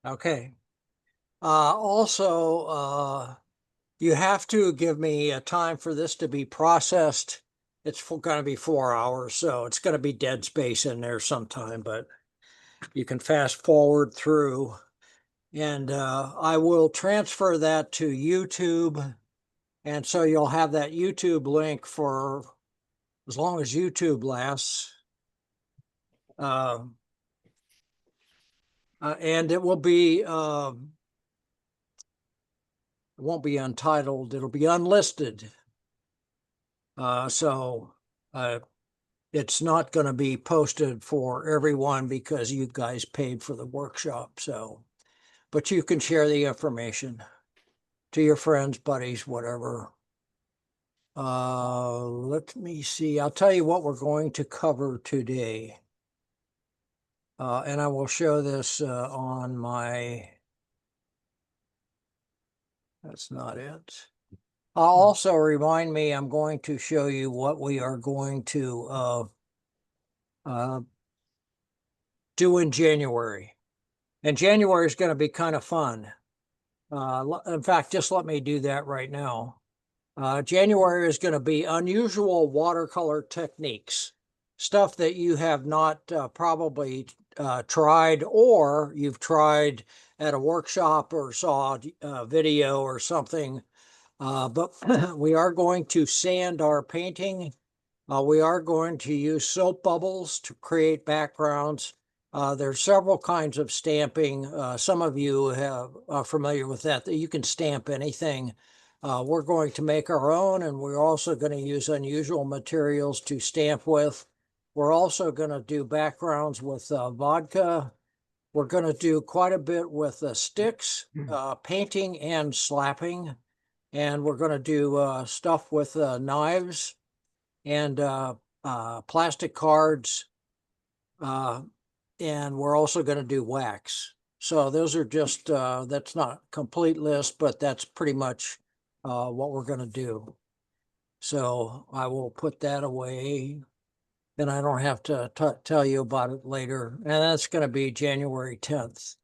Okay. Also, you have to give me a time for this to be processed. It's going to be 4 hours, so it's going to be dead space in there sometime, but you can fast forward through. And I will transfer that to YouTube. And so you'll have that YouTube link for as long as YouTube lasts. Uh, and it will be, it won't be untitled, it'll be unlisted. So it's not going to be posted for everyone because you guys paid for the workshop. So, but you can share the information to your friends, buddies, whatever. Let me see. I'll tell you what we're going to cover today. And I will show this on my, that's not it. Also remind me, I'm going to show you what we are going to uh, do in January. And January is going to be kind of fun. In fact, just let me do that right now. January is going to be unusual watercolor techniques, stuff that you have not probably tried, or you've tried at a workshop or saw a video or something. But we are going to sand our painting. We are going to use soap bubbles to create backgrounds. There's several kinds of stamping. Some of you are familiar with that you can stamp anything. We're going to make our own, and we're also going to use unusual materials to stamp with. We're also going to do backgrounds with vodka. We're going to do quite a bit with sticks, painting and slapping. And we're going to do stuff with knives and plastic cards. And we're also going to do wax. So those are just, that's not a complete list, but that's pretty much what we're going to do. So I will put that away. Then I don't have to tell you about it later. And that's going to be January 10th.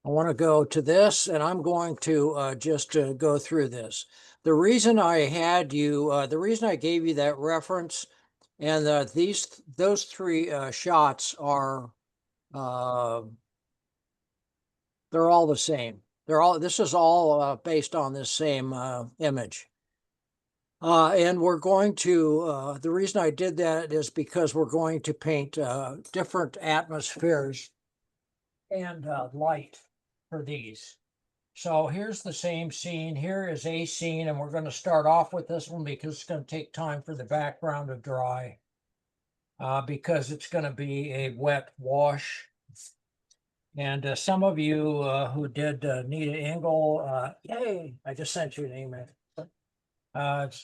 I want to go to this, and I'm going to just go through this. The reason I had you, the reason I gave you that reference, and those three shots are, uh, they're all the same. This is all based on this same image. And we're going to, the reason I did that is because we're going to paint different atmospheres and light for these. So here's the same scene. Here is a scene, and we're going to start off with this one because it's going to take time for the background to dry because it's going to be a wet wash. And some of you who did Nita Engel, yay, I just sent you an email.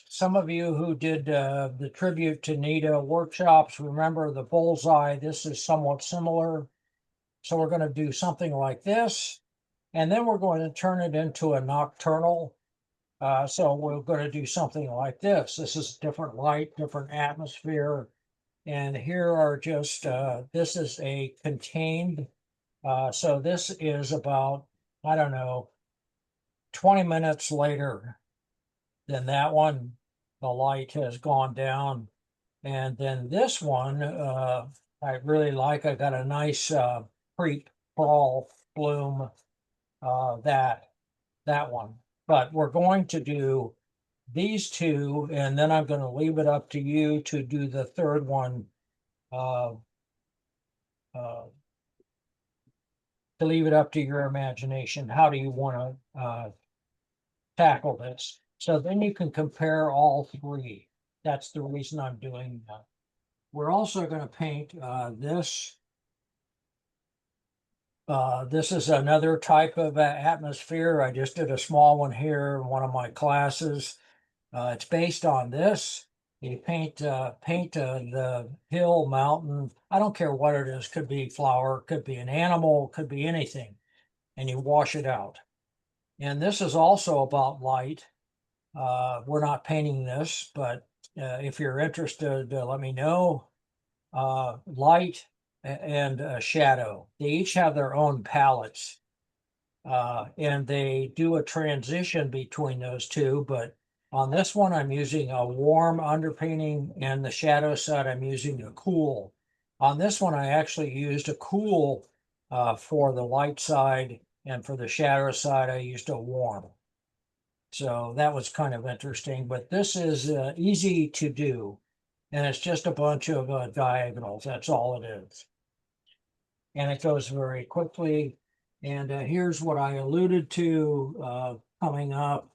Some of you who did the tribute to Nita workshops, remember the bullseye. This is somewhat similar. So we're going to do something like this. And then we're going to turn it into a nocturnal. So we're going to do something like this. This is different light, different atmosphere. And here are just, this is a contained. So this is about, I don't know, 20 minutes later than that one. The light has gone down. And then this one, I really like. I got a nice creep crawl bloom, that one. But we're going to do these two, and then I'm going to leave it up to you to do the third one. To leave it up to your imagination. How do you want to tackle this? So then you can compare all three. That's the reason I'm doing that. We're also going to paint this. This is another type of atmosphere. I just did a small one here in one of my classes. It's based on this. You paint the hill, mountain. I don't care what it is. Could be flower, could be an animal, could be anything. And you wash it out. And this is also about light. We're not painting this, but if you're interested, let me know. Light and shadow. They each have their own palettes. And they do a transition between those two, but on this one, I'm using a warm underpainting, and the shadow side, I'm using a cool. On this one, I actually used a cool for the light side, and for the shadow side, I used a warm. So that was kind of interesting, but this is easy to do, and it's just a bunch of diagonals. That's all it is. And it goes very quickly. And here's what I alluded to coming up.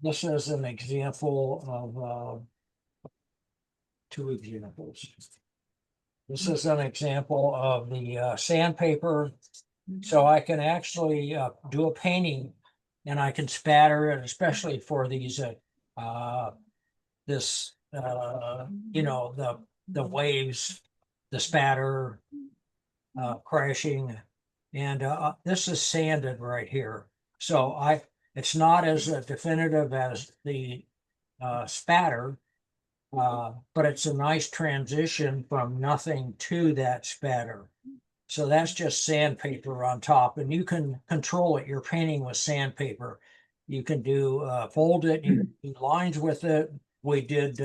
This is an example of two examples. This is an example of the sandpaper. So I can actually do a painting, and I can spatter it, especially for these you know, the waves, the spatter, crashing. And this is sanded right here. So it's not as definitive as the spatter, but it's a nice transition from nothing to that spatter. So that's just sandpaper on top, and you can control it. You're painting with sandpaper. You can do fold it, you can do lines with it. We did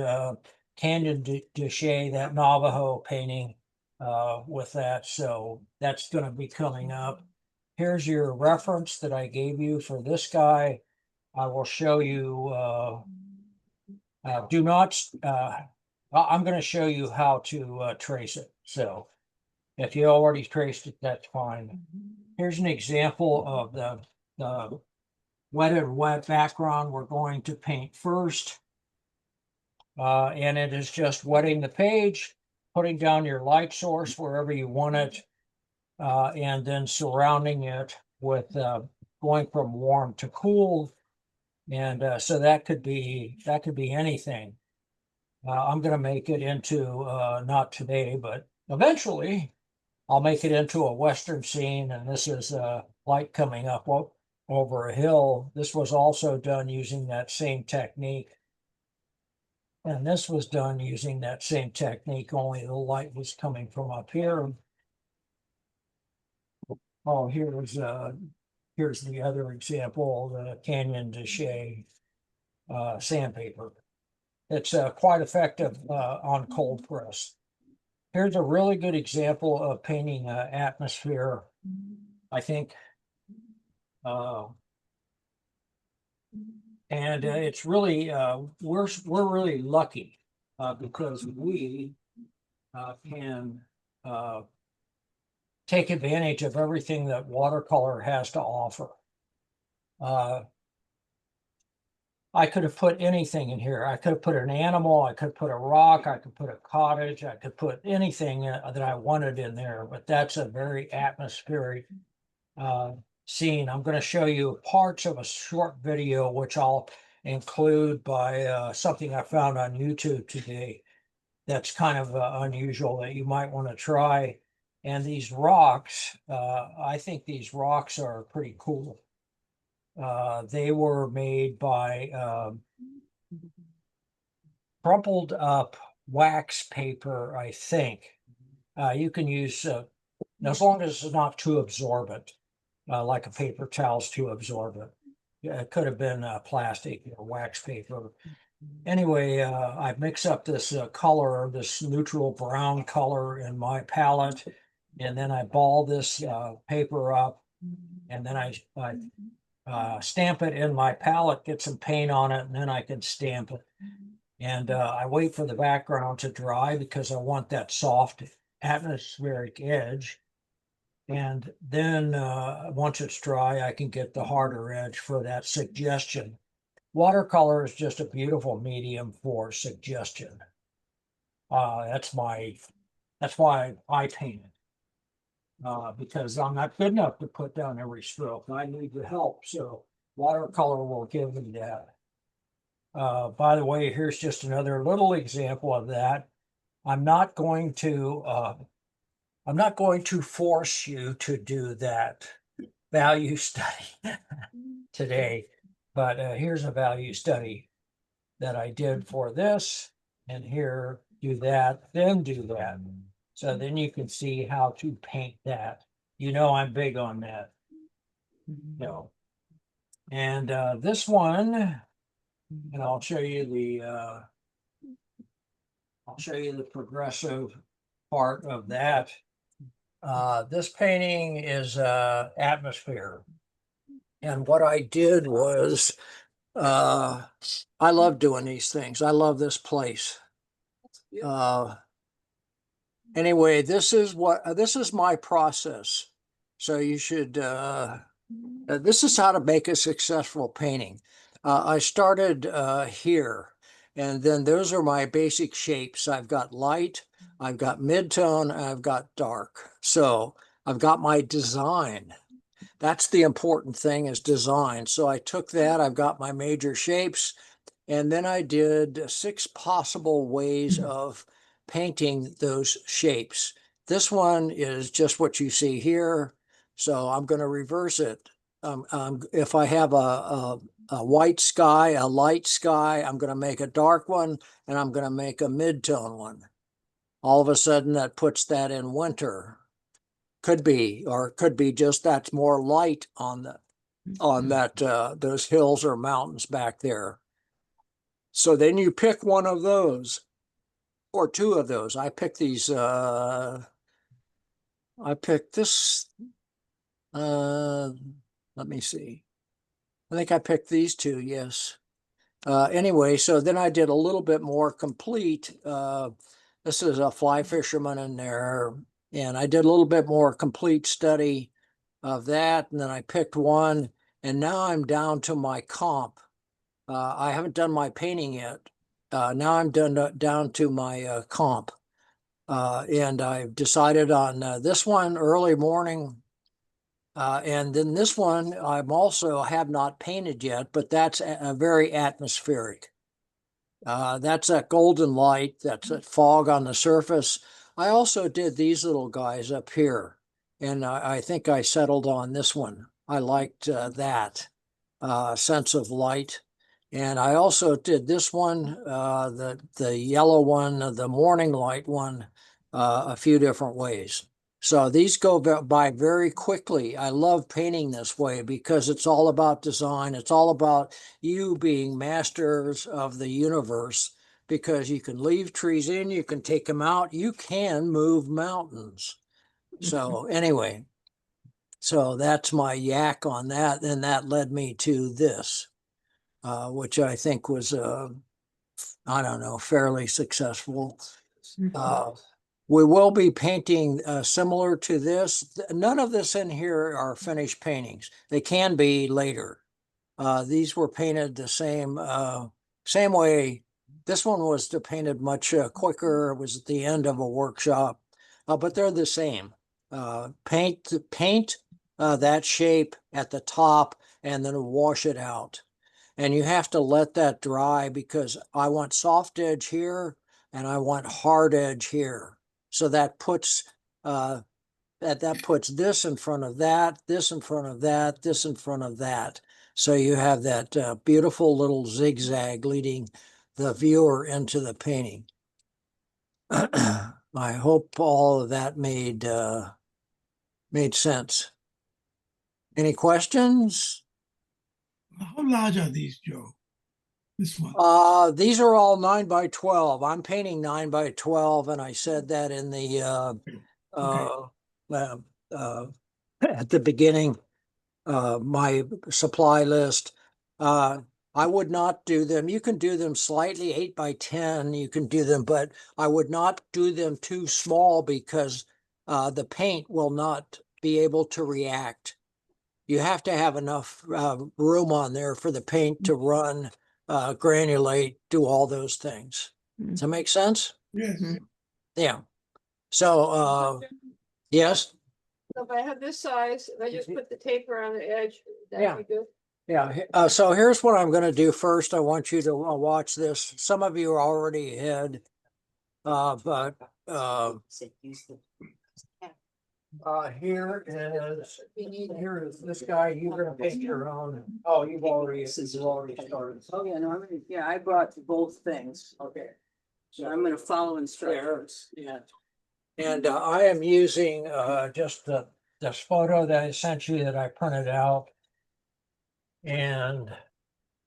Canyon de Chelly, that Navajo painting with that. So that's going to be coming up. Here's your reference that I gave you for this guy. I will show you. Do not. I'm going to show you how to trace it. So if you already traced it, that's fine. Here's an example of the wet background we're going to paint first. And it is just wetting the page, putting down your light source wherever you want it, and then surrounding it with going from warm to cool. And so that could be anything. I'm going to make it into, not today, but eventually I'll make it into a Western scene. And this is light coming up over a hill. This was also done using that same technique. And this was done using that same technique, only the light was coming from up here. Oh, here's the other example, the Canyon de Chelly sandpaper. It's quite effective on cold press. Here's a really good example of painting atmosphere, I think. And it's really, we're really lucky because we can take advantage of everything that watercolor has to offer. I could have put anything in here. I could have put an animal, I could put a rock, I could put a cottage, I could put anything that I wanted in there, but that's a very atmospheric scene. I'm going to show you parts of a short video, which I'll include by something I found on YouTube today that's kind of unusual that you might want to try. And these rocks, I think these rocks are pretty cool. They were made by crumpled up wax paper, I think. You can use, as long as it's not too absorbent, like a paper towel's too absorbent. It could have been plastic or wax paper. Anyway, I mix up this color, this neutral brown color in my palette, and then I ball this paper up, and then I stamp it in my palette, get some paint on it, and then I can stamp it. And I wait for the background to dry because I want that soft atmospheric edge. And then once it's dry, I can get the harder edge for that suggestion. Watercolor is just a beautiful medium for suggestion. That's why I paint it. Because I'm not good enough to put down every stroke. I need the help. So watercolor will give me that. By the way, here's just another little example of that. I'm not going to force you to do that value study today, but here's a value study that I did for this, and here do that, then do that. So then you can see how to paint that. You know, I'm big on that. You know, and this one, and I'll show you the progressive part of that. This painting is atmosphere. And what I did was, I love doing these things. I love this place. Anyway, this is my process. So you should, this is how to make a successful painting. I started here, and then those are my basic shapes. I've got light, I've got mid-tone, I've got dark. So I've got my design. That's the important thing, is design. So I took that, I've got my major shapes, and then I did 6 possible ways of painting those shapes. This one is just what you see here. So I'm going to reverse it. If I have a white sky, a light sky, I'm going to make a dark one, and I'm going to make a mid-tone one. All of a sudden that puts that in winter. Could be, or it could be just that's more light on that those hills or mountains back there. So then you pick one of those or 2 of those. I picked these, I picked this, let me see. I think I picked these 2, yes. Anyway, so then I did a little bit more complete. This is a fly fisherman in there, and I did a little bit more complete study of that. And then I picked one, and now I'm down to my comp. I haven't done my painting yet. Now I'm down to my comp. And I've decided on this one early morning. And then this one I'm also have not painted yet, but that's a very atmospheric. That's that golden light, that's that fog on the surface. I also did these little guys up here, and I think I settled on this one. I liked that sense of light. And I also did this one, the yellow one, the morning light one, a few different ways. So these go by very quickly. I love painting this way because it's all about design. It's all about you being masters of the universe, because you can leave trees in, you can take them out, you can move mountains. So anyway, so that's my yak on that. And that led me to this, which I think was, I don't know, fairly successful. We will be painting similar to this. None of this in here are finished paintings. They can be later. These were painted the same way. This one was painted much quicker. It was at the end of a workshop, but they're the same. Paint that shape at the top and then wash it out. And you have to let that dry, because I want soft edge here and I want hard edge here. So that puts that puts this in front of that, this in front of that, this in front of that. So you have that beautiful little zigzag leading the viewer into the painting. I hope all of that made sense. Any questions? How large are these, Joe? This one. These are all 9 by 12. I'm painting 9 by 12, and I said that in the at the beginning, my supply list. I would not do them. You can do them slightly 8 by 10. You can do them, but I would not do them too small, because the paint will not be able to react. You have to have enough room on there for the paint to run, granulate, do all those things. Does that make sense? Yes. Yeah. So, yes. So if I have this size, if I just put the taper on the edge, Yeah. that'd be good. Yeah. So here's what I'm going to do first. I want you to watch this. Some of you are already ahead, but here is this guy. You're going to pick your own. Oh, you've already started. Oh, yeah, no, I brought both things. Okay. So I'm gonna follow instructions. Yeah. And I am using just this photo that I sent you that I printed out. And,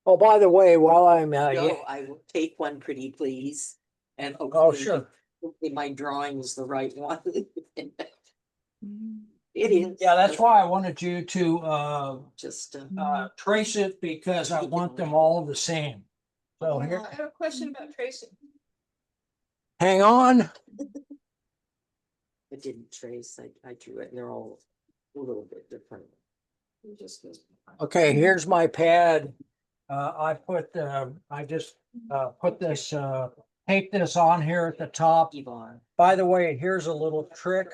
oh, by the way, while I'm, Joe, I will take one pretty please. And oh, hopefully, sure. hopefully my drawing is the right one. It is. Yeah, that's why I wanted you to Just, trace it because I want them all the same. So I here, have a question about tracing. hang on. I didn't trace, I drew it, and they're all a little bit different. It just goes- Okay, here's my pad. I just put this, tape this on here at the top. Yvonne. By the way, here's a little trick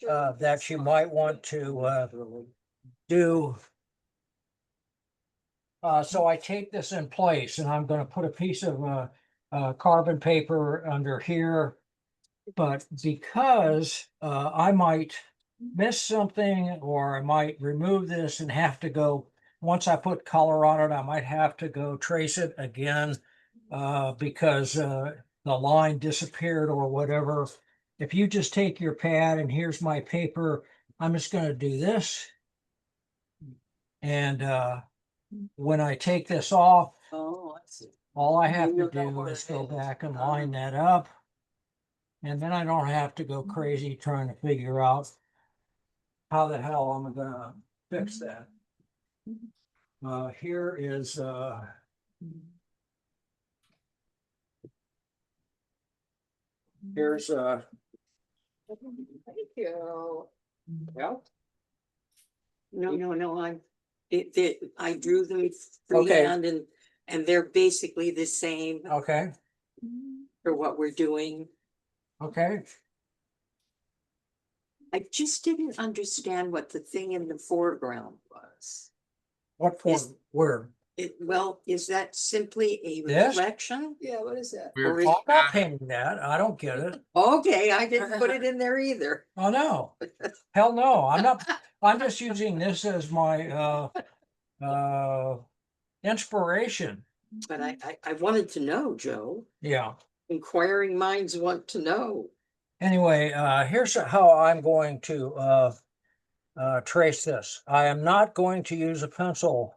that you might want to do. So I tape this in place and I'm going to put a piece of carbon paper under here. But because I might miss something or I might remove this and have to go, once I put color on it, I might have to go trace it again because the line disappeared or whatever. If you just take your pad and here's my paper, I'm just going to do this. And when I take this off, Oh, I see. all I have to You'll know do what is it go is. back and line that up. And then I don't have to go crazy trying to figure out how the hell I'm gonna fix that. Here is here's Thank you. well, No, I drew them Okay. freehand and they're basically the same okay, for what we're doing. okay. I just didn't understand what the thing in the foreground was. What for? Is- Where? Well, is that simply a This? reflection? Yeah, what is that? Or is- I'm not painting that. I don't get it. Okay, I didn't put it in there either. Oh no. Hell no. I'm not. I'm just using this as my inspiration. But I wanted to know, Joe. Yeah. Inquiring minds want to know. Anyway, here's how I'm going to trace this. I am not going to use a pencil.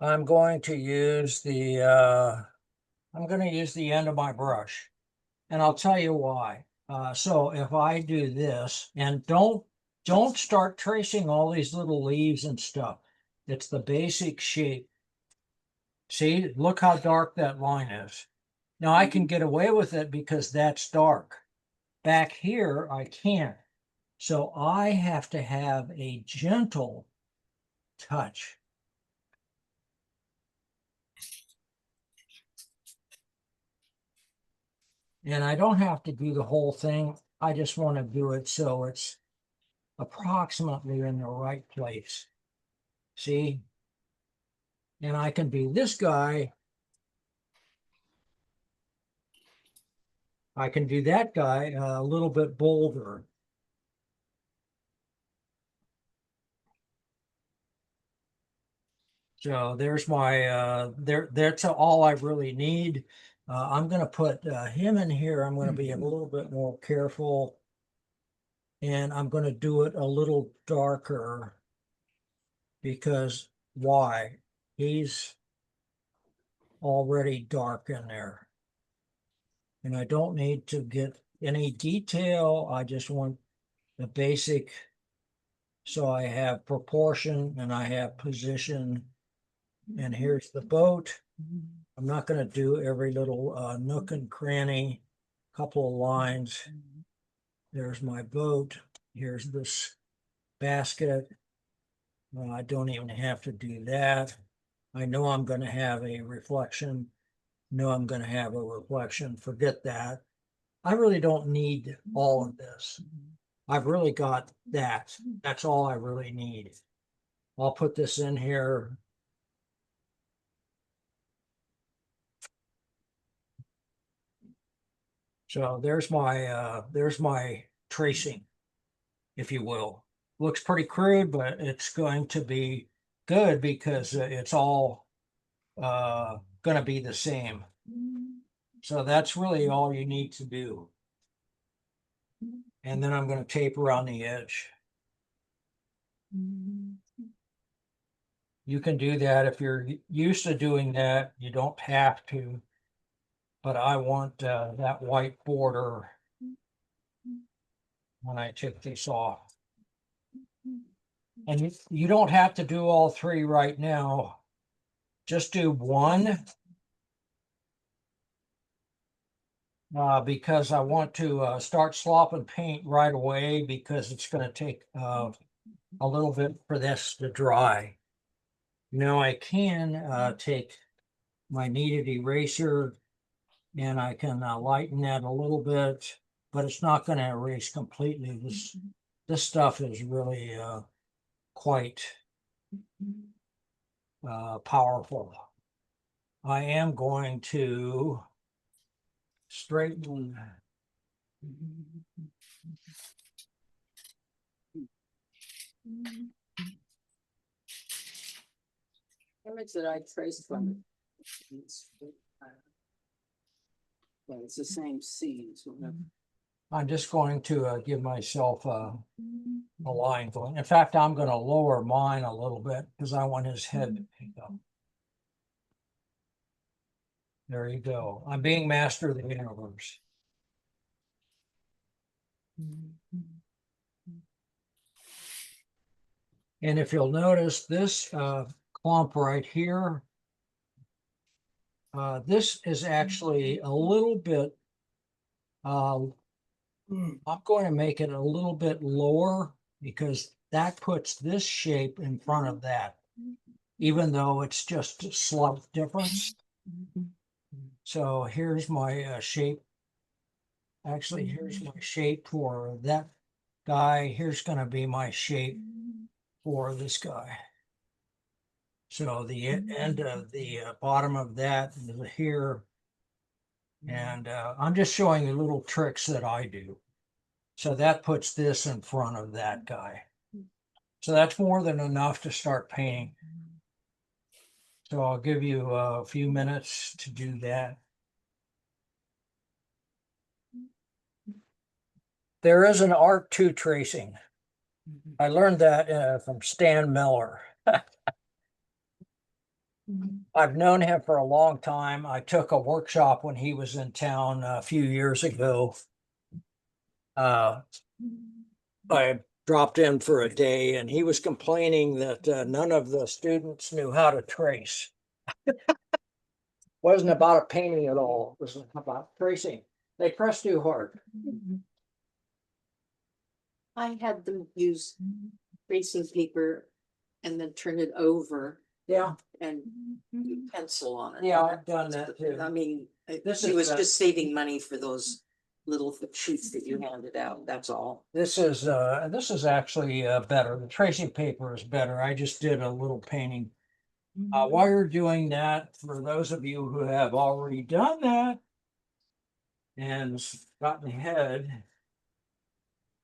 I'm going to use the end of my brush, and I'll tell you why. So if I do this, and don't start tracing all these little leaves and stuff. It's the basic shape. See, look how dark that line is. Now I can get away with it because that's dark. Back here, I can't. So I have to have a gentle touch. And I don't have to do the whole thing. I just want to do it so it's approximately in the right place. See? And I can do this guy. I can do that guy a little bit bolder. So there's my, that's all I really need. I'm going to put him in here. I'm going to be a little bit more careful. And I'm going to do it a little darker because why? He's already dark in there. And I don't need to get any detail. I just want the basic. So I have proportion and I have position. And here's the boat. I'm not going to do every little nook and cranny, couple of lines. There's my boat. Here's this basket. I don't even have to do that. I know I'm going to have a reflection. Know I'm going to have a reflection. Forget that. I really don't need all of this. I've really got that. That's all I really need. I'll put this in here. So there's my tracing, if you will. Looks pretty crude, but it's going to be good because it's all going to be the same. So that's really all you need to do. And then I'm going to tape around the edge. You can do that if you're used to doing that. You don't have to. But I want that white border when I take this off. And you don't have to do all three right now. Just do one. Because I want to start slopping paint right away because it's going to take a little bit for this to dry. Now I can take my kneaded eraser and I can lighten that a little bit, but it's not going to erase completely. This stuff is really quite powerful. I am going to straighten. Image that I traced from it. Yeah, it's the same scene, so. I'm just going to give myself a line going. In fact, I'm going to lower mine a little bit because I want his head to pick up. There you go. I'm being master of the universe. And if you'll notice this clump right here, this is actually a little bit, I'm going to make it a little bit lower because that puts this shape in front of that, even though it's just a slight difference. So here's my shape. Actually, here's my shape for that guy. Here's going to be my shape for this guy. So the end of the bottom of that is here. And I'm just showing you little tricks that I do. So that puts this in front of that guy. So that's more than enough to start painting. So I'll give you a few minutes to do that. There is an art to tracing. I learned that from Stan Miller. I've known him for a long time. I took a workshop when he was in town a few years ago. I dropped in for a day and he was complaining that none of the students knew how to trace. Wasn't about a painting at all. It was about tracing. They press too hard. I had them use tracing paper and then turn it over Yeah, and pencil on it. yeah, I've done that too. I mean, This it is was the- just saving money for those little sheets that you handed out, that's all. This is actually better. The tracing paper is better. I just did a little painting. While you're doing that, for those of you who have already done that and gotten ahead,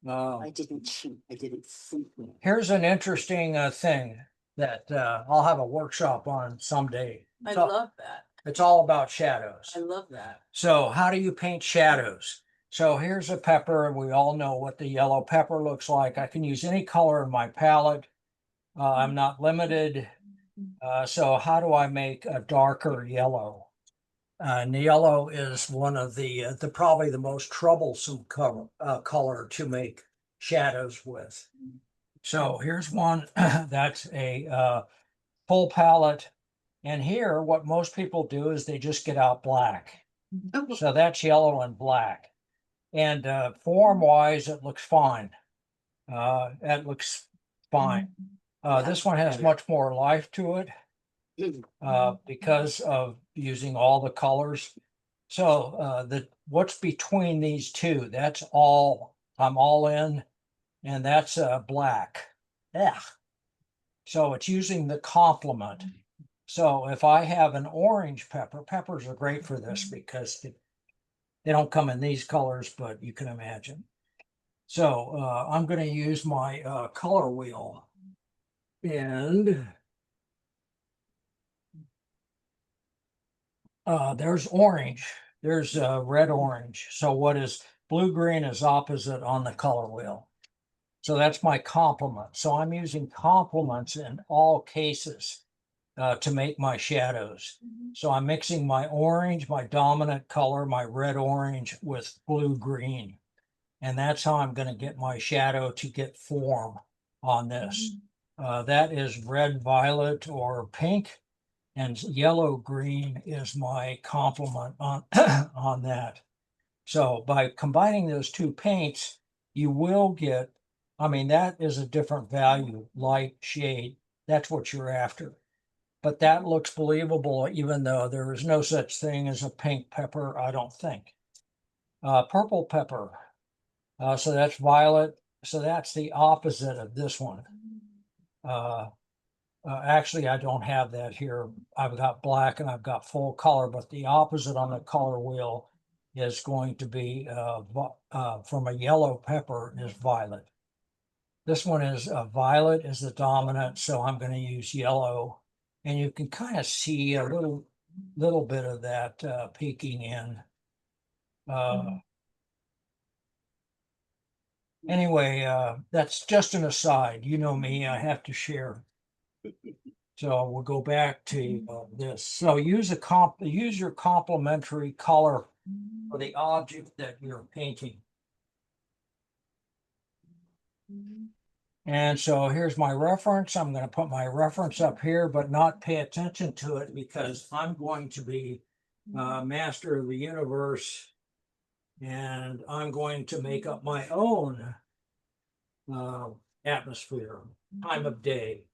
I didn't cheat, I did it frequently. here's an interesting thing that I'll have a workshop on someday. I So love that, it's all about shadows. I love that. So how do you paint shadows? So here's a pepper, and we all know what the yellow pepper looks like. I can use any color in my palette. I'm not limited. So how do I make a darker yellow? And the yellow is one of the probably the most troublesome color to make shadows with. So here's one that's a full palette. And here, what most people do is they just get out black. So that's yellow and black. And form-wise, it looks fine. It looks fine. This one has much more life to it because of using all the colors. So what's between these two, that's all, I'm all in, and that's black. Yeah. So it's using the complement. So if I have an orange pepper, peppers are great for this because they don't come in these colors, but you can imagine. So I'm going to use my color wheel. And there's orange. There's red orange. So what is blue-green is opposite on the color wheel. So that's my complement. So I'm using complements in all cases to make my shadows. So I'm mixing my orange, my dominant color, my red-orange with blue-green. And that's how I'm going to get my shadow to get form on this. That is red-violet or pink, and yellow-green is my complement on, on that. So by combining those two paints, you will get, I mean, that is a different value, light, shade. That's what you're after. But that looks believable, even though there is no such thing as a pink pepper, I don't think. Purple pepper. So that's violet. So that's the opposite of this one. Actually, I don't have that here. I've got black and I've got full color, but the opposite on the color wheel is going to be from a yellow pepper is violet. This one is violet is the dominant, so I'm going to use yellow, and you can kind of see a little bit of that peeking in. Anyway, that's just an aside. You know me, I have to share. So we'll go back to this. So use your complementary color for the object that you're painting. And so here's my reference. I'm going to put my reference up here, but not pay attention to it because I'm going to be master of the universe, and I'm going to make up my own atmosphere, time of day.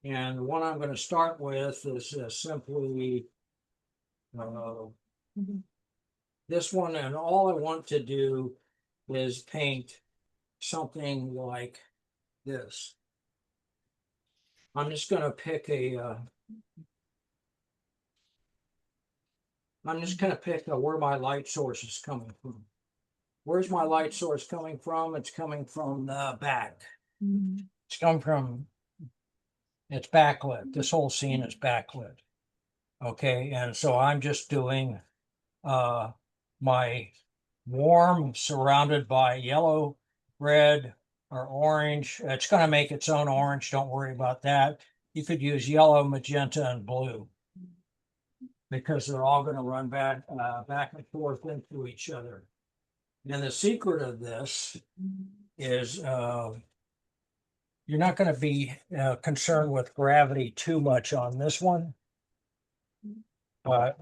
And the one I'm going to start with is simply this one, and all I want to do is paint something like this. I'm just going to pick where my light source is coming from. Where's my light source coming from? It's coming from the back. It's coming from, it's backlit. This whole scene is backlit. Okay, and so I'm just doing my warm surrounded by yellow, red, or orange. It's going to make its own orange. Don't worry about that. You could use yellow, magenta, and blue because they're all going to run back and forth into each other. And the secret of this is you're not going to be concerned with gravity too much on this one. But,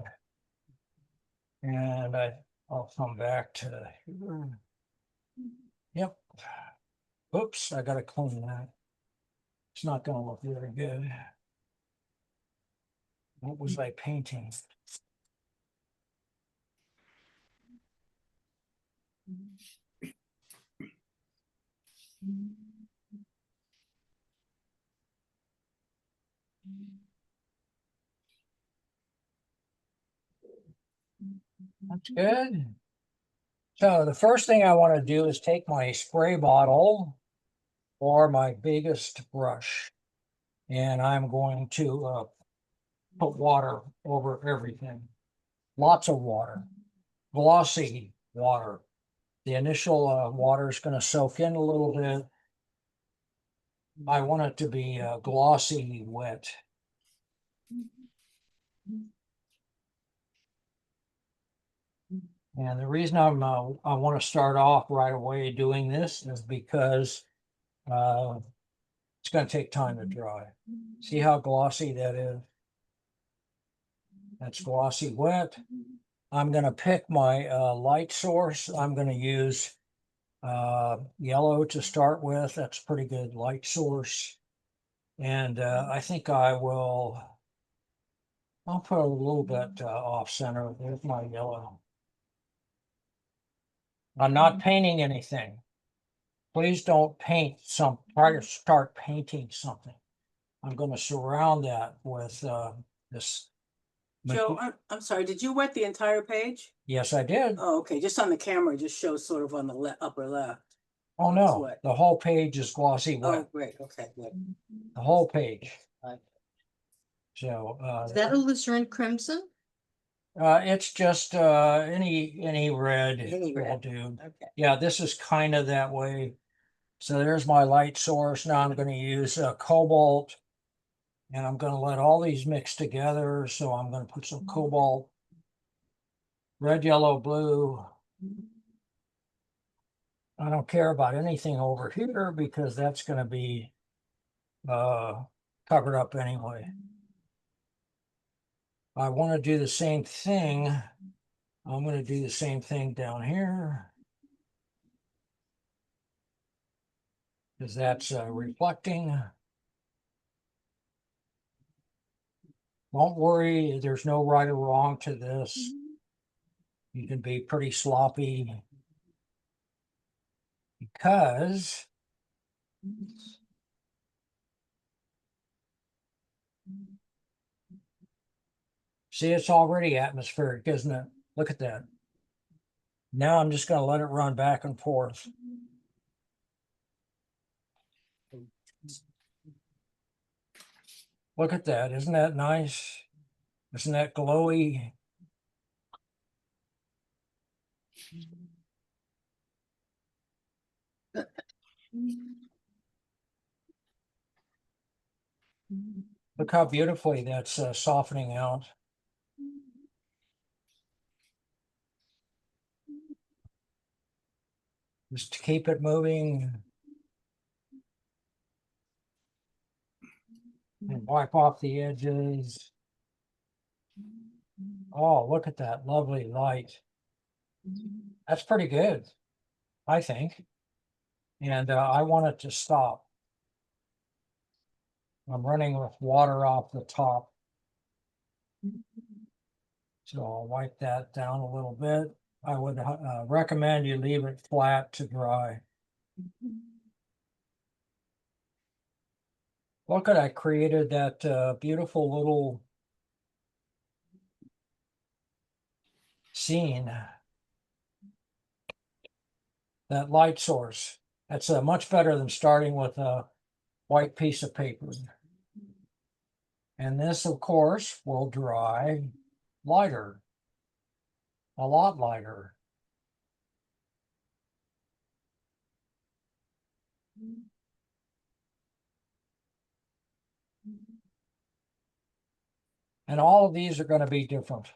and I'll come back to here. Yep. Oops, I got to clean that. It's not going to look very good. What was I painting? That's good. So the first thing I want to do is take my spray bottle or my biggest brush, and I'm going to put water over everything. Lots of water, glossy water. The initial water is going to soak in a little bit. I want it to be glossy wet. And the reason I want to start off right away doing this is because it's going to take time to dry. See how glossy that is? That's glossy wet. I'm going to pick my light source. I'm going to use yellow to start with. That's a pretty good light source. And I think I'll put a little bit off center with my yellow. I'm not painting anything. Please don't try to start painting something. I'm going to surround that with this. Joe, I'm sorry, did you wet the entire page? Yes, I did. Oh, okay, just on the camera, it just shows sort of on the upper left. Oh, It's no, wet. the whole page is glossy wet. Oh, great, okay, good. The whole page. Right. So Is that alizarin crimson? It's just any red Any will red. do. Okay. Yeah, this is kind of that way. So there's my light source. Now I'm going to use cobalt, and I'm going to let all these mix together. So I'm going to put some cobalt, red, yellow, blue. I don't care about anything over here because that's going to be covered up anyway. I want to do the same thing. I'm going to do the same thing down here because that's reflecting. Don't worry, there's no right or wrong to this. You can be pretty sloppy because see, it's already atmospheric, isn't it? Look at that. Now I'm just going to let it run back and forth. Look at that. Isn't that nice? Isn't that glowy? Look how beautifully that's softening out. Just to keep it moving. And wipe off the edges. Oh, look at that lovely light. That's pretty good, I think. And I want it to stop. I'm running with water off the top. So I'll wipe that down a little bit. I would recommend you leave it flat to dry. Look at, I created that beautiful little scene. That light source. That's much better than starting with a white piece of paper. And this, of course, will dry lighter, a lot lighter. And all of these are going to be different.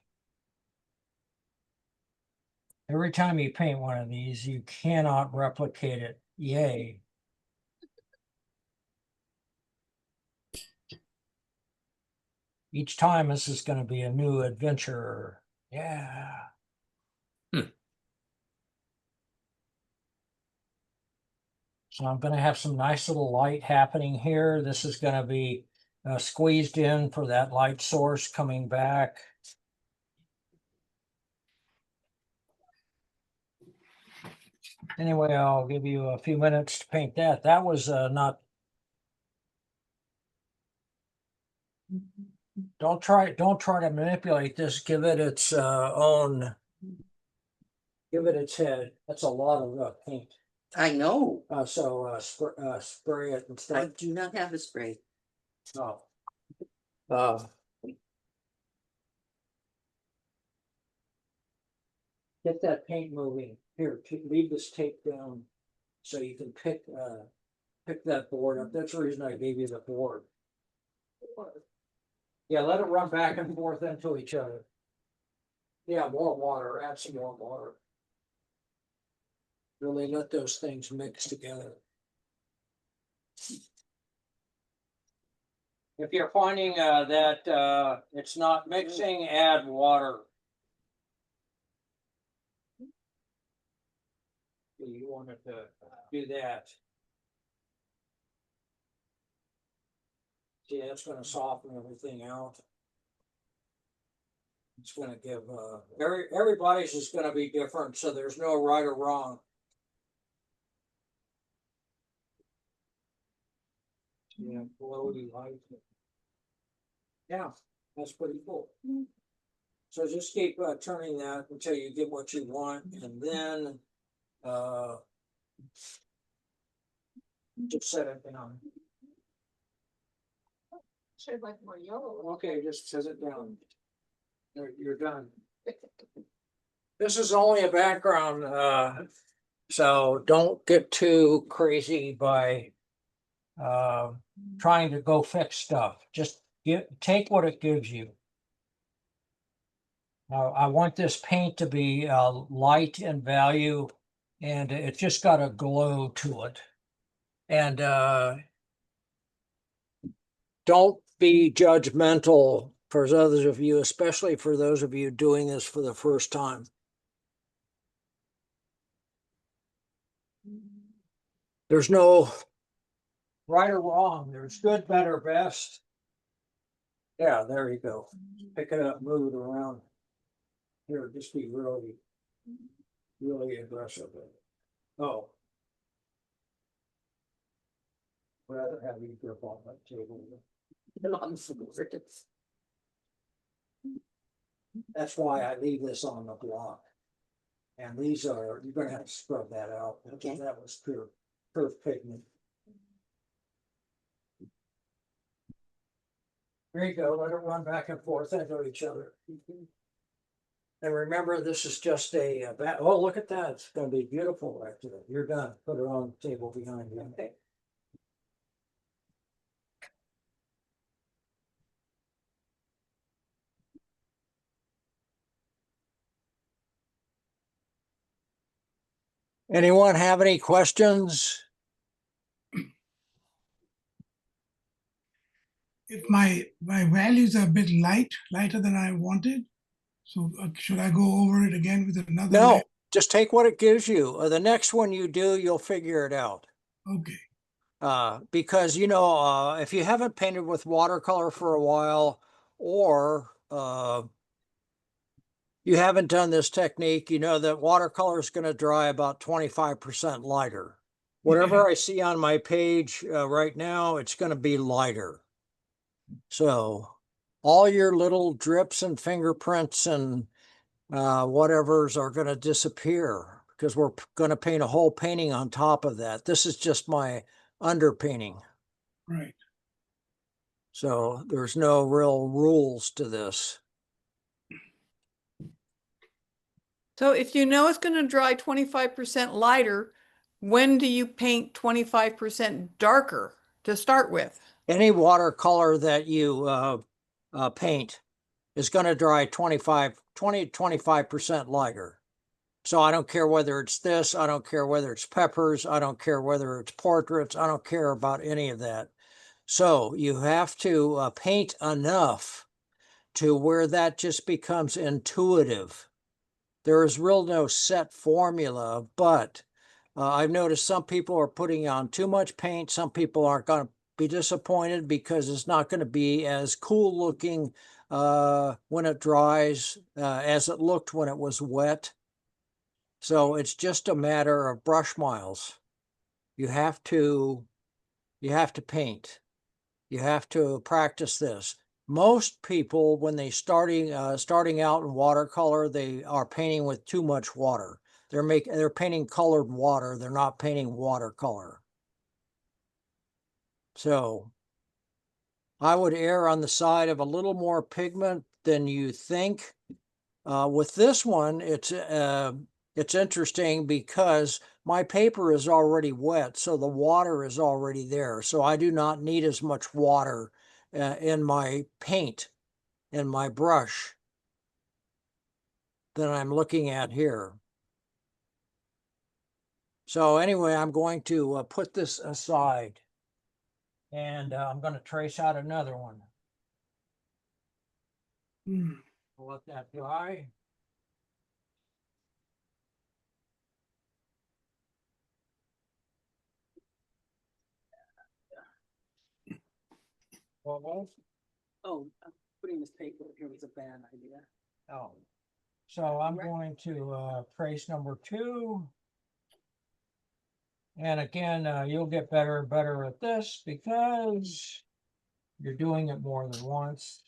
Every time you paint one of these, you cannot replicate it. Yay. Each time this is going to be a new adventure. Yeah. So I'm going to have some nice little light happening here. This is going to be squeezed in for that light source coming back. Anyway, I'll give you a few minutes to paint that. That was not. Don't try to manipulate this. Give it its own. Give it its head. That's a lot of paint. I know. Spray it and I start. do not have a spray. Oh. Get that paint moving. Here, leave this tape down so you can pick that board up. That's the reason I gave you the board. Yeah, let it run back and forth into each other. Yeah, more water. Add some more water. Really let those things mix together. If you're finding that it's not mixing, add water. You wanted to do that. See, that's going to soften everything out. It's going to give everybody's is going to be different, so there's no right or wrong. Yeah, glowy light. Yeah, that's pretty cool. So just keep turning that until you get what you want, and then just set it down. Should like more yellow. Okay, just set it down. You're done. This is only a background, so don't get too crazy by trying to go fix stuff. Just take what it gives you. I want this paint to be light in value, and it's just got a glow to it. And don't be judgmental for others of you, especially for those of you doing this for the first time. There's no right or wrong. There's good, better, best. Yeah, there you go. Pick it up, move it around. Here, just be really, really aggressive. Oh. Rather have you grip on that table. And on some words. That's why I leave this on the block. And these are, you're gonna have to scrub that out. Okay. That was pure pigment. There you go, let it run back and forth into each other. And remember, this is just a, oh, look at that, it's gonna be beautiful right there. You're done, put it on the table behind you. Okay. Anyone have any questions? If my values are a bit lighter than I wanted, so should I go over it again with another No, layer? just take what it gives you. The next one you do, you'll figure it out. Okay. Because, you know, if you haven't painted with watercolor for a while, or you haven't done this technique, you know that watercolor is going to dry about 25% lighter. Whatever I see on my page right now, it's going to be lighter. So all your little drips and fingerprints and whatevers are going to disappear because we're going to paint a whole painting on top of that. This is just my underpainting. Right. So there's no real rules to this. So if you know it's going to dry 25% lighter, when do you paint 25% darker to start with? Any watercolor that you paint is going to dry 20 to 25% lighter. So I don't care whether it's this, I don't care whether it's peppers, I don't care whether it's portraits, I don't care about any of that. So you have to paint enough to where that just becomes intuitive. There is real no set formula, but I've noticed some people are putting on too much paint. Some people aren't going to be disappointed because it's not going to be as cool looking when it dries as it looked when it was wet. So it's just a matter of brush miles. You have to paint. You have to practice this. Most people, when they starting out in watercolor, they are painting with too much water. They're painting colored water. They're not painting watercolor. So I would err on the side of a little more pigment than you think. With this one, it's interesting because my paper is already wet, so the water is already there. So I do not need as much water in my paint, in my brush, than I'm looking at here. So anyway, I'm going to put this aside, and I'm going to trace out another one. Hmm. Let that dry. Almost. Oh, putting this paper here was a bad idea. Oh. So I'm going to trace number 2. And again, you'll get better and better at this because you're doing it more than once.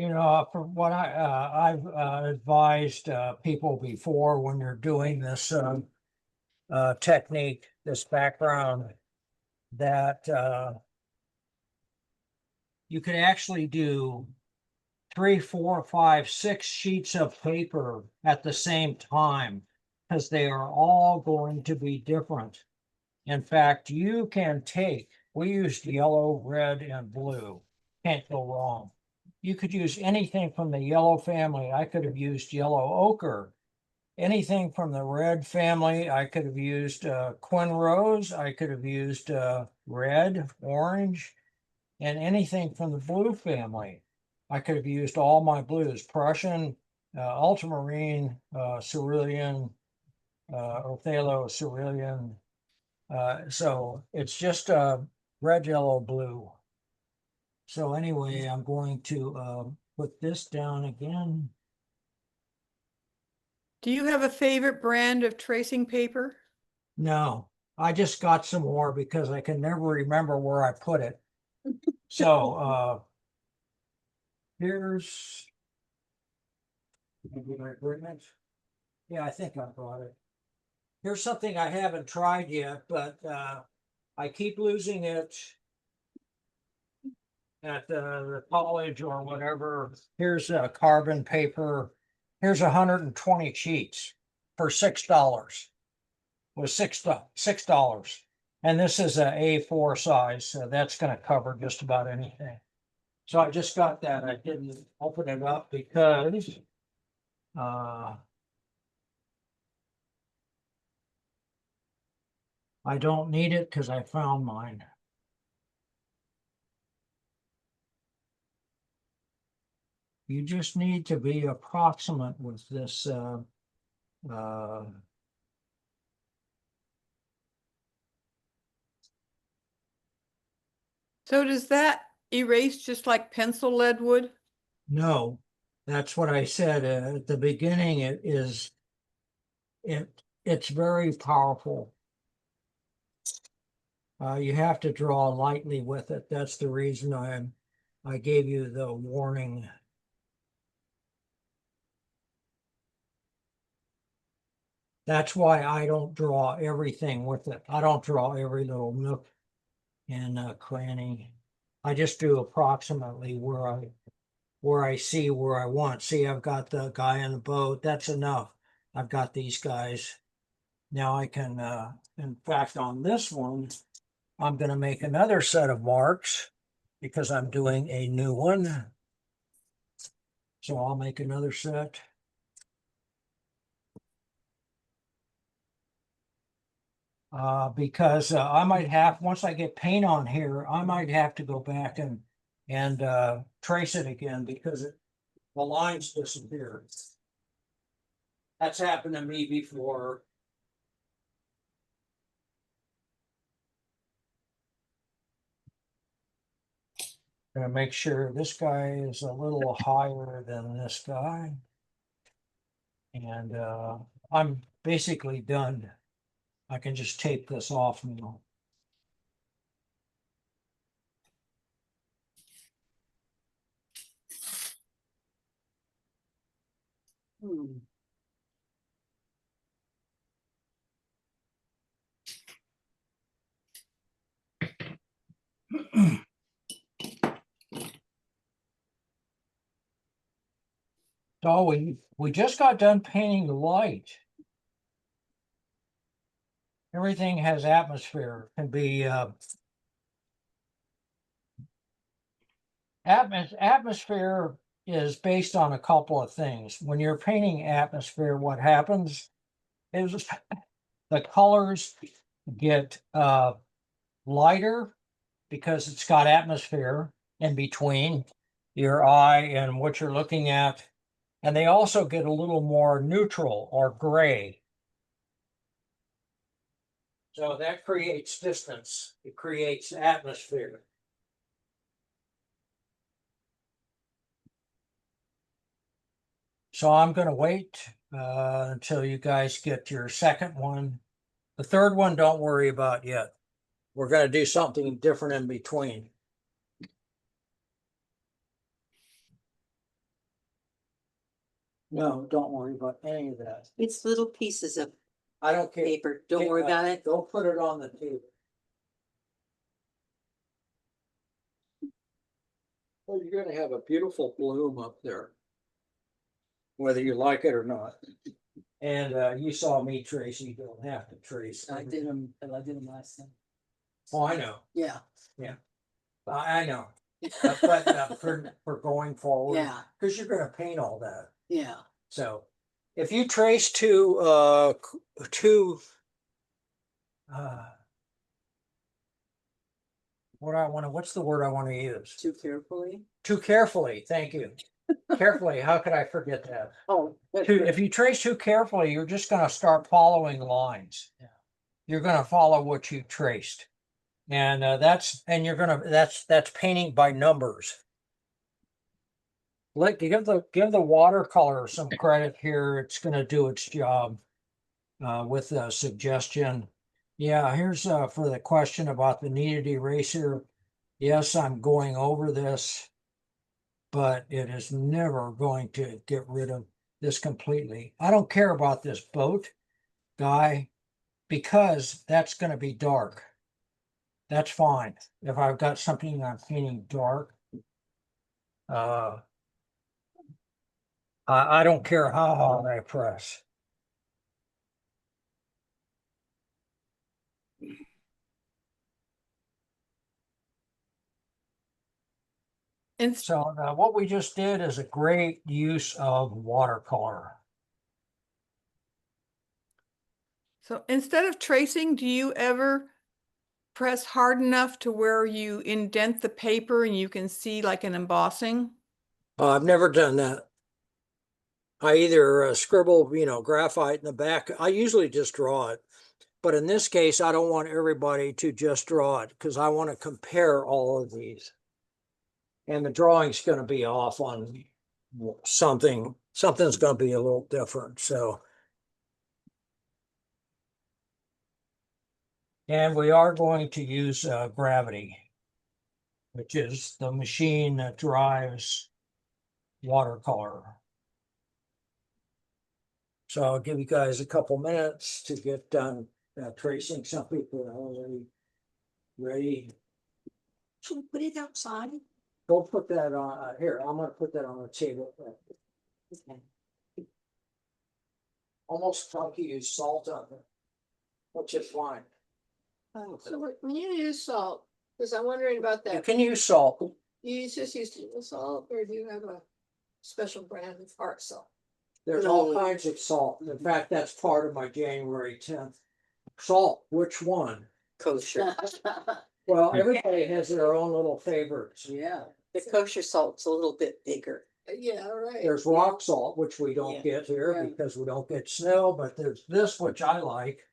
You know, from what I've advised people before when you're doing this technique, this background, that you could actually do 3, 4, 5, 6 sheets of paper at the same time because they are all going to be different. In fact, you can take, we used yellow, red, and blue. Can't go wrong. You could use anything from the yellow family. I could have used yellow ochre. Anything from the red family, I could have used Quin Rose. I could have used red, orange, and anything from the blue family. I could have used all my blues, Prussian, ultramarine, cerulean, Othello, cerulean. So it's just red, yellow, blue. So anyway, I'm going to put this down again. Do you have a favorite brand of tracing paper? No, I just got some more because I can never remember where I put it. So here's maybe my agreement. Yeah, I think I brought it. Here's something I haven't tried yet, but I keep losing it at the college or whatever. Here's a carbon paper. Here's 120 sheets for $6. Was $6. And this is a A4 size, so that's going to cover just about anything. So I just got that. I didn't open it up because I don't need it because I found mine. You just need to be approximate with this. So does that erase just like pencil lead would? No, that's what I said at the beginning. It's very powerful. You have to draw lightly with it. That's the reason I gave you the warning. That's why I don't draw everything with it. I don't draw every little nook and cranny. I just do approximately where I see where I want. See, I've got the guy in the boat. That's enough. I've got these guys. Now I can, in fact, on this one, I'm going to make another set of marks because I'm doing a new one. So I'll make another set. Because I might have, once I get paint on here, I might have to go back and trace it again because the lines disappeared. That's happened to me before. Gonna make sure this guy is a little higher than this guy. And I'm basically done. I can just tape this off now. Hmm. So we just got done painting the light. Everything has atmosphere. Can be atmosphere is based on a couple of things. When you're painting atmosphere, what happens is the colors get lighter because it's got atmosphere in between your eye and what you're looking at. And they also get a little more neutral or gray. So that creates distance. It creates atmosphere. So I'm going to wait until you guys get your second one. The third one, don't worry about yet. We're going to do something different in between. No, don't worry about any of that. It's little pieces of I don't care. paper. Don't worry about it. Don't put it on the table. Well, you're gonna have a beautiful bloom up there. Whether you like it or not. And you saw me trace, you don't have to trace. I did them last time. Oh, I know, Yeah, I know. But for going forward. Yeah. Cause you're gonna paint all that. yeah. So if you trace to what's the word I want to use? Too carefully. Too carefully, thank you. Carefully, how could I forget that? Oh. If you trace too carefully, you're just gonna start following lines. Yeah. You're gonna follow what you traced. And that's painting by numbers. Give the watercolor some credit here. It's gonna do its job with a suggestion. Yeah, here's for the question about the kneaded eraser. Yes, I'm going over this, but it is never going to get rid of this completely. I don't care about this boat guy because that's going to be dark. That's fine. If I've got something I'm painting dark, I don't care how hard I press. And So what we just did is a great use of watercolor. so instead of tracing, do you ever press hard enough to where you indent the paper and you can see like an embossing? I've never done that. I either scribble, graphite in the back. I usually just draw it. But in this case, I don't want everybody to just draw it because I want to compare all of these. And the drawing's going to be off on something. Something's going to be a little different. So, and we are going to use gravity, which is the machine that drives watercolor. So I'll give you guys a couple minutes to get done tracing. Some people are already ready. Should we put it outside? Go put that on here. I'm going to put that on the table. Okay. Almost like you use salt on it, which is fine. Oh, So when you use salt, because I'm wondering about You that, can use salt. you just use table salt or do you have a special brand of art salt? There's all kinds of salt. In fact, that's part of my January 10th. Salt, which one? kosher. Well, everybody has their own little favorites. Yeah. The kosher salt's a little bit bigger. Yeah, right. There's rock salt, which we don't Yeah. get here Yeah. because we don't get snow, but there's this, which I like.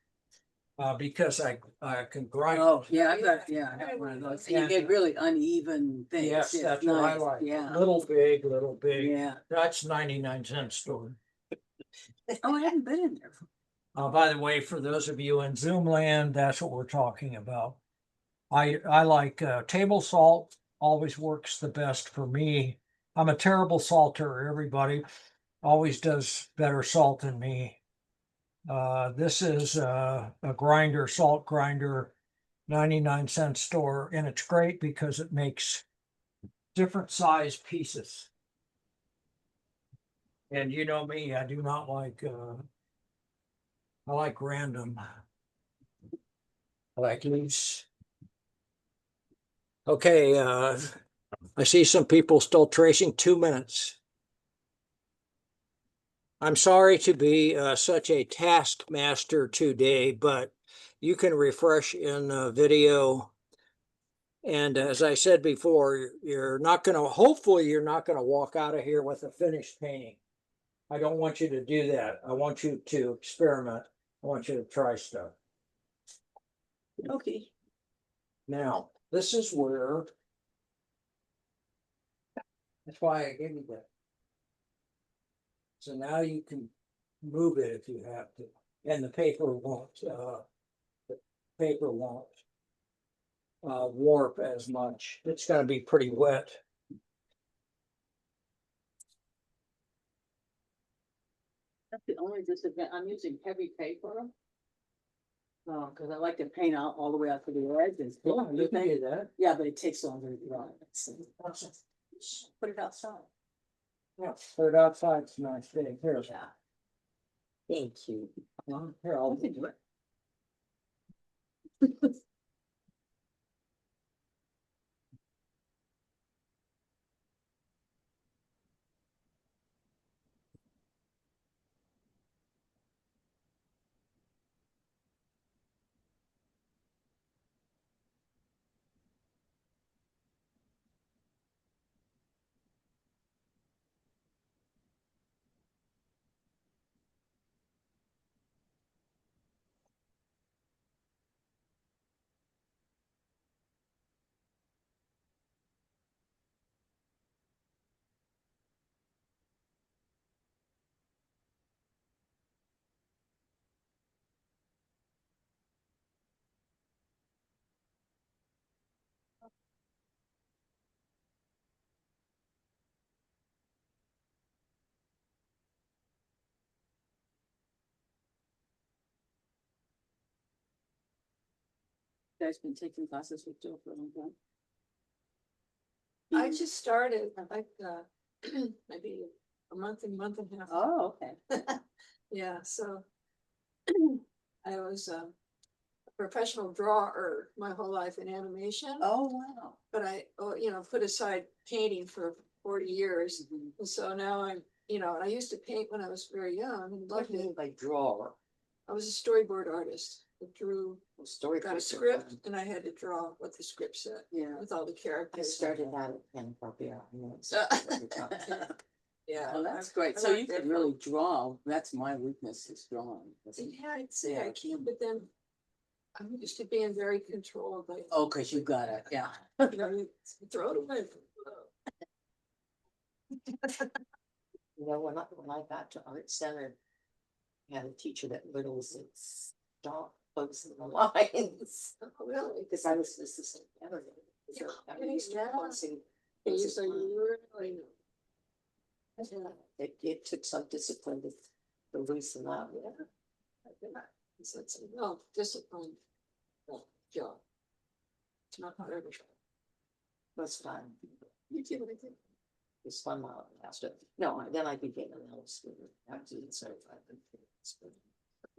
Because I can grind. Oh, yeah, I have one of those. You get really uneven things. Yes, It's that's what I nice. like. Yeah, Little big, little big. yeah. That's 99-cent store. Oh, I haven't been in there. By the way, for those of you in Zoom land, that's what we're talking about. I like table salt, always works the best for me. I'm a terrible salter. Everybody always does better salt than me. This is a grinder, salt grinder, 99-cent store, and it's great because it makes different size pieces. And you know me, I do not like I like random. I like loose. Okay, I see some people still tracing 2 minutes. I'm sorry to be such a taskmaster today, but you can refresh in the video. And as I said before, hopefully you're not going to walk out of here with a finished painting. I don't want you to do that. I want you to experiment. I want you to try stuff. Okay. Now, this is where, that's why I gave you that. So now you can move it if you have to, and the paper won't warp as much. It's going to be pretty wet. That's the only disadvantage. I'm using heavy paper. Cause I like to paint out all the way out to the edge and. Yeah, you can do that. Yeah, but it takes longer to dry. Put it outside. Yeah, put it outside, it's a nice day. Here, Yeah. Thank you. here, I'll I can do it. You guys been taking classes with Joe for a long time? I just started like, maybe a month and a half. Oh, okay. Yeah, so I was a professional drawer my whole life in animation. Oh, wow. But I, put aside painting for 40 years. And so now I'm, and I used to paint when I was very young and What loved do you it. mean by drawer? I was a storyboard artist. I drew, Story. got a script and I had to draw what the script said Yeah. with all the I characters. started out at Pen Copy. Yeah. Oh, that's I- great. I So like you that can really draw. That's my weakness is drawing. Yeah, I'd say I Yeah. can, but then I'm used to being very controlled by. Oh, cause you got it, yeah. You throw it away. You know, when I got to Art Center, I had a teacher that literally said, stop focusing on the lines. Oh, really? Because I was just the same everything. So I used to Yeah. focusing. You so you really. It took some discipline to loosen up. So it's a well disciplined job. It's not for everybody. That's fun. You do what I do. It's fun while it lasted. No, then I became an illustrator. After the certified.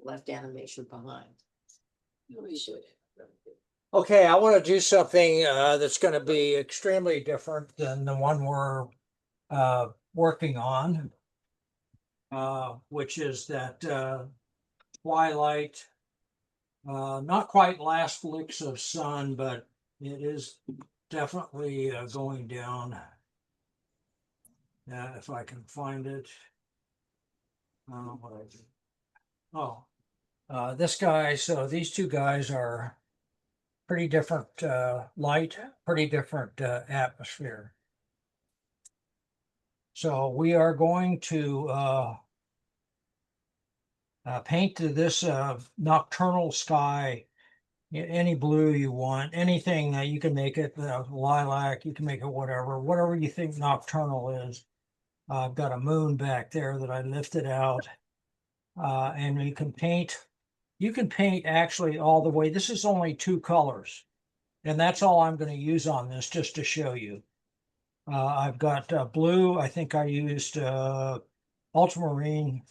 Left animation behind. We should. Okay, I want to do something that's going to be extremely different than the one we're working on, which is that twilight, not quite last licks of sun, but it is definitely going down. If I can find it. What I do. Oh, this guy. So these two guys are pretty different light, pretty different atmosphere. So we are going to paint this nocturnal sky, any blue you want, anything that you can make it lilac, you can make it whatever you think nocturnal is. I've got a moon back there that I lifted out, and you can paint actually all the way. This is only 2 colors, and that's all I'm going to use on this just to show you. I've got blue. I think I used ultramarine,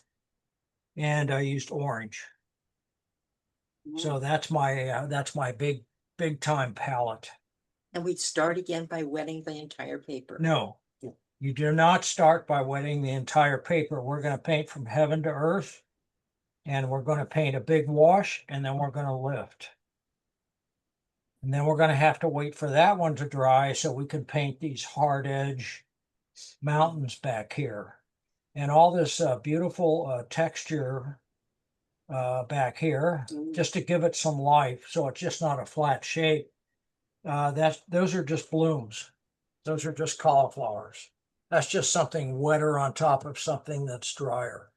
and I used orange. So that's my big time palette. And we'd start again by wetting the entire paper. No, you do not start by wetting the entire paper. We're going to paint from heaven to earth, and we're going to paint a big wash, and then we're going to lift. And then we're going to have to wait for that one to dry so we can paint these hard edge mountains back here. And all this beautiful texture back here, just to give it some life, so it's just not a flat shape. Those are just blooms. Those are just cauliflowers. That's just something wetter on top of something that's drier.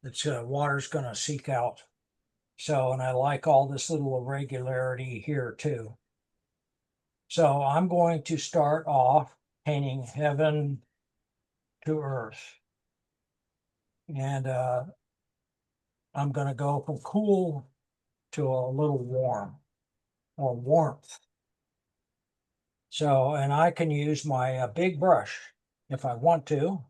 It's water's going to seek out. So, and I like all this little irregularity here too. So I'm going to start off painting heaven to earth. And I'm going to go from cool to a little warm or warmth. So, and I can use my big brush if I want to.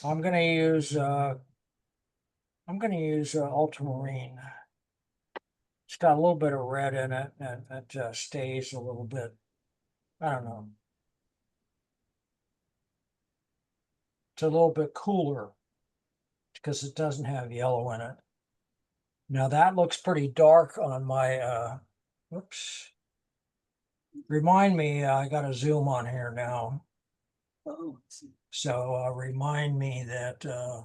I'm going to use ultramarine. It's got a little bit of red in it, and it stays a little bit. I don't know. It's a little bit cooler because it doesn't have yellow in it. Now that looks pretty dark on my, whoops. Remind me, I got to zoom on here now. Oh, I see. So remind me that yeah.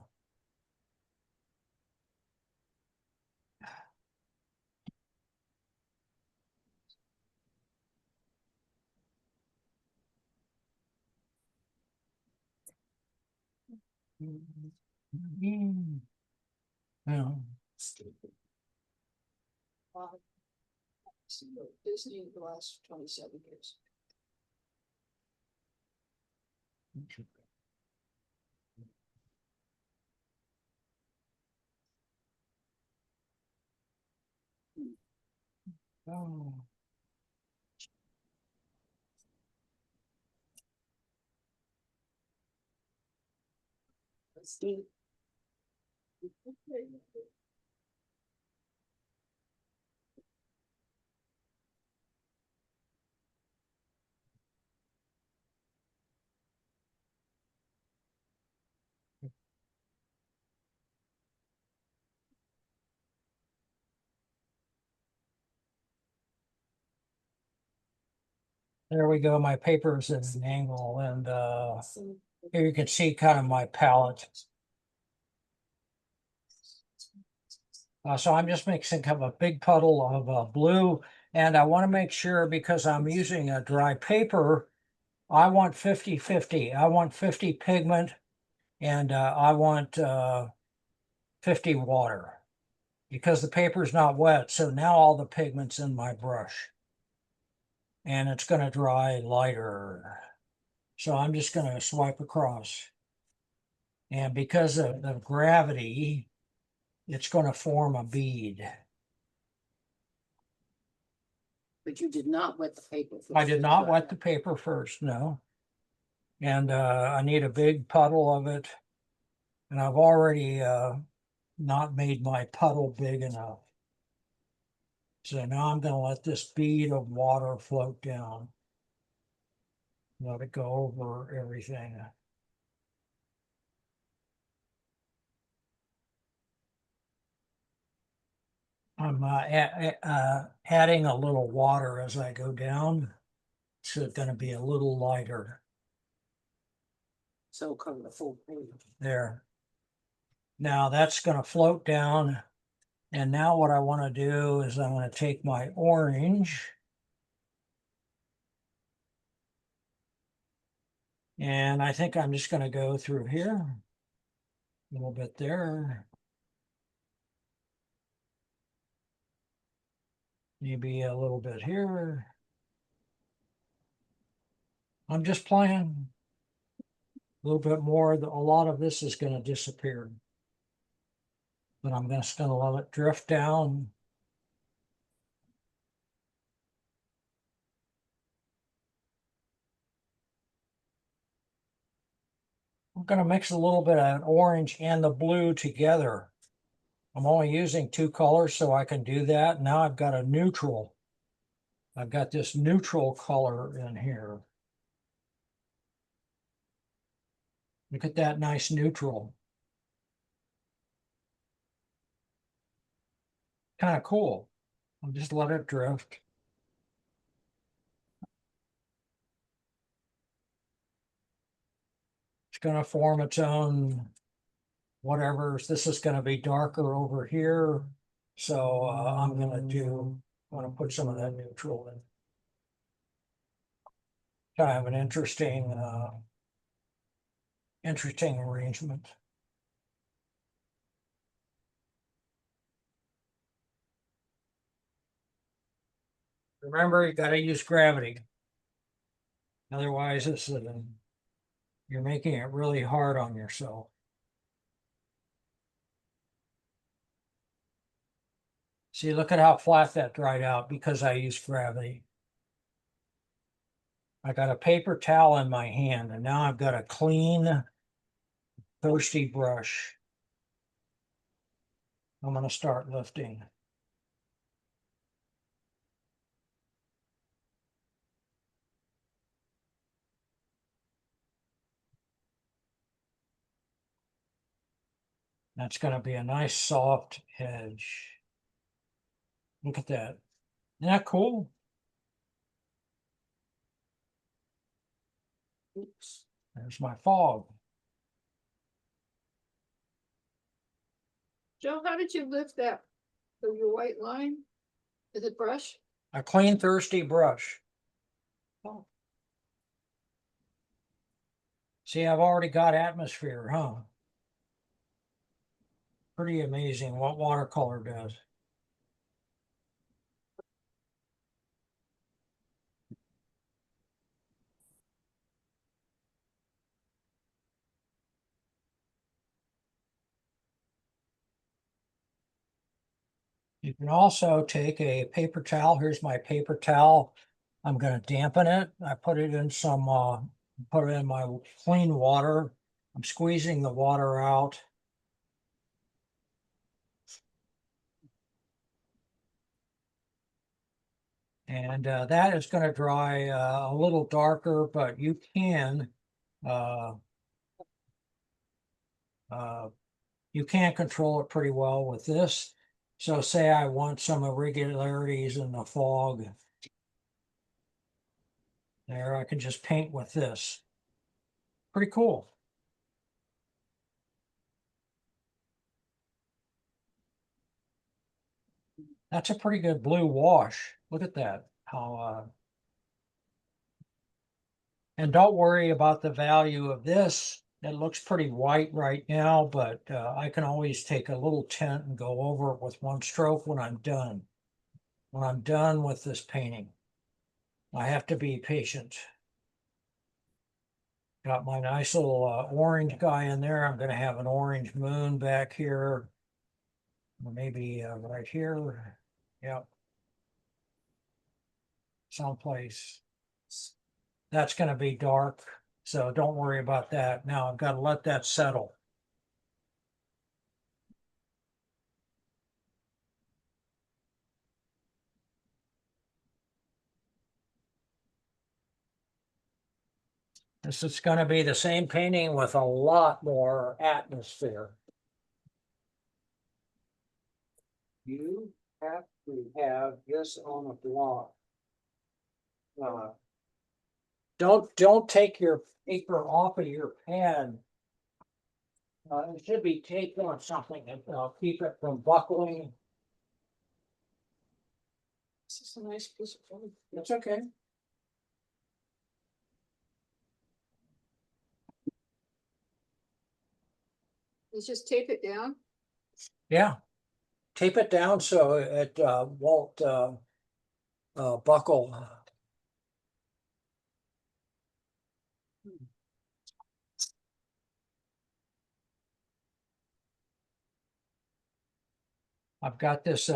Disney the last 27 years. Oh. Steve, There we go. My paper's at an angle, and here you can see kind of my palette. So I'm just mixing kind of a big puddle of blue, and I want to make sure, because I'm using a dry paper, I want 50-50. I want 50 pigment, and I want 50 water, because the paper's not wet. So now all the pigment's in my brush, and it's going to dry lighter. So I'm just going to swipe across. And because of the gravity, it's going to form a bead. but you did not wet the paper. I did not wet the paper first, no. And I need a big puddle of it. And I've already not made my puddle big enough. So now I'm going to let this bead of water float down. Let it go over everything. I'm adding a little water as I go down. So it's going to be a little lighter. So cover the full page. There. Now that's going to float down. And now what I want to do is I'm going to take my orange and I think I'm just going to go through here a little bit there. Maybe a little bit here. I'm just playing a little bit more. A lot of this is going to disappear. But I'm just going to let it drift down. I'm going to mix a little bit of orange and the blue together. I'm only using 2 colors, so I can do that. Now I've got a neutral. I've got this neutral color in here. Look at that nice neutral. Kind of cool. I'll just let it drift. It's going to form its own whatever. This is going to be darker over here. So I'm going to put some of that neutral in. Kind of an interesting arrangement. Remember, you got to use gravity. Otherwise, it's You're making it really hard on yourself. See, look at how flat that dried out because I used gravity. I got a paper towel in my hand and now I've got a clean, thirsty brush. I'm going to start lifting. That's going to be a nice soft edge. Look at that. Isn't that cool? Oops. There's my fog. Joe, how did you lift that, your white line? Is it brush? A clean, thirsty brush. Oh. See, I've already got atmosphere, huh? Pretty amazing what watercolor does. You can also take a paper towel. Here's my paper towel. I'm going to dampen it. I put it in some, put it in my clean water. I'm squeezing the water out. And that is going to dry a little darker, but you can control it pretty well with this. So say I want some irregularities in the fog. There, I can just paint with this. Pretty cool. That's a pretty good blue wash. Look at that. How and don't worry about the value of this. It looks pretty white right now, but I can always take a little tint and go over it with one stroke when I'm done. When I'm done with this painting, I have to be patient. Got my nice little orange guy in there. I'm going to have an orange moon back here. Or maybe right here. Yep. Someplace. That's going to be dark, so don't worry about that. Now I've got to let that settle. This is going to be the same painting with a lot more atmosphere. You have to have this on a block. Don't take your paper off of your pad. It should be taped on something and keep it from buckling. This is a nice piece of wood. It's okay. Let's just tape it down. Yeah. Tape it down so it won't buckle. I've got this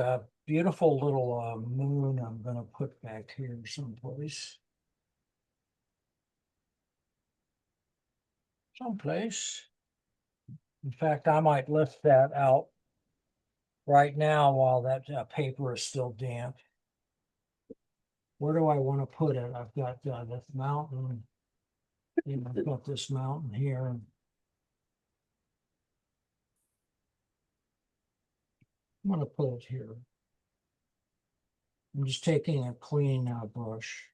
beautiful little moon I'm going to put back here someplace. Someplace. In fact, I might lift that out right now while that paper is still damp. Where do I want to put it? I've got this mountain. And I've got this mountain here. I'm going to put it here. I'm just taking a clean brush,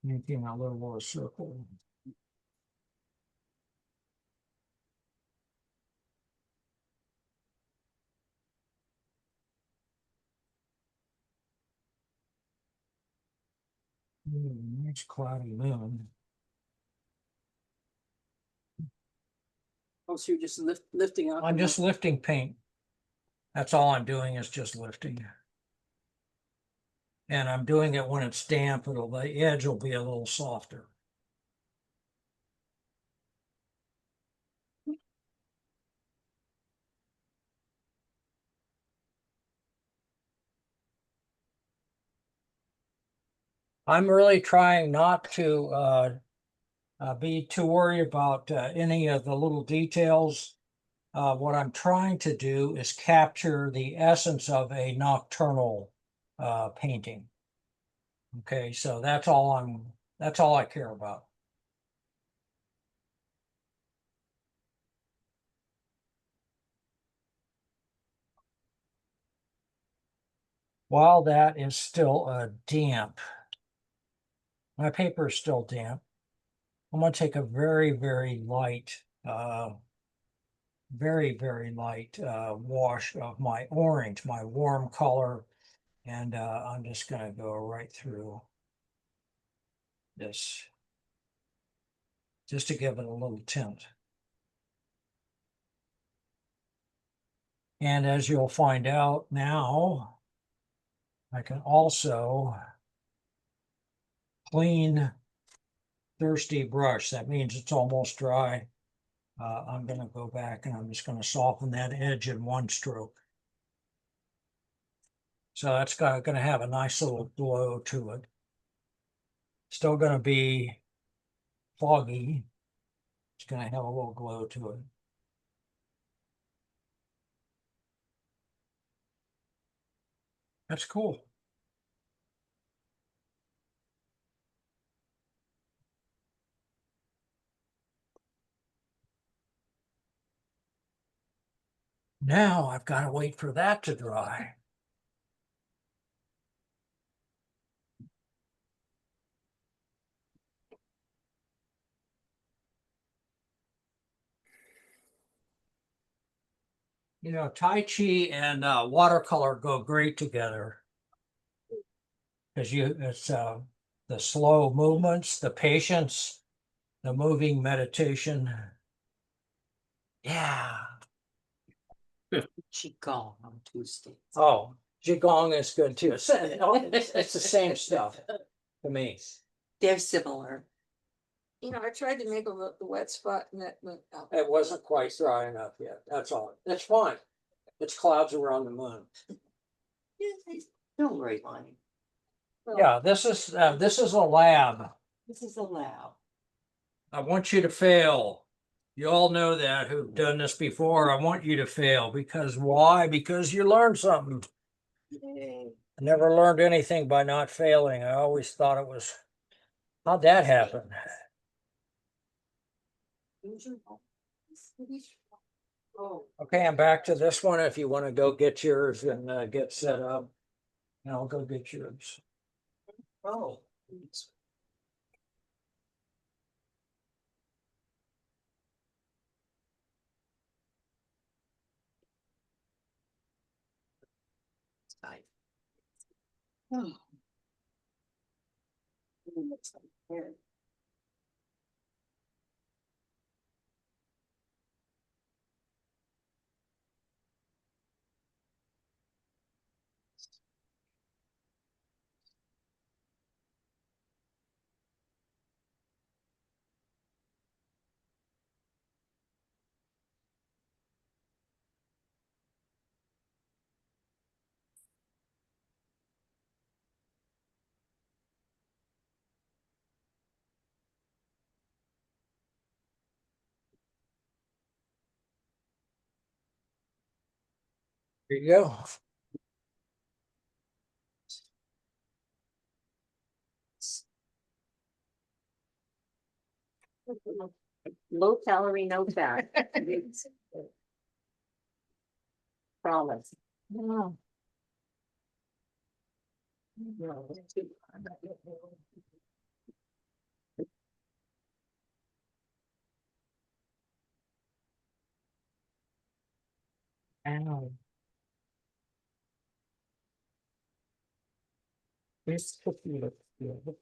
making a little circle. Nice cloudy moon. Oh, so you're just lifting up. I'm just lifting paint. That's all I'm doing is just lifting. And I'm doing it when it's damp. The edge will be a little softer. I'm really trying not to be too worried about any of the little details. What I'm trying to do is capture the essence of a nocturnal painting. Okay, so that's all I care about. While that is still damp, my paper is still damp, I'm going to take a very, very light, wash of my orange, my warm color, and I'm just going to go right through this just to give it a little tint. And as you'll find out now, I can also clean thirsty brush. That means it's almost dry. I'm going to go back and I'm just going to soften that edge in one stroke. So that's going to have a nice little glow to it. Still going to be foggy. It's going to have a little glow to it. That's cool. Now I've got to wait for that to dry. You know, Tai Chi and watercolor go great together. Because it's the slow movements, the patience, the moving meditation. Yeah. Qigong on Tuesday. Oh, Qigong is good too. It's the same stuff to me. They're similar. You know, I tried to make the wet spot and that went out. It wasn't quite dry enough yet. That's all. It's fine. It's clouds around the moon. Don't worry, Lonnie. Yeah, this is a lab. This is allowed. I want you to fail. You all know that who've done this before. I want you to fail because why? Because you learned something. Yay. I never learned anything by not failing. I always thought it was, how'd that happen? Oh, Okay, I'm back to this one. If you want to go get yours and get set up, and I'll go get yours. oh. Fine. Oh. Looks like hair. Here you go. Low calorie, no fat. Promise. No. No. Ow. This cookie looks good.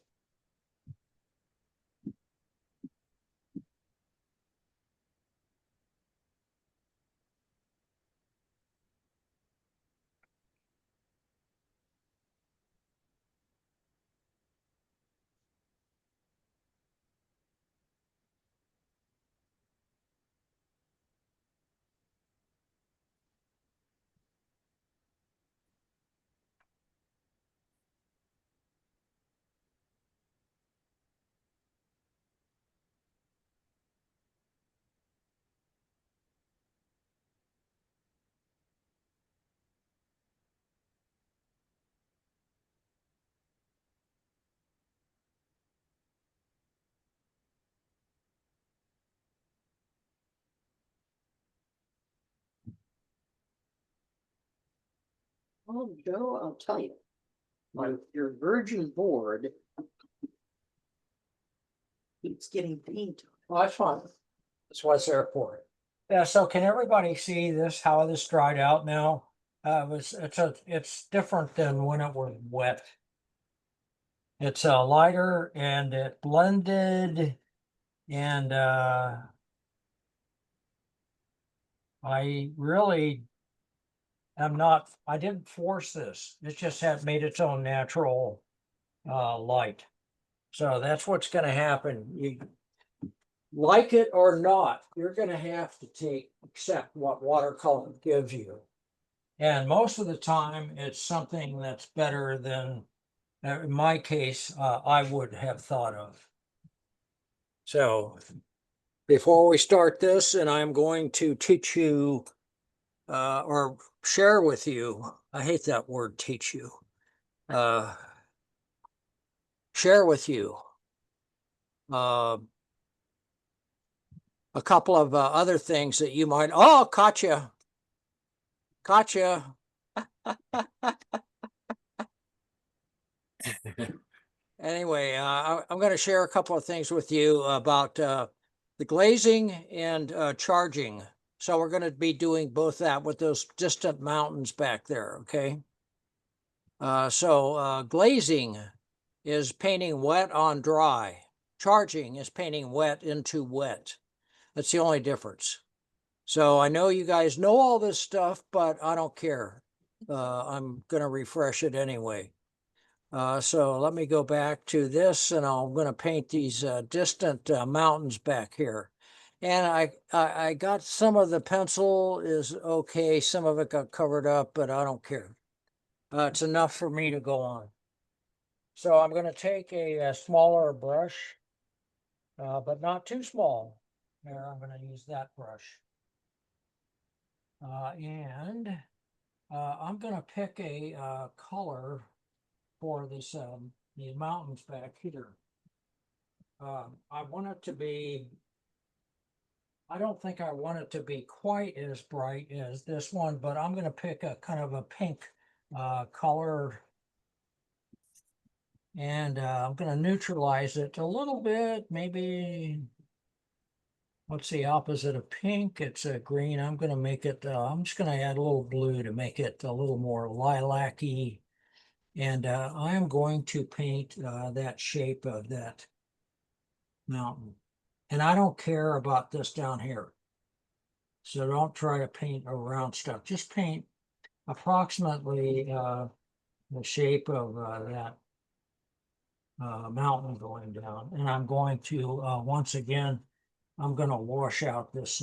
Oh, Joe, I'll tell you. Your virgin board keeps getting paint. Well, that's fine. That's why it's there for it. Yeah, so can everybody see this, how this dried out now? It's different than when it was wet. It's lighter and it blended and I really am not, I didn't force this. It just had made its own natural light. So that's what's going to happen. You like it or not, you're going to have to accept what watercolor gives you. And most of the time, it's something that's better than, in my case, I would have thought of. So before we start this, and I'm going to teach you or share with you, I hate that word, teach you, share with you uh, a couple of other things that you might, oh, caught you. Anyway, I'm going to share a couple of things with you about the glazing and charging. So we're going to be doing both that with those distant mountains back there, okay? So glazing is painting wet on dry. Charging is painting wet into wet. That's the only difference. So I know you guys know all this stuff, but I don't care. I'm going to refresh it anyway. So let me go back to this and I'm going to paint these distant mountains back here. And I got some of the pencil is okay. Some of it got covered up, but I don't care. It's enough for me to go on. So I'm going to take a smaller brush, but not too small. There, I'm going to use that brush. And I'm going to pick a color for this the mountains back here. I want it to be, I don't think I want it to be quite as bright as this one, but I'm going to pick a kind of a pink color. And I'm going to neutralize it a little bit, maybe, what's the opposite of pink? It's a green. I'm going to make it, I'm just going to add a little blue to make it a little more lilac-y. And I'm going to paint that shape of that mountain. And I don't care about this down here. So don't try to paint around stuff. Just paint approximately the shape of that mountain going down. And I'm going to, once again, I'm going to wash out this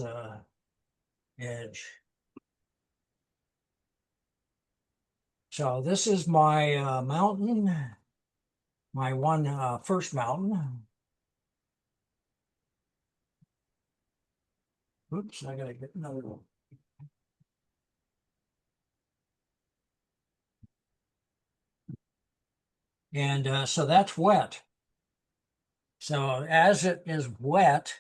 edge. So this is my mountain, my first mountain. Oops, I gotta get another one. And so that's wet. So as it is wet,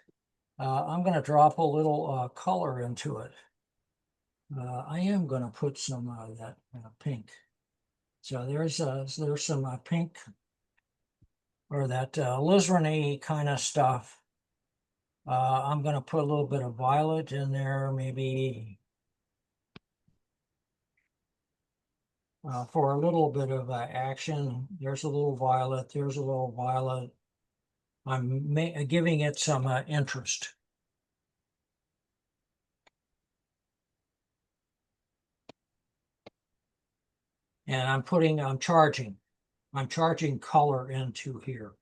I'm going to drop a little color into it. I am going to put some of that pink. So there's some pink or that alizarin-y kind of stuff. I'm going to put a little bit of violet in there, maybe for a little bit of action. There's a little violet. There's a little violet. I'm giving it some interest. And I'm charging color into here.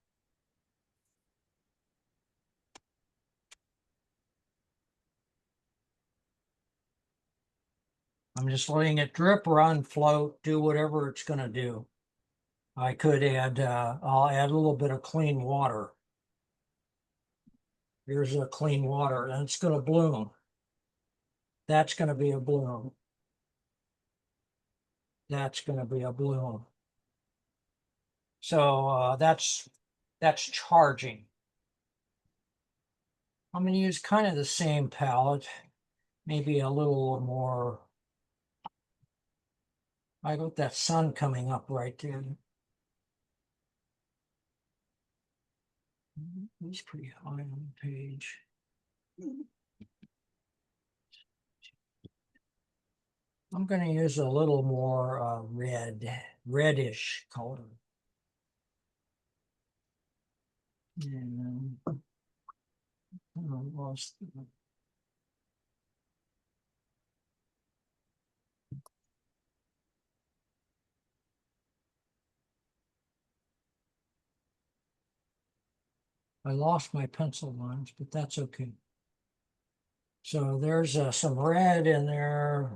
I'm just letting it drip, run, float, do whatever it's going to do. I could add, I'll add a little bit of clean water. Here's a clean water, and it's going to bloom. That's going to be a bloom. That's going to be a bloom. So that's charging. I'm going to use kind of the same palette, maybe a little more I got that sun coming up right there. He's pretty high on the page. I'm going to use a little more reddish color. And lost. I lost my pencil lines, but that's okay. So there's some red in there.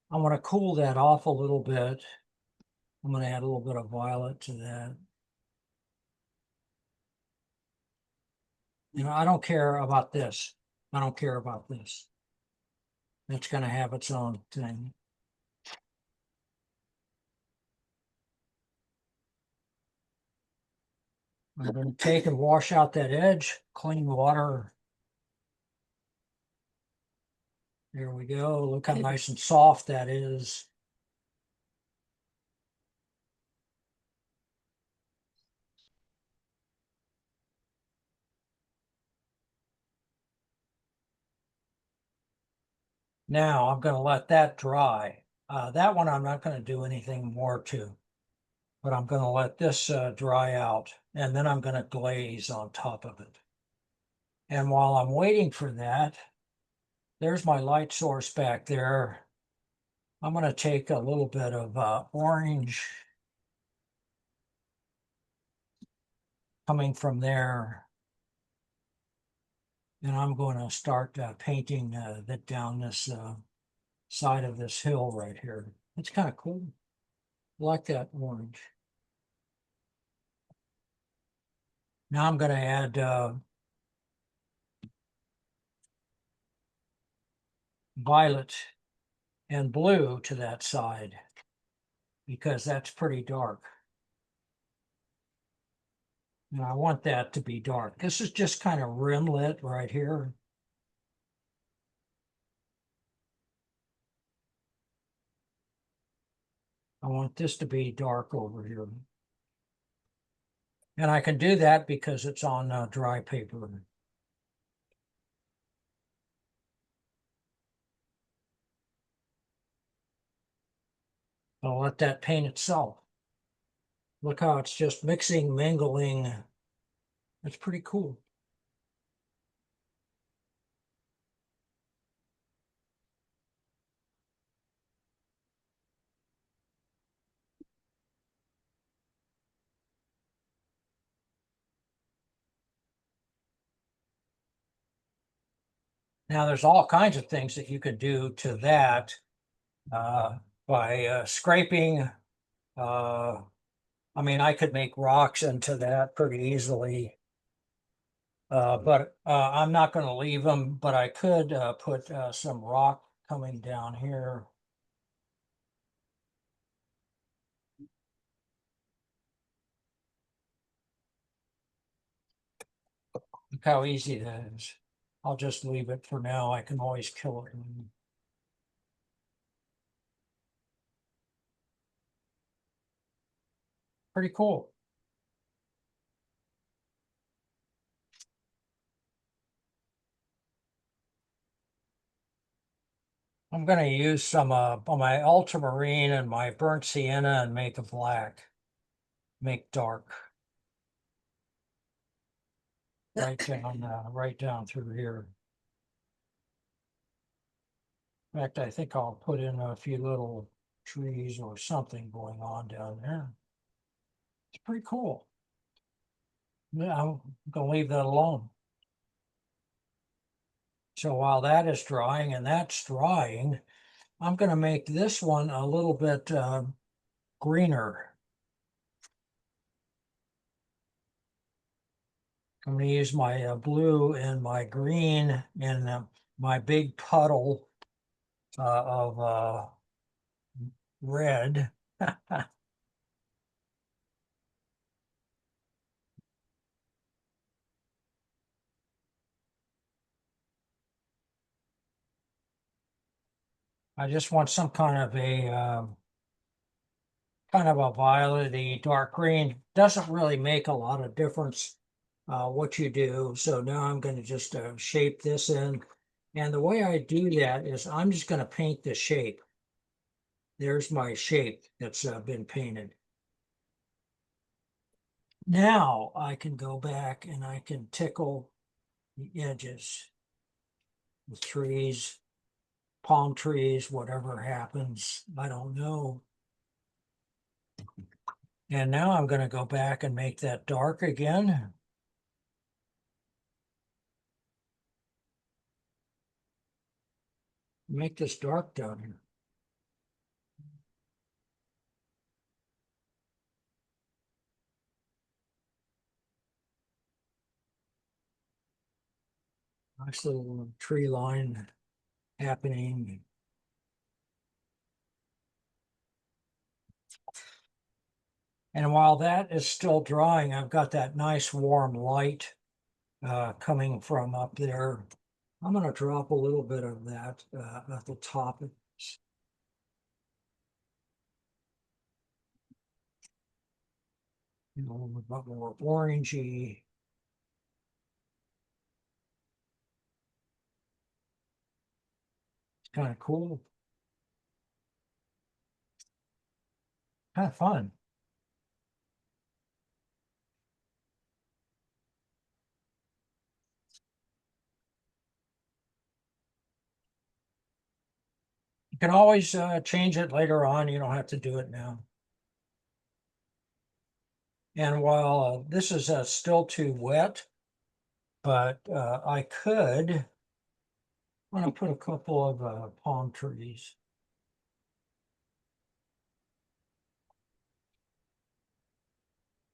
I want to cool that off a little bit. I'm going to add a little bit of violet to that. You know, I don't care about this. I don't care about this. It's going to have its own thing. I'm going to take and wash out that edge, clean water. There we go. Look how nice and soft that is. Now I'm going to let that dry. That one I'm not going to do anything more to, but I'm going to let this dry out, and then I'm going to glaze on top of it. And while I'm waiting for that, there's my light source back there. I'm going to take a little bit of orange coming from there, and I'm going to start painting that down this side of this hill right here. It's kind of cool. I like that orange. Now I'm going to add violet and blue to that side because that's pretty dark. And I want that to be dark. This is just kind of rim lit right here. I want this to be dark over here. And I can do that because it's on dry paper. I'll let that paint itself. Look how it's just mixing, mingling. It's pretty cool. Now there's all kinds of things that you could do to that by scraping. I mean, I could make rocks into that pretty easily. But I'm not going to leave them, but I could put some rock coming down here. Look how easy that is. I'll just leave it for now. I can always kill it. Pretty cool. I'm going to use some of my ultramarine and my burnt sienna and make a black, make dark. Right down through here. In fact, I think I'll put in a few little trees or something going on down there. It's pretty cool. Yeah, I'm going to leave that alone. So while that is drying and that's drying, I'm going to make this one a little bit greener. I'm going to use my blue and my green and my big puddle of red. I just want some kind of a violet-y dark green. Doesn't really make a lot of difference what you do. So now I'm going to just shape this in. And the way I do that is I'm just going to paint the shape. There's my shape that's been painted. Now I can go back and I can tickle the edges, the trees, palm trees, whatever happens, I don't know. And now I'm going to go back and make that dark again. Make this dark down here. Nice little tree line happening. And while that is still drying, I've got that nice warm light coming from up there. I'm going to drop a little bit of that at the top. You know, a bit more orangey. It's kind of cool. Kind of fun. You can always change it later on. You don't have to do it now. And while this is still too wet, but I could, I'm going to put a couple of palm trees.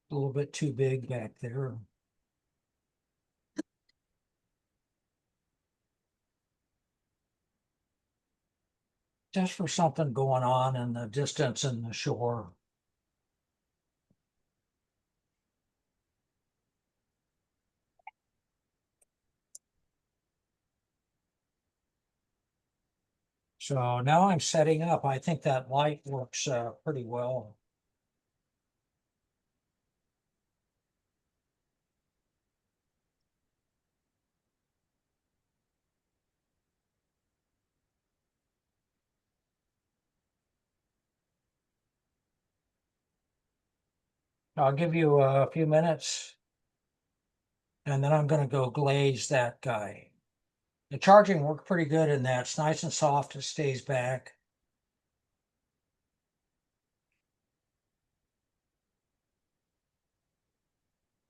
A little bit too big back there. Just for something going on in the distance in the shore. So now I'm setting up. I think that light works pretty well. I'll give you a few minutes and then I'm going to go glaze that guy. The charging worked pretty good in that. It's nice and soft. It stays back.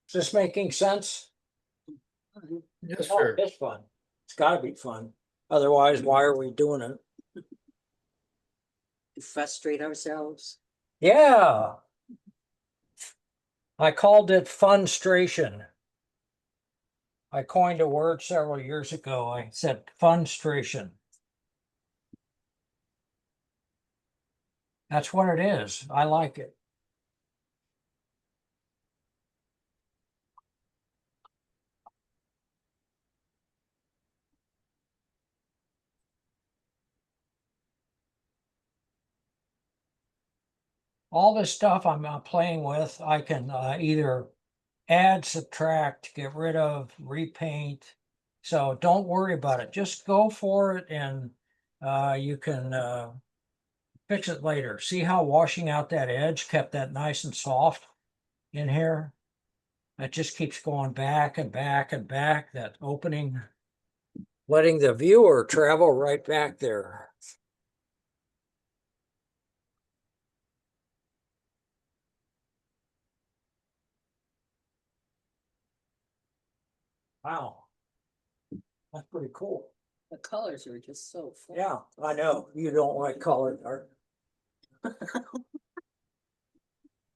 Is this making sense? Yes, Oh, sir. it's fun. It's got to be fun. Otherwise, why are we doing it? To frustrate ourselves. Yeah. I called it funstration. I coined a word several years ago. I said funstration. That's what it is. I like it. All this stuff I'm playing with, I can either add, subtract, get rid of, repaint. So don't worry about it. Just go for it and you can fix it later. See how washing out that edge kept that nice and soft in here? That just keeps going back and back and back, that opening, letting the viewer travel right back there. Wow, that's pretty cool. The colors are just so full. Yeah, I know. You don't like colored art.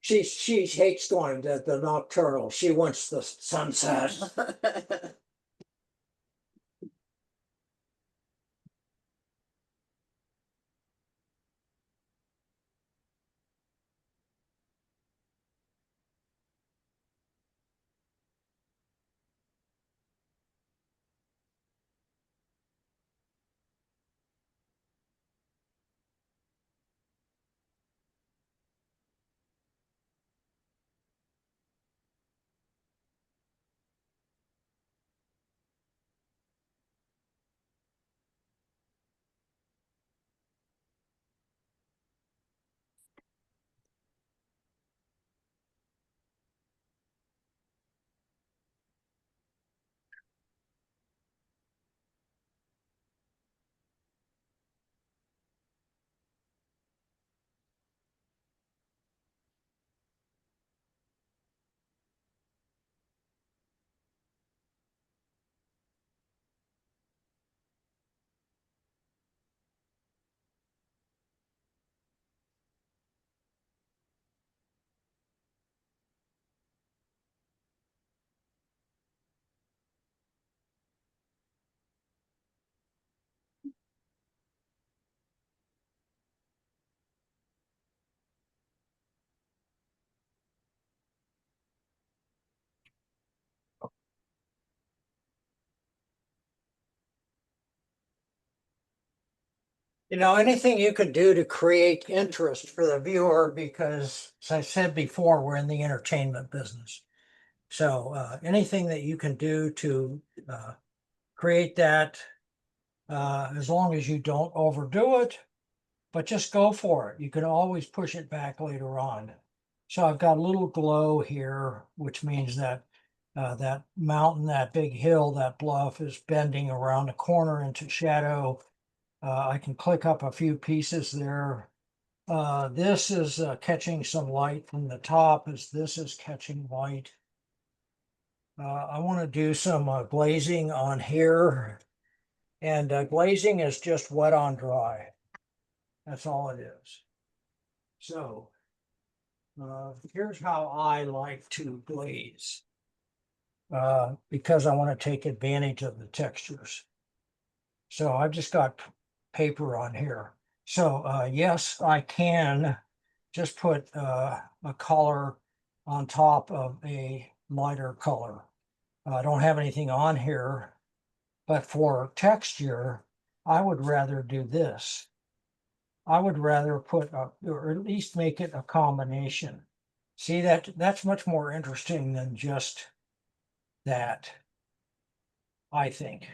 She hates going to the nocturnal. She wants the sunset. You know, anything you can do to create interest for the viewer, because as I said before, we're in the entertainment business. So anything that you can do to create that, as long as you don't overdo it, but just go for it. You can always push it back later on. So I've got a little glow here, which means that that mountain, that big hill, that bluff is bending around a corner into shadow. I can click up a few pieces there. This is catching some light from the top as this is catching light. I want to do some glazing on here. And glazing is just wet on dry. That's all it is. So here's how I like to glaze. Because I want to take advantage of the textures. So I've just got paper on here. So yes, I can just put a color on top of a lighter color. I don't have anything on here, but for texture, I would rather do this. I would rather put or at least make it a combination. See, that's much more interesting than just that, I think.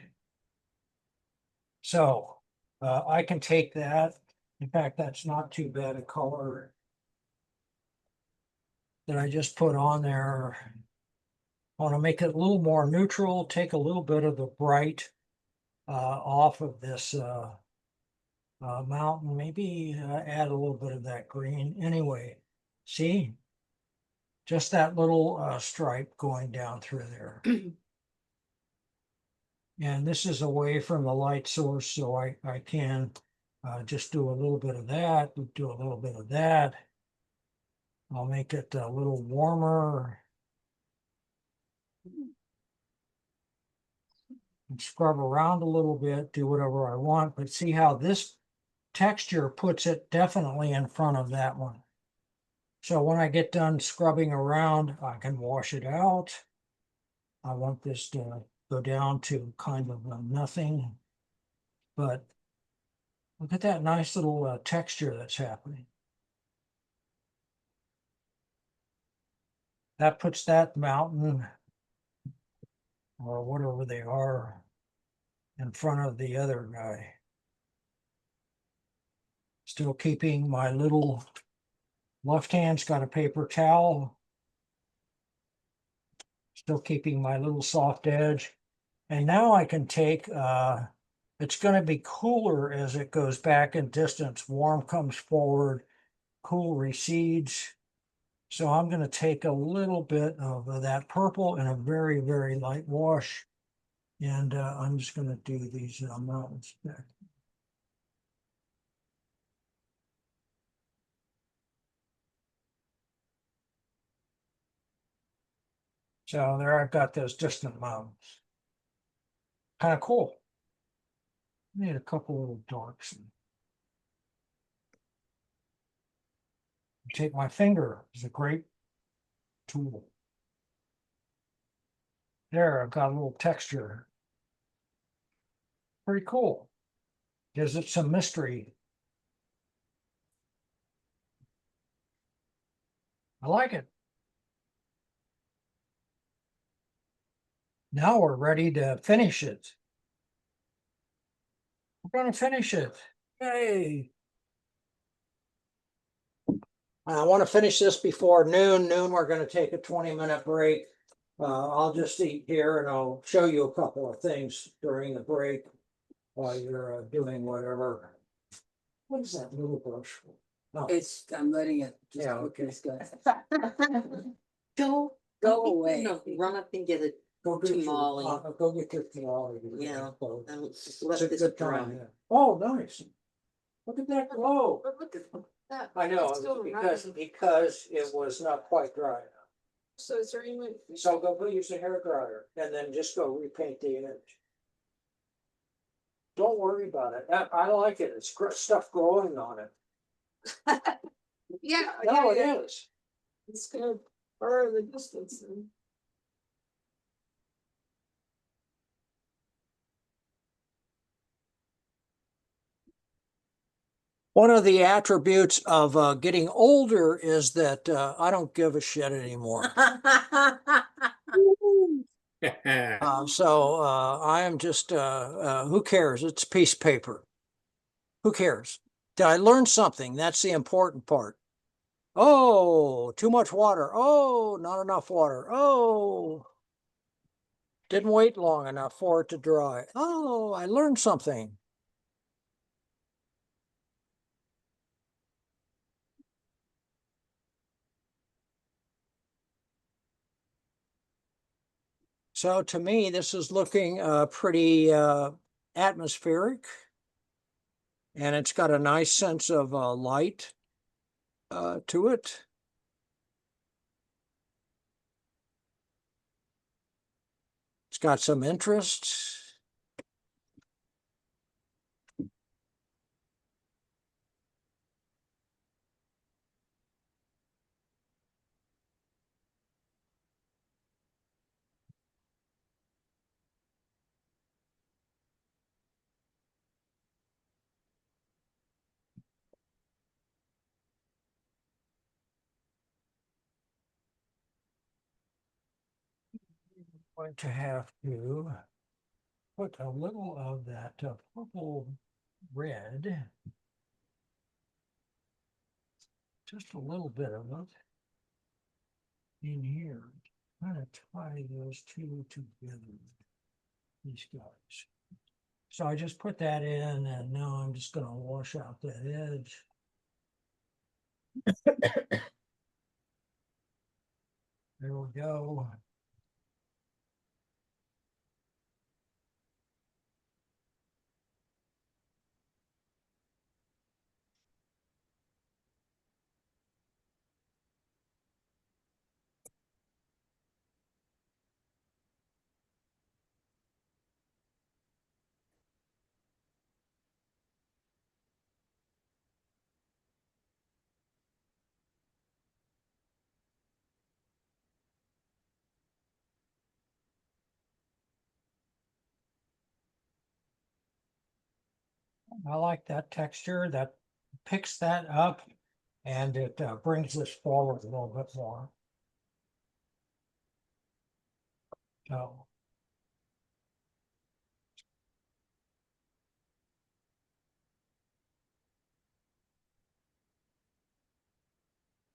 So I can take that. In fact, that's not too bad a color that I just put on there. I want to make it a little more neutral, take a little bit of the bright off of this mountain, maybe add a little bit of that green. Anyway, see, just that little stripe going down through there. And this is away from the light source, so I can just do a little bit of that, do a little bit of that. I'll make it a little warmer. And scrub around a little bit, do whatever I want, but see how this texture puts it definitely in front of that one. So when I get done scrubbing around, I can wash it out. I want this to go down to kind of nothing, but look at that nice little texture that's happening. That puts that mountain or whatever they are in front of the other guy. Still keeping my little left hand's got a paper towel. Still keeping my little soft edge. And now I can take, it's going to be cooler as it goes back in distance. Warm comes forward, cool recedes. So I'm going to take a little bit of that purple in a very, very light wash. And I'm just going to do these mountains back. So there I've got those distant mountains. Kind of cool. Need a couple little darks. Take my finger, it's a great tool. There, I've got a little texture. Pretty cool. Gives it some mystery. I like it. Now we're ready to finish it. We're going to finish it. Yay. I want to finish this before noon. Noon, we're going to take a 20-minute break. I'll just eat here and I'll show you a couple of things during the break while you're doing whatever. What is that little brush for? Oh, I'm letting it. just Yeah, cook okay. this guy. Go, Go away. No, run up and get it. go get your tamale. Go get your tamale. Yeah. Clothes. Just It's let a this good dry. time. Yeah. Oh, nice. Look at that glow. But look at that. I know, It's still because running. it was not quite dry enough. So is there any way? So go use a hair dryer and then just go repaint the edge. Don't worry about it. I like it. It's stuff growing on it. Yeah. No, yeah. it is. It's gonna blur the distance then. One of the attributes of getting older is that I don't give a shit anymore. So I am just, who cares? It's a piece of paper. Who cares? Did I learn something? That's the important part. Oh, too much water. Oh, not enough water. Oh, didn't wait long enough for it to dry. Oh, I learned something. So to me, this is looking pretty atmospheric, and it's got a nice sense of light to it. It's got some interest. Going to have to put a little of that purple red, just a little bit of it, in here. Kind of tie those two together, these guys. So I just put that in, and now I'm just going to wash out that edge. There we go. I like that texture. That picks that up, and it brings this forward a little bit more. So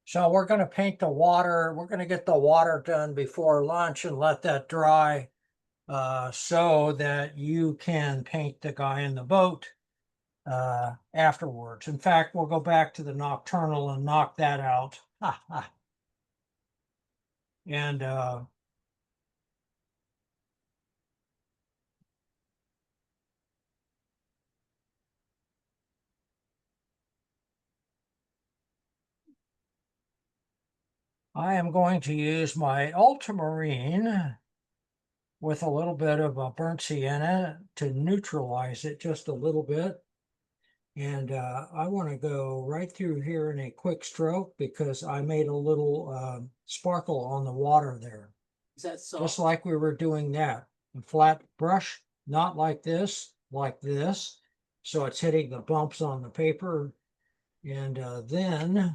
So we're going to paint the water. We're going to get the water done before lunch and let that dry so that you can paint the guy in the boat afterwards. In fact, we'll go back to the nocturnal and knock that out. And I am going to use my ultramarine with a little bit of a burnt sienna to neutralize it just a little bit. And I want to go right through here in a quick stroke because I made a little sparkle on the water there. Is that Just soft? like we were doing that. A flat brush, not like this, like this. So it's hitting the bumps on the paper. And then,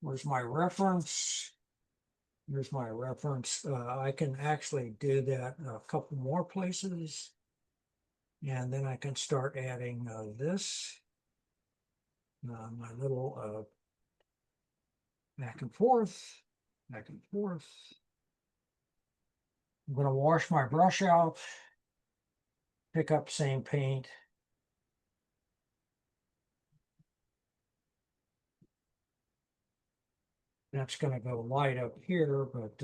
where's my reference? Here's my reference. I can actually do that a couple more places. And then I can start adding this. My little back and forth, back and forth. I'm going to wash my brush out, pick up same paint. That's going to go light up here, but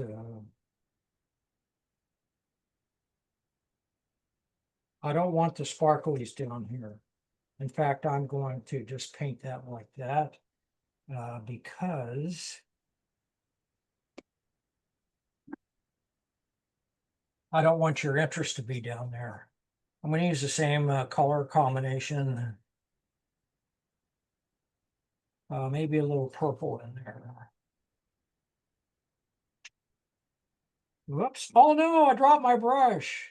I don't want the sparklies down here. In fact, I'm going to just paint that like that because I don't want your interest to be down there. I'm going to use the same color combination. Maybe a little purple in there. Whoops. Oh no, I dropped my brush.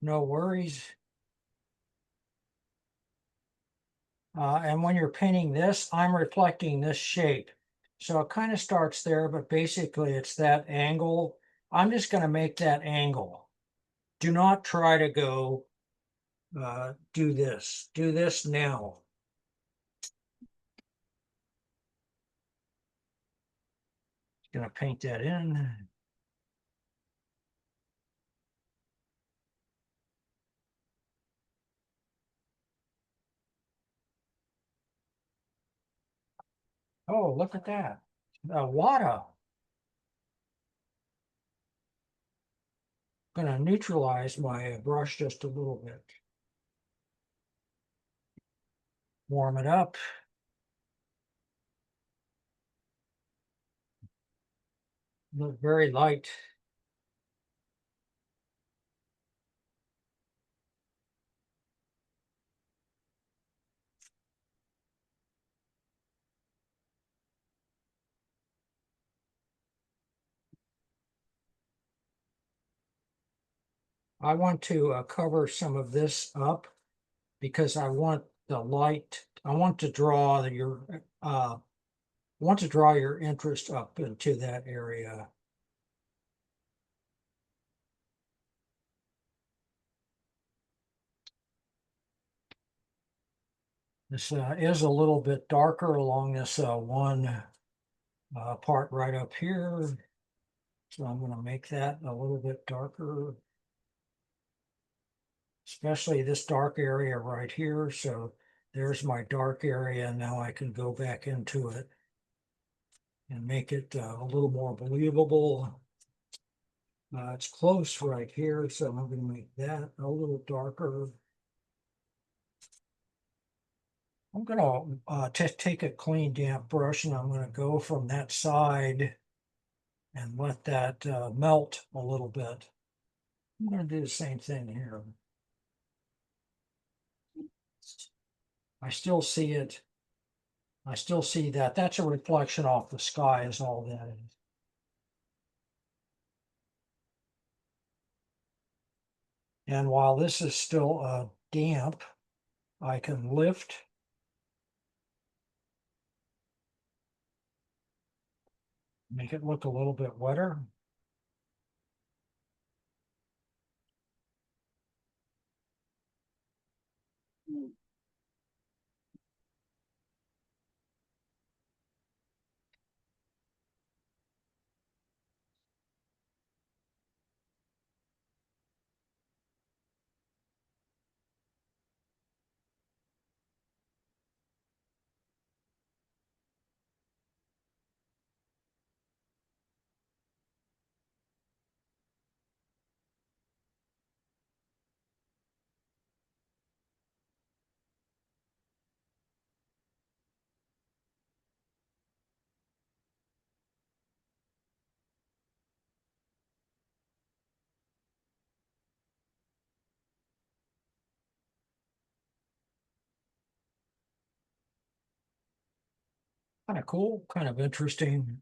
no worries. And when you're painting this, I'm reflecting this shape. So it kind of starts there, but basically it's that angle. I'm just going to make that angle. Do not try to go do this. Do this now. Going to paint that in. Oh, look at that. Water. Going to neutralize my brush just a little bit. Warm it up. Look very light. I want to cover some of this up because I want the light. I want to draw your interest up into that area. This is a little bit darker along this one part right up here. So I'm going to make that a little bit darker, especially this dark area right here. So there's my dark area. Now I can go back into it and make it a little more believable. It's close right here, so I'm going to make that a little darker. I'm going to just take a clean damp brush and I'm going to go from that side and let that melt a little bit. I'm going to do the same thing here. I still see it. I still see that. That's a reflection off the sky is all that is. And while this is still damp, I can lift. Make it look a little bit wetter. Kind of cool, kind of interesting.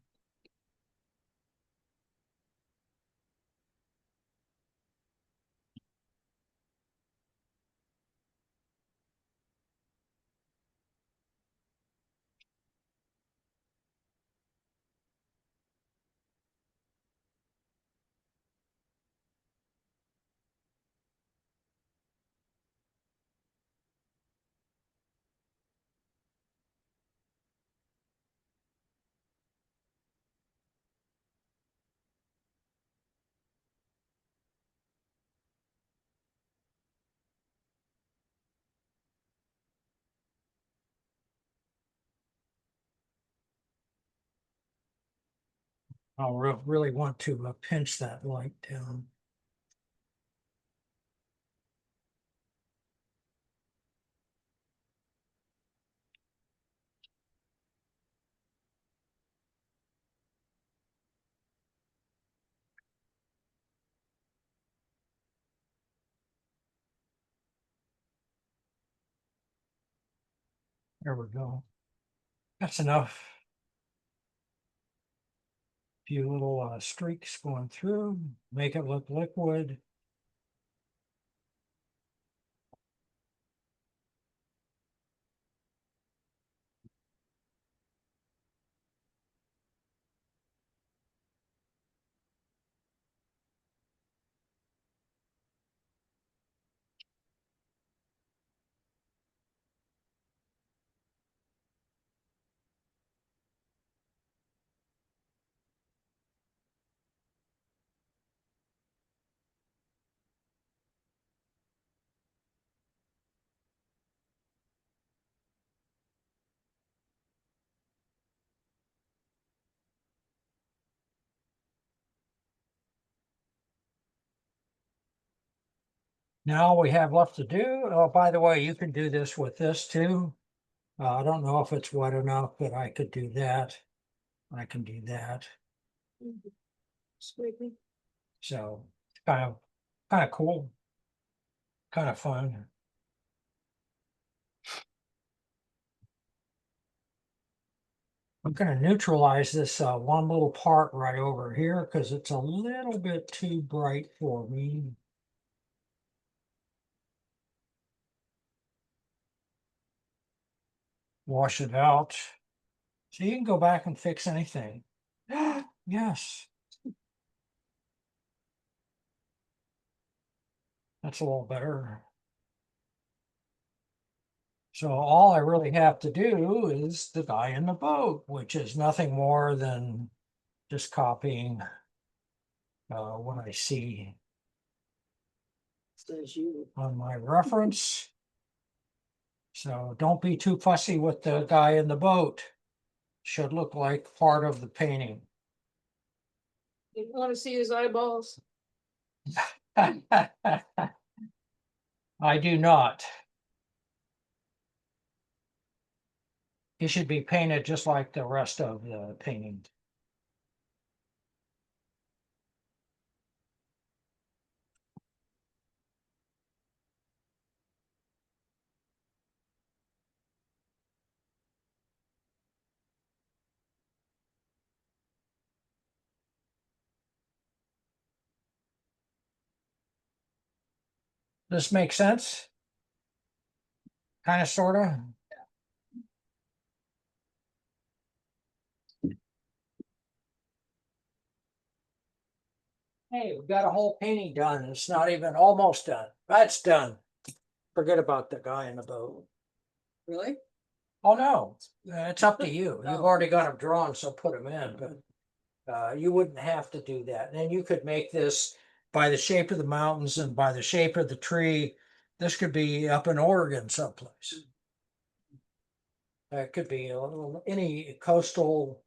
I'll really want to pinch that light down. There we go. That's enough. Few little streaks going through, make it look liquid. Now we have left to do, oh, by the way, you can do this with this too. I don't know if it's wet enough, but I could do that. I can do that. Scraping. So kind of cool, kind of fun. I'm going to neutralize this one little part right over here because it's a little bit too bright for me. Wash it out. So you can go back and fix anything. Yes. That's a little better. So all I really have to do is the guy in the boat, which is nothing more than just copying what I see Says you. on my reference. So don't be too fussy with the guy in the boat. Should look like part of the painting. You want to see his eyeballs? I do not. He should be painted just like the rest of the painting. This makes sense? Kind of, sort of. Hey, we got a whole painting done. It's not even almost done. That's done. Forget about the guy in the boat. Really? Oh, no, it's up to you. You've Oh. already got them drawn, so put them in, but you wouldn't have to do that. And then you could make this by the shape of the mountains and by the shape of the tree. This could be up in Oregon someplace. It could be any coastal,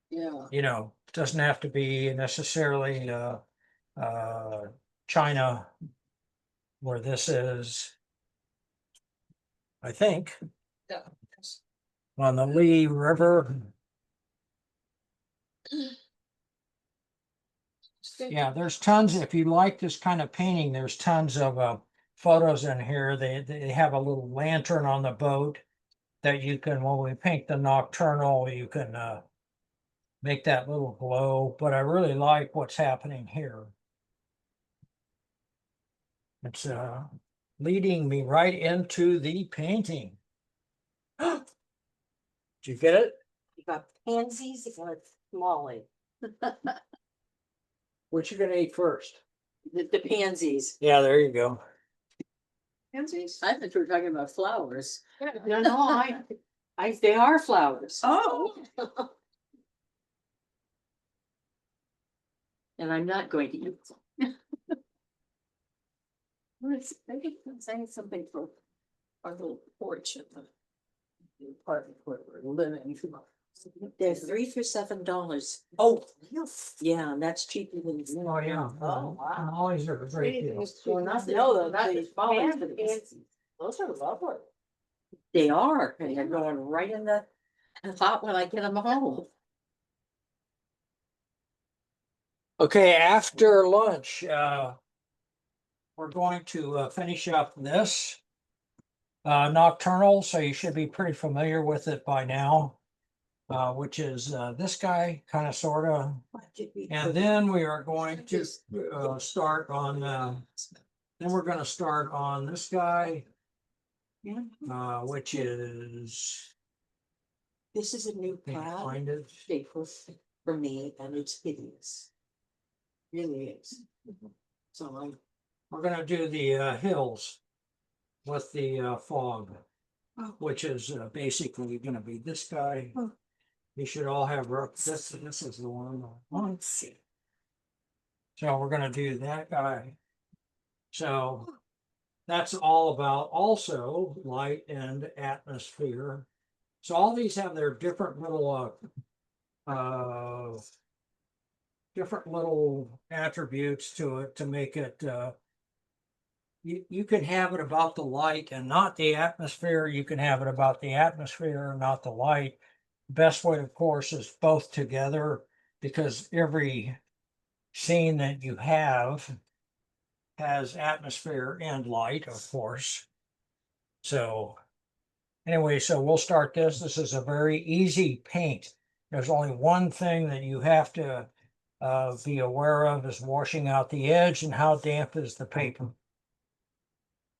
Yeah. you know, doesn't have to be necessarily China where this is, I think, Yeah. on the Lee River. Yeah, there's tons. If you like this kind of painting, there's tons of photos in here. They have a little lantern on the boat that you can, when we paint the nocturnal, you can make that little glow. But I really like what's happening here. It's leading me right into the painting. Did you get it? You got pansies or Molly? What you gonna eat first? The pansies. Yeah, there you go. Pansies? I thought you were talking about flowers. No, they are flowers. Oh. And I'm not going to eat them. Maybe I'm saying something for our little porch at the apartment where we're living. They're 3 for $7. Oh, Yeah, and that's cheaper than. Oh, yeah. Oh, wow. Always a great Anything deal. is Well, cheaper. not No, the, not the small ones, but the pansies. Those are lovely. They are, and they're going right in the hot when I get them home. Okay, after lunch, we're going to finish up this nocturnal, so you should be pretty familiar with it by now, which is this guy, kind of, sort of. And then we are going to start on, then we're going to start on this guy, which is, This is a new cloud kind of, for me, and it's hideous. Really is. So we're going to do the hills with the fog, Oh. which is basically going to be this guy. Oh. You should all have this is the one. Let's see. So we're going to do that guy. So that's all about also light and atmosphere. So all these have their different little attributes to it to make it you can have it about the light and not the atmosphere. You can have it about the atmosphere and not the light. Best way, of course, is both together, because every scene that you have has atmosphere and light, of course. So anyway, so we'll start this. This is a very easy paint. There's only one thing that you have to be aware of, is washing out the edge and how damp is the paper.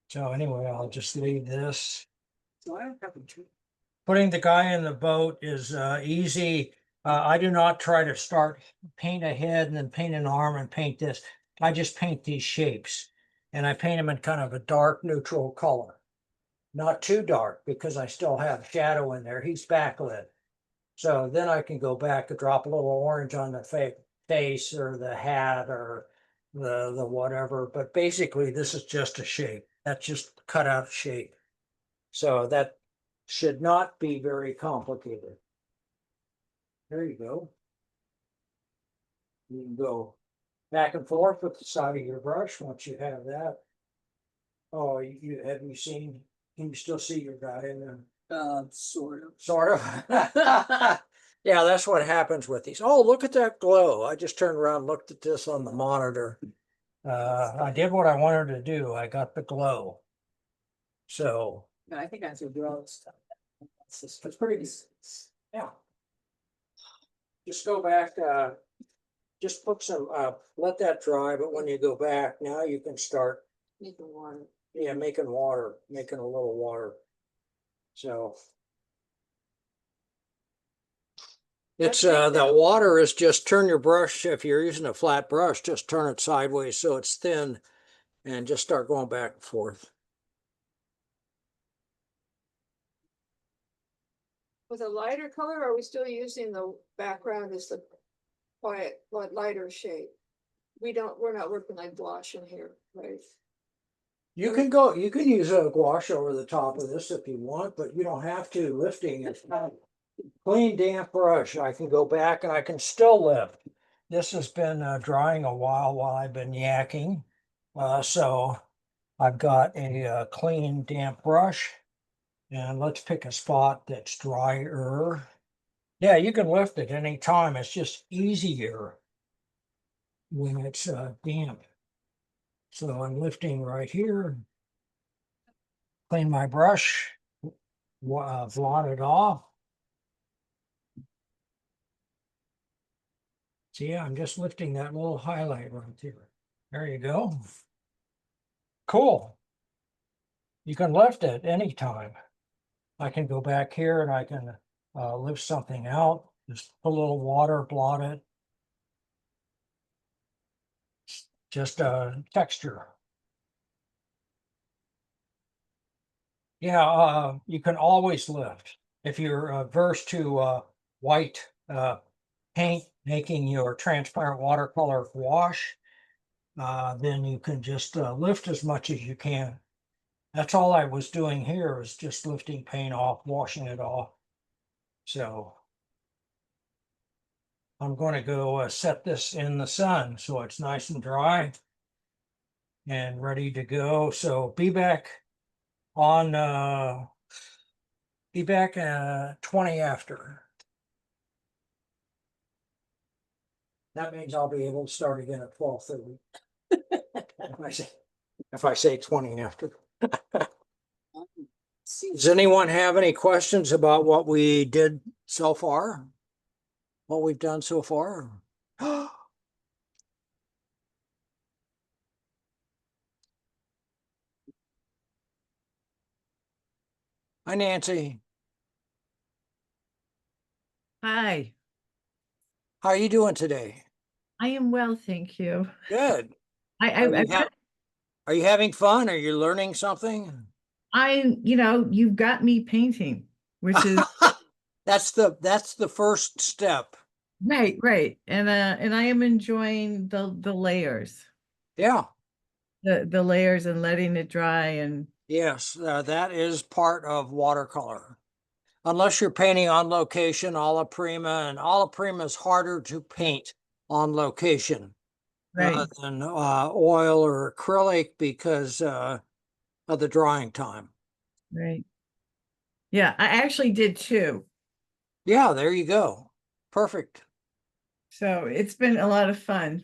So anyway, I'll just leave this. So I don't have a tree. Putting the guy in the boat is easy. I do not try to start paint a head and then paint an arm and paint this. I just paint these shapes, and I paint them in kind of a dark neutral color. Not too dark, because I still have shadow in there. He's backlit. So then I can go back and drop a little orange on the face or the hat or the whatever. But basically this is just a shape. That's just cut out shape. So that should not be very complicated. There you go. You can go back and forth with the side of your brush once you have that. Oh, you have you seen, can you still see your guy in there? Sort of. Sort of. Yeah, that's what happens with these. Oh, look at that glow. I just turned around and looked at this on the monitor. I did what I wanted to do. I got the glow. So No, I think I have to draw this stuff. it's pretty good. Yeah. Just go back, just put some, let that dry, but when you go back, now you can start, Making water. yeah, making water, making a little water. So it's, the water is just turn your brush, if you're using a flat brush, just turn it sideways so it's thin and just start going back and forth. With a lighter color, are we still using the background as the quiet, lighter shade? We're not working like gouache in here, right? You can use a gouache over the top of this if you want, but you don't have to. Lifting is clean, damp brush. I can go back and I can still lift. This has been drying a while I've been yakking. So I've got a clean, damp brush. And let's pick a spot that's drier. Yeah, you can lift it anytime. It's just easier when it's damp. So I'm lifting right here. Clean my brush, blot it off. See, I'm just lifting that little highlight right there. There you go. Cool. You can lift it anytime. I can go back here and I can lift something out. Just put a little water, blot it. Just a texture. Yeah, you can always lift. If you're averse to white paint, making your transparent watercolor wash, then you can just lift as much as you can. That's all I was doing here, is just lifting paint off, washing it off. So I'm going to go set this in the sun so it's nice and dry and ready to go. So be back on 20 after. That means I'll be able to start again at 12:30. If I say 20 after. Does anyone have any questions about what we did so far? What we've done so far? Hi, Nancy. Hi, How are you doing today? I am well, thank you. Good. I, I, Are you, I, are you having fun? Are you learning something? you've got me painting, which is That's the first step. right. And I am enjoying the layers, Yeah. the layers and letting it dry and Yes, that is part of watercolor. Unless you're painting on location, alla prima, and alla prima is harder to paint on location. Right, than oil or acrylic because of the drying time. right. Yeah, I actually did too. Yeah, there you go. Perfect. So it's been a lot of fun.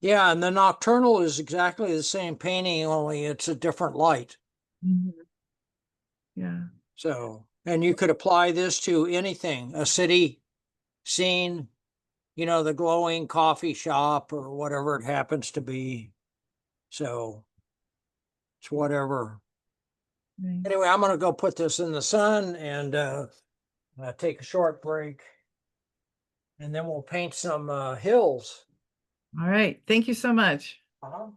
Yeah, and the nocturnal is exactly the same painting, only it's a different light. Mhm. Yeah. So, and you could apply this to anything, a city scene, you know, the glowing coffee shop or whatever it happens to be. So it's whatever. Right. Anyway, I'm going to go put this in the sun and take a short break. And then we'll paint some hills. All right. Thank you so much. Uh-huh.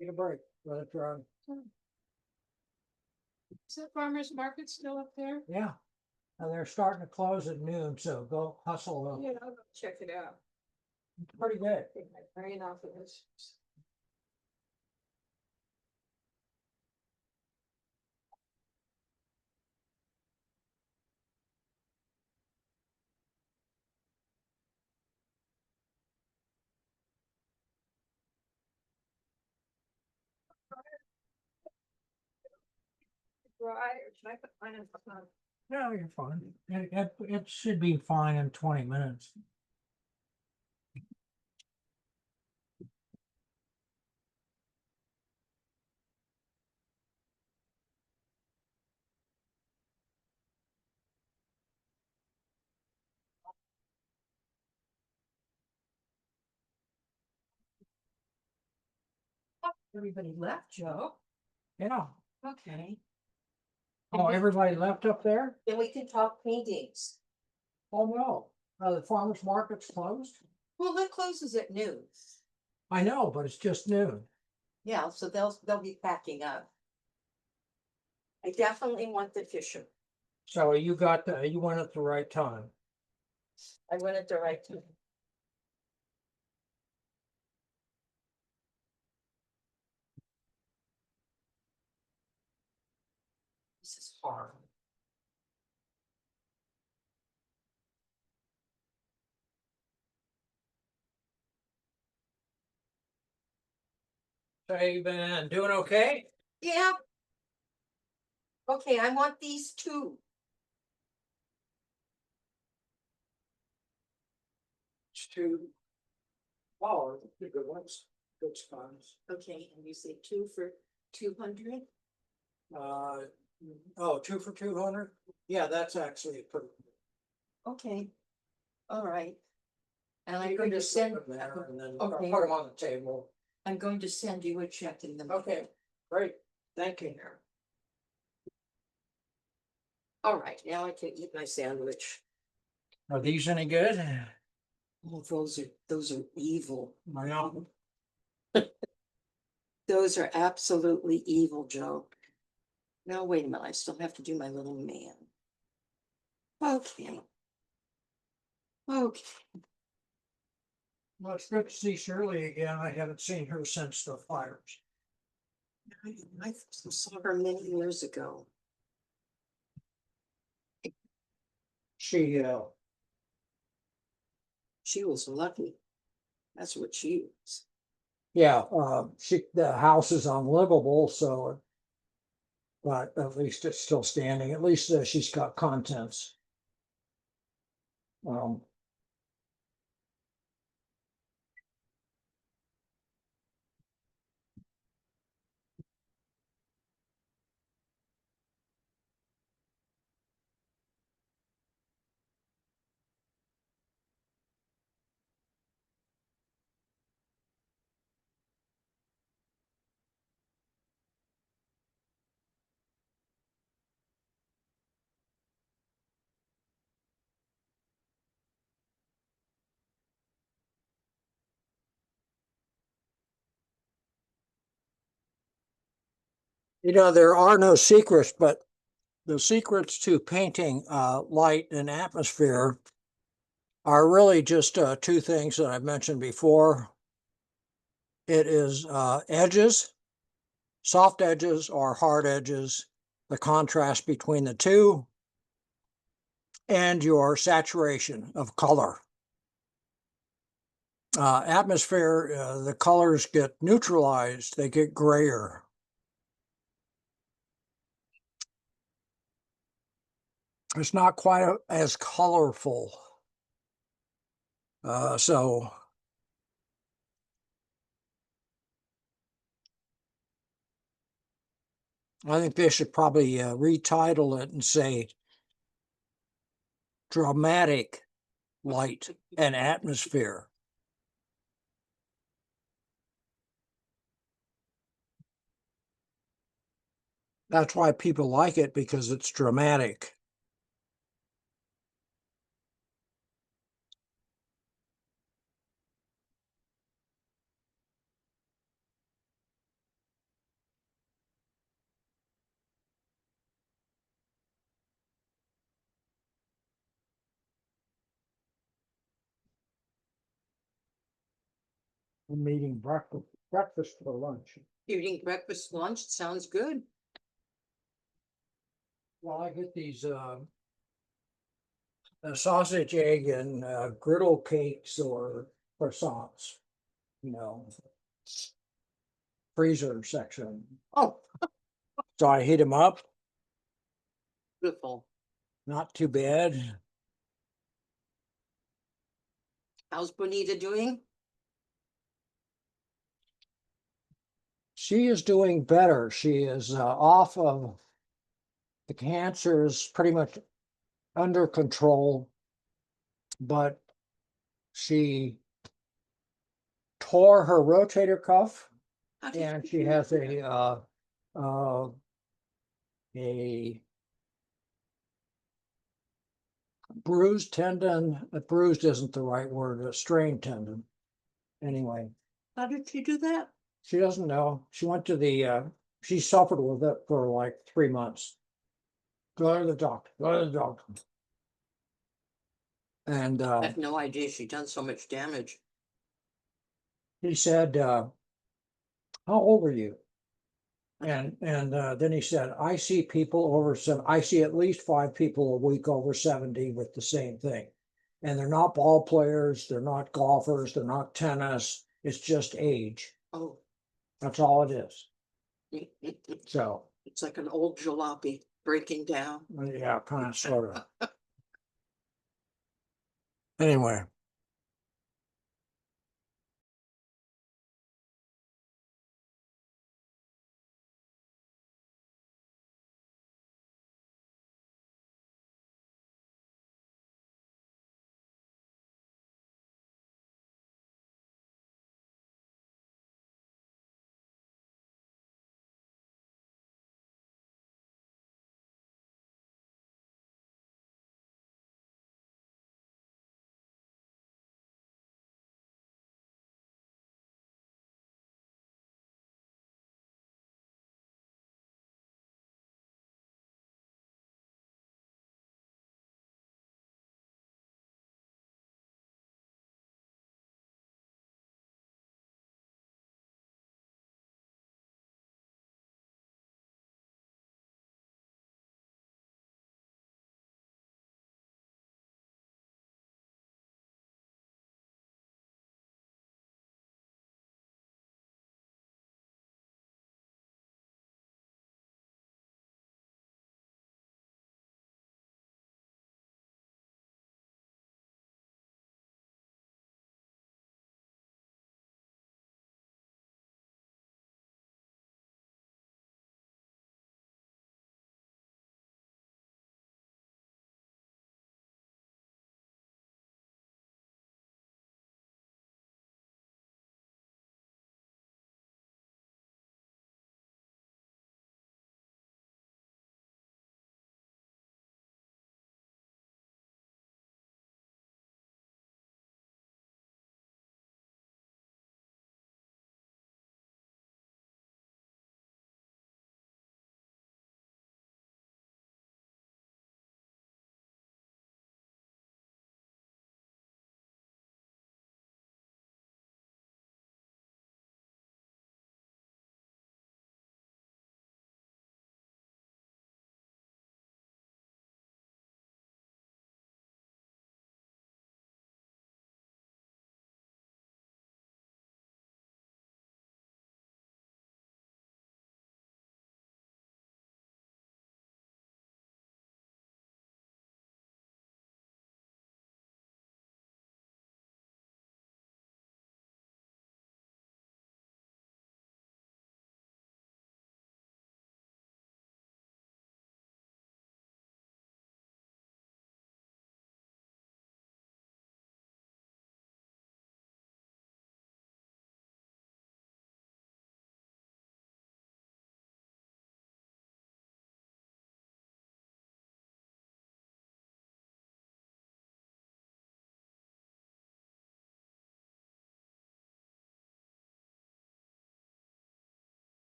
Take a break. Let it dry. Is that farmer's market still up there? Yeah. And they're starting to close at noon, so go hustle up. Yeah, I'll go check it out. Pretty good. Take my brain off of this. Dry, or should I put mine in the sun? No, you're fine. It should be fine in 20 minutes. Everybody left, Joe. Yeah. Okay, Oh, everybody left up there? then we can talk paintings. Oh, no. The farmer's market's closed? Well, that closes at noon. I know, but it's just noon. Yeah, so they'll be packing up. I definitely want the Fisher. So you went at the right time. I went at the right time. This is hard. So you been doing okay? Yeah. Okay, I want these two. It's two. Oh, the good ones. Good spots. Okay, and you say two for 200? Oh, 2 for 200? Yeah, that's actually pretty. Okay, all right. And I'm You going can to just leave send, them there and then okay. put them on the table. I'm going to send you a check in the mail. Okay, great. Thank you. All right, now I can eat my sandwich. Are these any good? Oh, those are evil. I know. Those are absolutely evil, Joe. Now, wait a minute, I still have to do my little man. Okay. Okay, Well, it's good to see Shirley again. I haven't seen her since the fires. I saw her many years ago. She, She was lucky. That's what she was. yeah, the house is unlivable, so, but at least it's still standing. At least she's got contents. Um, You know, there are no secrets, but the secrets to painting light and atmosphere are really just two things that I've mentioned before. It is edges, soft edges or hard edges, the contrast between the two, and your saturation of color. Atmosphere, the colors get neutralized, they get grayer. It's not quite as colorful. So I think they should probably retitle it and say dramatic light and atmosphere. That's why people like it, because it's dramatic. I'm eating breakfast for lunch. You're eating breakfast, lunch, sounds good. Well, I get these sausage, egg, and griddle cakes or croissants, you know, freezer section. Oh, So I heat them up, beautiful. not too bad. How's Bonita doing? She is doing better. She is off of the cancer, is pretty much under control, but she tore her rotator cuff How did and you she do has that? a bruised tendon. Bruised isn't the right word, a strained tendon. Anyway, How did you do that? she doesn't know. She went to she suffered with it for like 3 months. Go to the doctor, go to the doctor. And I have no idea she'd done so much damage. he said, how old are you? And then he said, I see people I see at least 5 people a week over 70 with the same thing. And they're not ball players, they're not golfers, they're not tennis, it's just age. Oh. That's all it is. It's So, like an old jalopy breaking down. yeah, kind of, sort of. Anyway.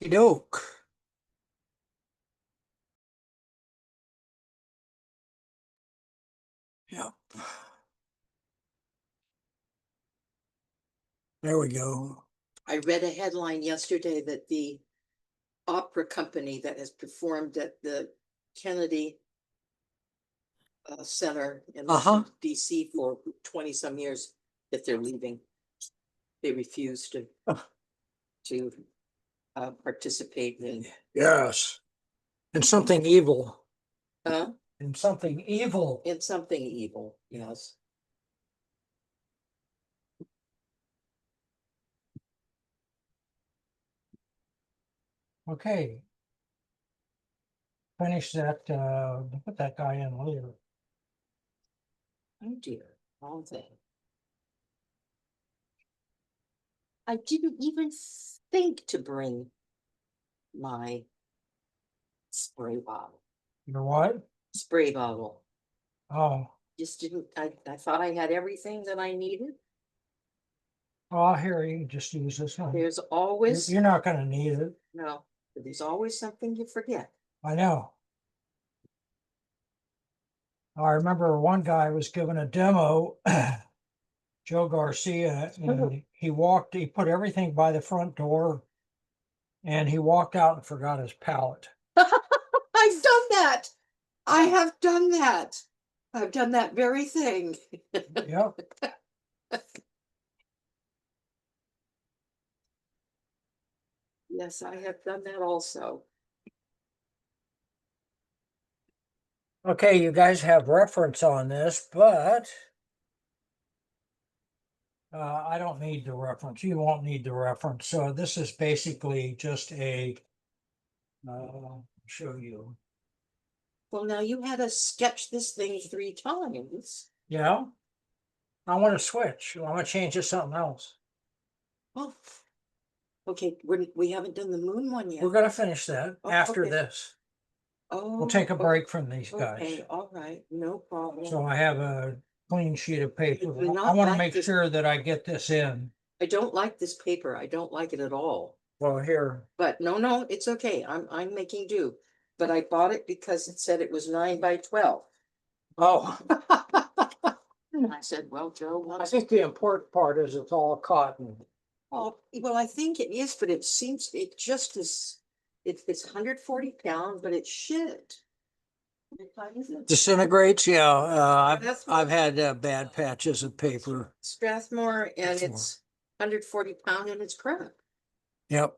Doke. Yep. There we go. I read a headline yesterday that the opera company that has performed at the Kennedy Center in Uh-huh. DC for 20-some years, that they're leaving. They refuse to Oh. to participate in Yes. And something evil. uh And something evil. in something evil. Yes. Okay. Finish that, put that guy in later. Oh dear, wrong thing. I didn't even think to bring my spray bottle. Your what? Spray bottle. Oh, Just didn't, I thought I had everything that I needed. oh, here, you can just use this one. There's You're, always, you're not gonna need it. no, but there's always something you forget. I know. I remember one guy was given a demo, Joe Garcia, and he put everything by the front door and he walked out and forgot his palette. I've done that. I have done that. I've done that very thing. Yep. Yes, I have done that also. Okay, you guys have reference on this, but I don't need the reference. You won't need the reference. So this is basically just a, show you. Well, now you had to sketch this thing 3 times. Yeah. I want to switch. I want to change to something else. Oh. Okay, we haven't done the moon one yet. We're gonna finish that Oh, after okay. this. Oh. We'll take a okay. break from these guys. Okay, all right, no problem. So I have a clean sheet of paper. do I not want to like make this. sure that I get this in. I don't like this paper. I don't like it at all. Well, here, But no, it's okay. I'm making do. But I bought it because it said it was 9 by 12. oh, And I said, well, Joe, I wants. think the important part is it's all cotton. Oh, well, I think it is, but it seems, it just is, it's 140 pounds, but it's shit. What time is it? Disintegrates, yeah. That's I've what- had bad patches of paper. Strathmore, and Strathmore. it's 140 pound and it's crap. Yep.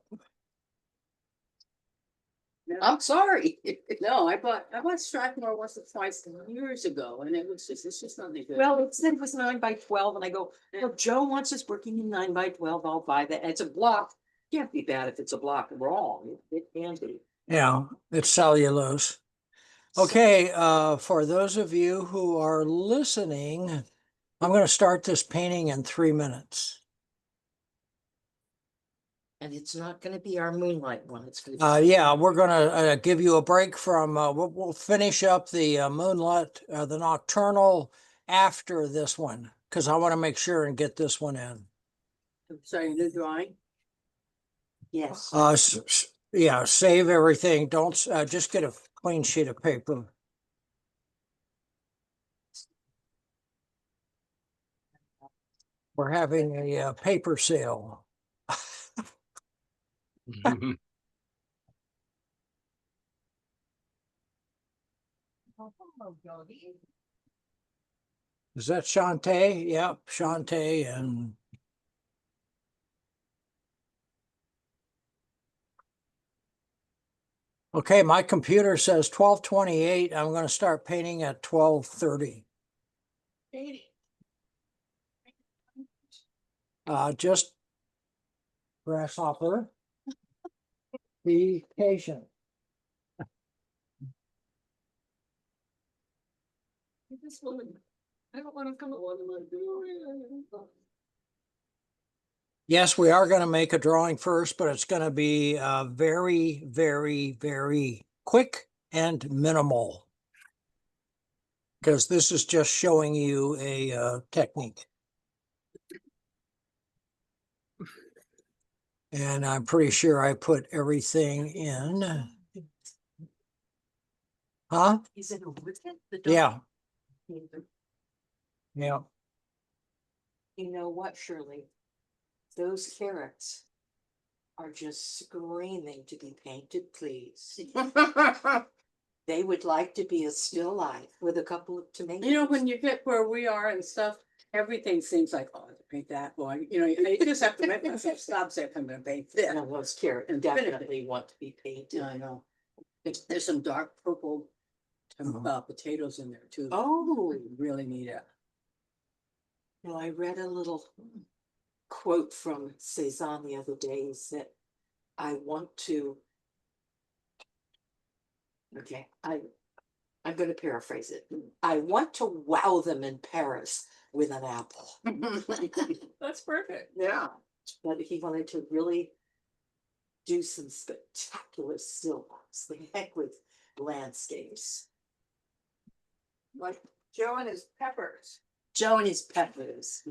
I'm sorry. No, I bought Strathmore once or twice years ago, and it's just not any good. Well, it said it was 9 by 12, and I go, well, Joe wants us working in 9 by 12, I'll buy that, and it's a block. Can't be bad if it's a block wrong, it can be. Yeah, it's cellulose. Okay, for those of you who are listening, I'm going to start this painting in 3 minutes. And it's not gonna be our moonlight one, it's gonna be. Yeah, we're going to give you a break from, we'll finish up the moonlight, the nocturnal after this one, because I want to make sure and get this one in. Sorry, new drawing. Yes, Yeah, save everything. Don't, just get a clean sheet of paper. We're having a paper sale. Is that Shantae? Yep, Shantae and. Okay, my computer says 12:28. I'm going to start painting at 12:30. Just grasshopper. Be patient. I don't want to come at one of my doing. Yes, we are going to make a drawing first, but it's going to be very, very, very quick and minimal. Because this is just showing you a technique. And I'm pretty sure I put everything in. Huh? Is it a wicket? The dog? Yeah, yeah. You know what, Shirley? Those carrots are just screaming to be painted, please. They would like to be a still life with a couple of tomatoes. You know, when you get where we are and stuff, everything seems like, oh, I have to paint that, boy, you know, I just have to make myself stop saying, I'm gonna paint this. No, those carrots And definitely want to be painted. Yeah, I know. There's some dark purple potatoes in there too. Oh, Really need it. no, I read a little quote from Cezanne the other day. He said, I want to. Okay, I'm going to paraphrase it. I want to wow them in Paris with an apple. That's perfect. Yeah. But he wanted to really do some spectacular still lifes, the heck with landscapes. Like Joe and his peppers. Joe and his peppers.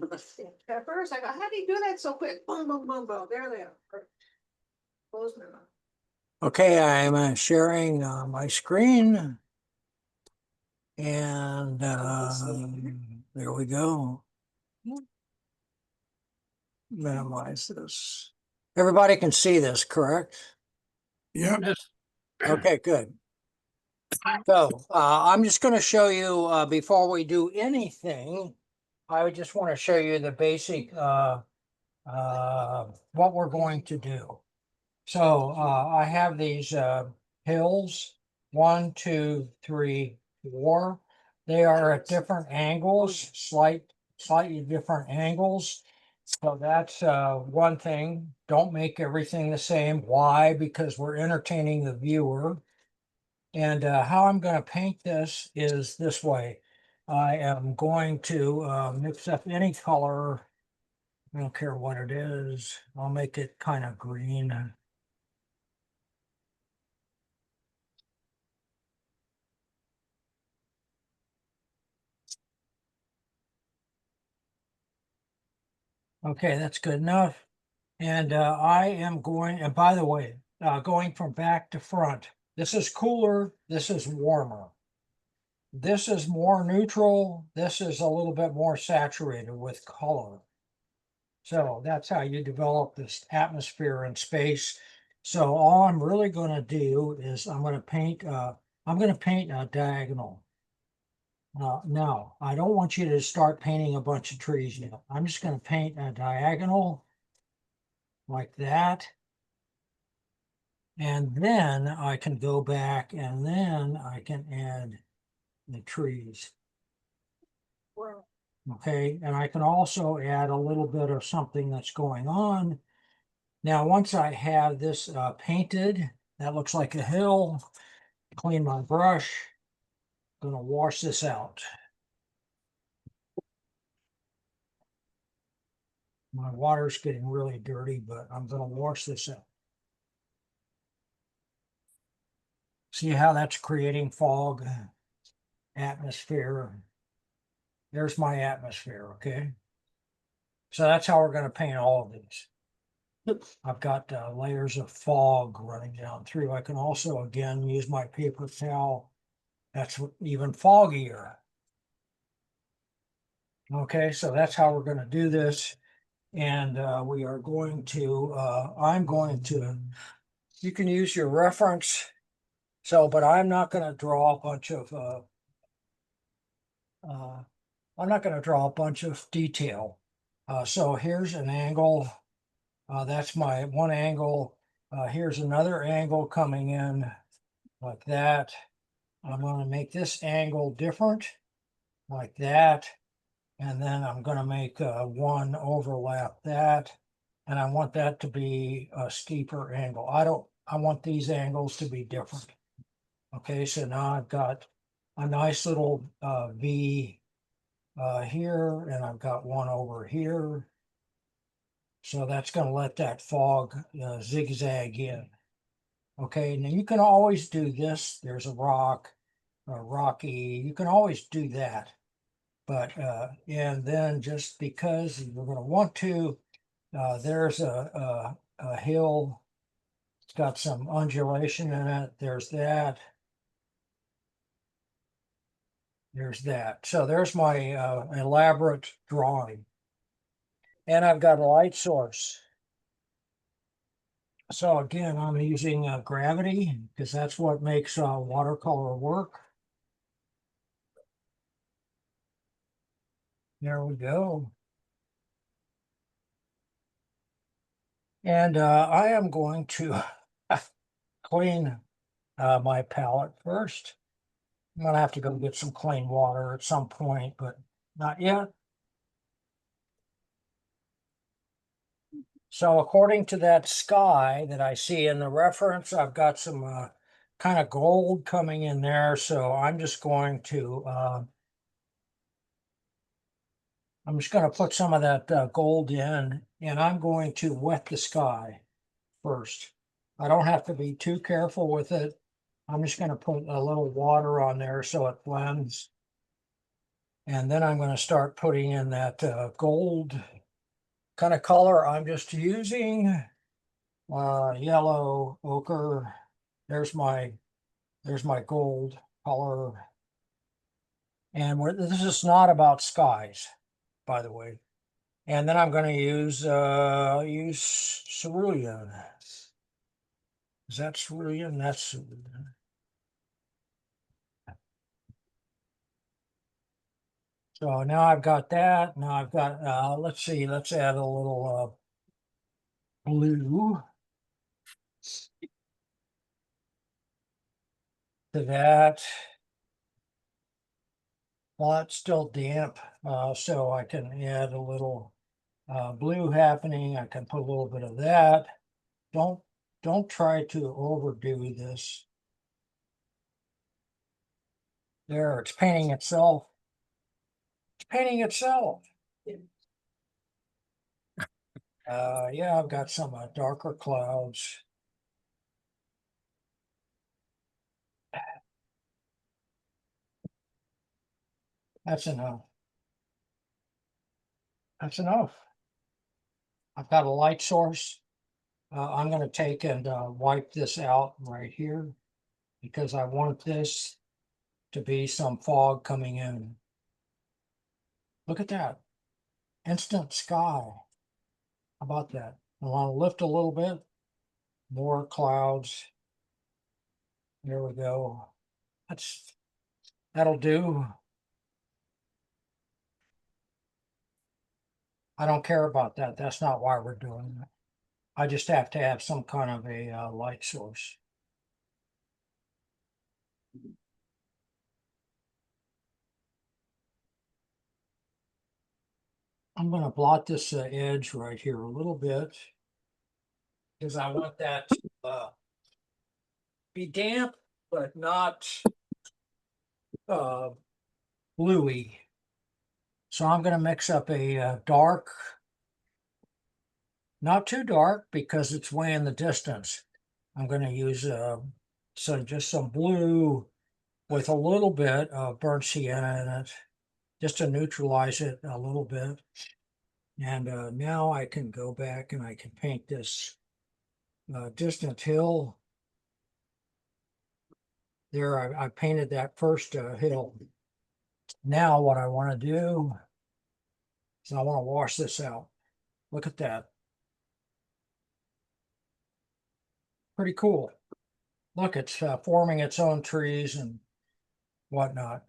Peppers, I go, how do you do that so quick? Boom, boom, boom, boom, there they are. Close them up. Okay, I'm sharing my screen. And there we go. Minimize this. Everybody can see this, correct? Yep. Okay, good. So I'm just going to show you before we do anything, I would just want to show you the basic what we're going to do. So I have these hills, 1, 2, 3, 4. They are at different angles, slightly different angles. So that's one thing. Don't make everything the same. Why? Because we're entertaining the viewer. And how I'm going to paint this is this way. I am going to mix up any color. I don't care what it is. I'll make it kind of green. Okay, that's good enough. And I am going, and by the way, going from back to front. This is cooler, this is warmer. This is more neutral, this is a little bit more saturated with color. So that's how you develop this atmosphere in space. So all I'm really going to do is I'm going to paint a diagonal. No, I don't want you to start painting a bunch of trees yet. I'm just going to paint a diagonal like that. And then I can go back and then I can add the trees. Wow. Okay, and I can also add a little bit of something that's going on. Now, once I have this painted, that looks like a hill. Clean my brush. Gonna wash this out. My water's getting really dirty, but I'm gonna wash this out. See how that's creating fog, atmosphere. There's my atmosphere, okay? So that's how we're gonna paint all of these. I've got layers of fog running down through. I can also, again, use my paper towel. That's even foggier. Okay, so that's how we're going to do this. And we are going to, I'm going to, you can use your reference. So, but I'm not going to draw a bunch of, I'm not going to draw a bunch of detail. So here's an angle. That's my one angle. Here's another angle coming in like that. I'm going to make this angle different like that. And then I'm going to make one overlap that. And I want that to be a steeper angle. I want these angles to be different. Okay, so now I've got a nice little V here, and I've got one over here. So that's going to let that fog zigzag in. Okay, now you can always do this. There's a rocky. You can always do that. But, and then just because you're going to want to, there's a hill. It's got some undulation in it. There's that. There's that. So there's my elaborate drawing. And I've got a light source. So again, I'm using gravity because that's what makes watercolor work. There we go. And I am going to clean my palette first. I'm gonna have to go get some clean water at some point, but not yet. So according to that sky that I see in the reference, I've got some kind of gold coming in there. So I'm just going to put some of that gold in, and I'm going to wet the sky first. I don't have to be too careful with it. I'm just going to put a little water on there so it blends. And then I'm going to start putting in that gold kind of color. I'm just using yellow ochre. There's my gold color. And this is not about skies, by the way. And then I'm going to use cerulean. Is that cerulean? That's cerulean. So now I've got that. Now I've got, let's see, let's add a little blue to that. Well, it's still damp, so I can add a little blue happening. I can put a little bit of that. Don't try to overdo this. There, it's painting itself. It's painting itself. Yeah, I've got some darker clouds. That's enough. That's enough. I've got a light source. I'm going to take and wipe this out right here because I want this to be some fog coming in. Look at that. Instant sky. How about that? I want to lift a little bit. More clouds. There we go. That'll do. I don't care about that. That's not why we're doing it. I just have to have some kind of a light source. I'm going to blot this edge right here a little bit because I want that to be damp, but not bluey. So I'm going to mix up a dark, not too dark because it's way in the distance. I'm going to use just some blue with a little bit of burnt sienna in it, just to neutralize it a little bit. And now I can go back and I can paint this distant hill. There, I painted that first hill. Now what I want to do is I want to wash this out. Look at that. Pretty cool. Look, it's forming its own trees and whatnot.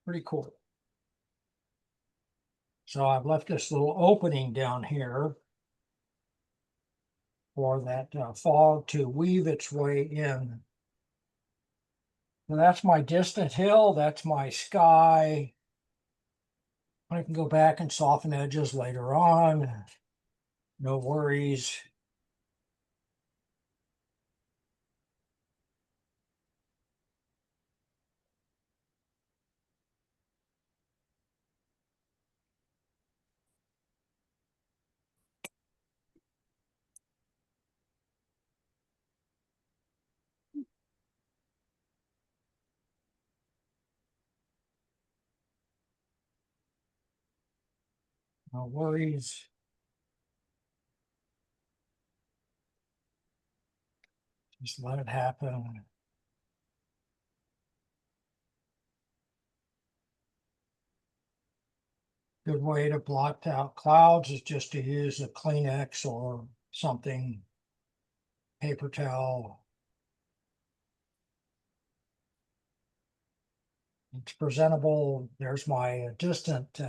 Pretty cool. So I've left this little opening down here for that fog to weave its way in. So that's my distant hill. That's my sky. I can go back and soften edges later on. No worries. No worries. Just let it happen. Good way to blot out clouds is just to use a Kleenex or something, paper towel. It's presentable. There's my distant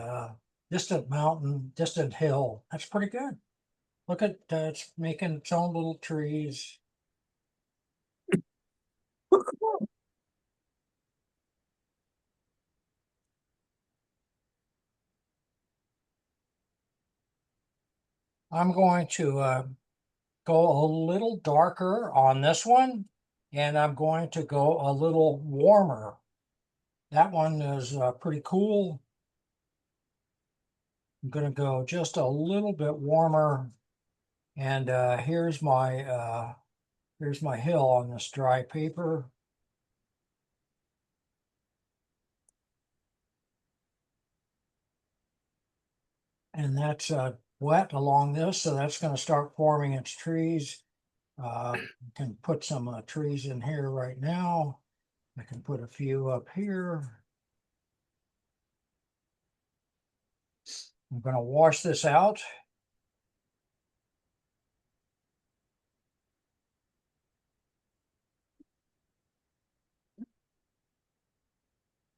mountain, distant hill. That's pretty good. Look at it's making its own little trees. I'm going to go a little darker on this one, and I'm going to go a little warmer. That one is pretty cool. I'm going to go just a little bit warmer, and here's my hill on this dry paper. And that's wet along this, so that's going to start forming its trees. I can put some trees in here right now. I can put a few up here. I'm going to wash this out.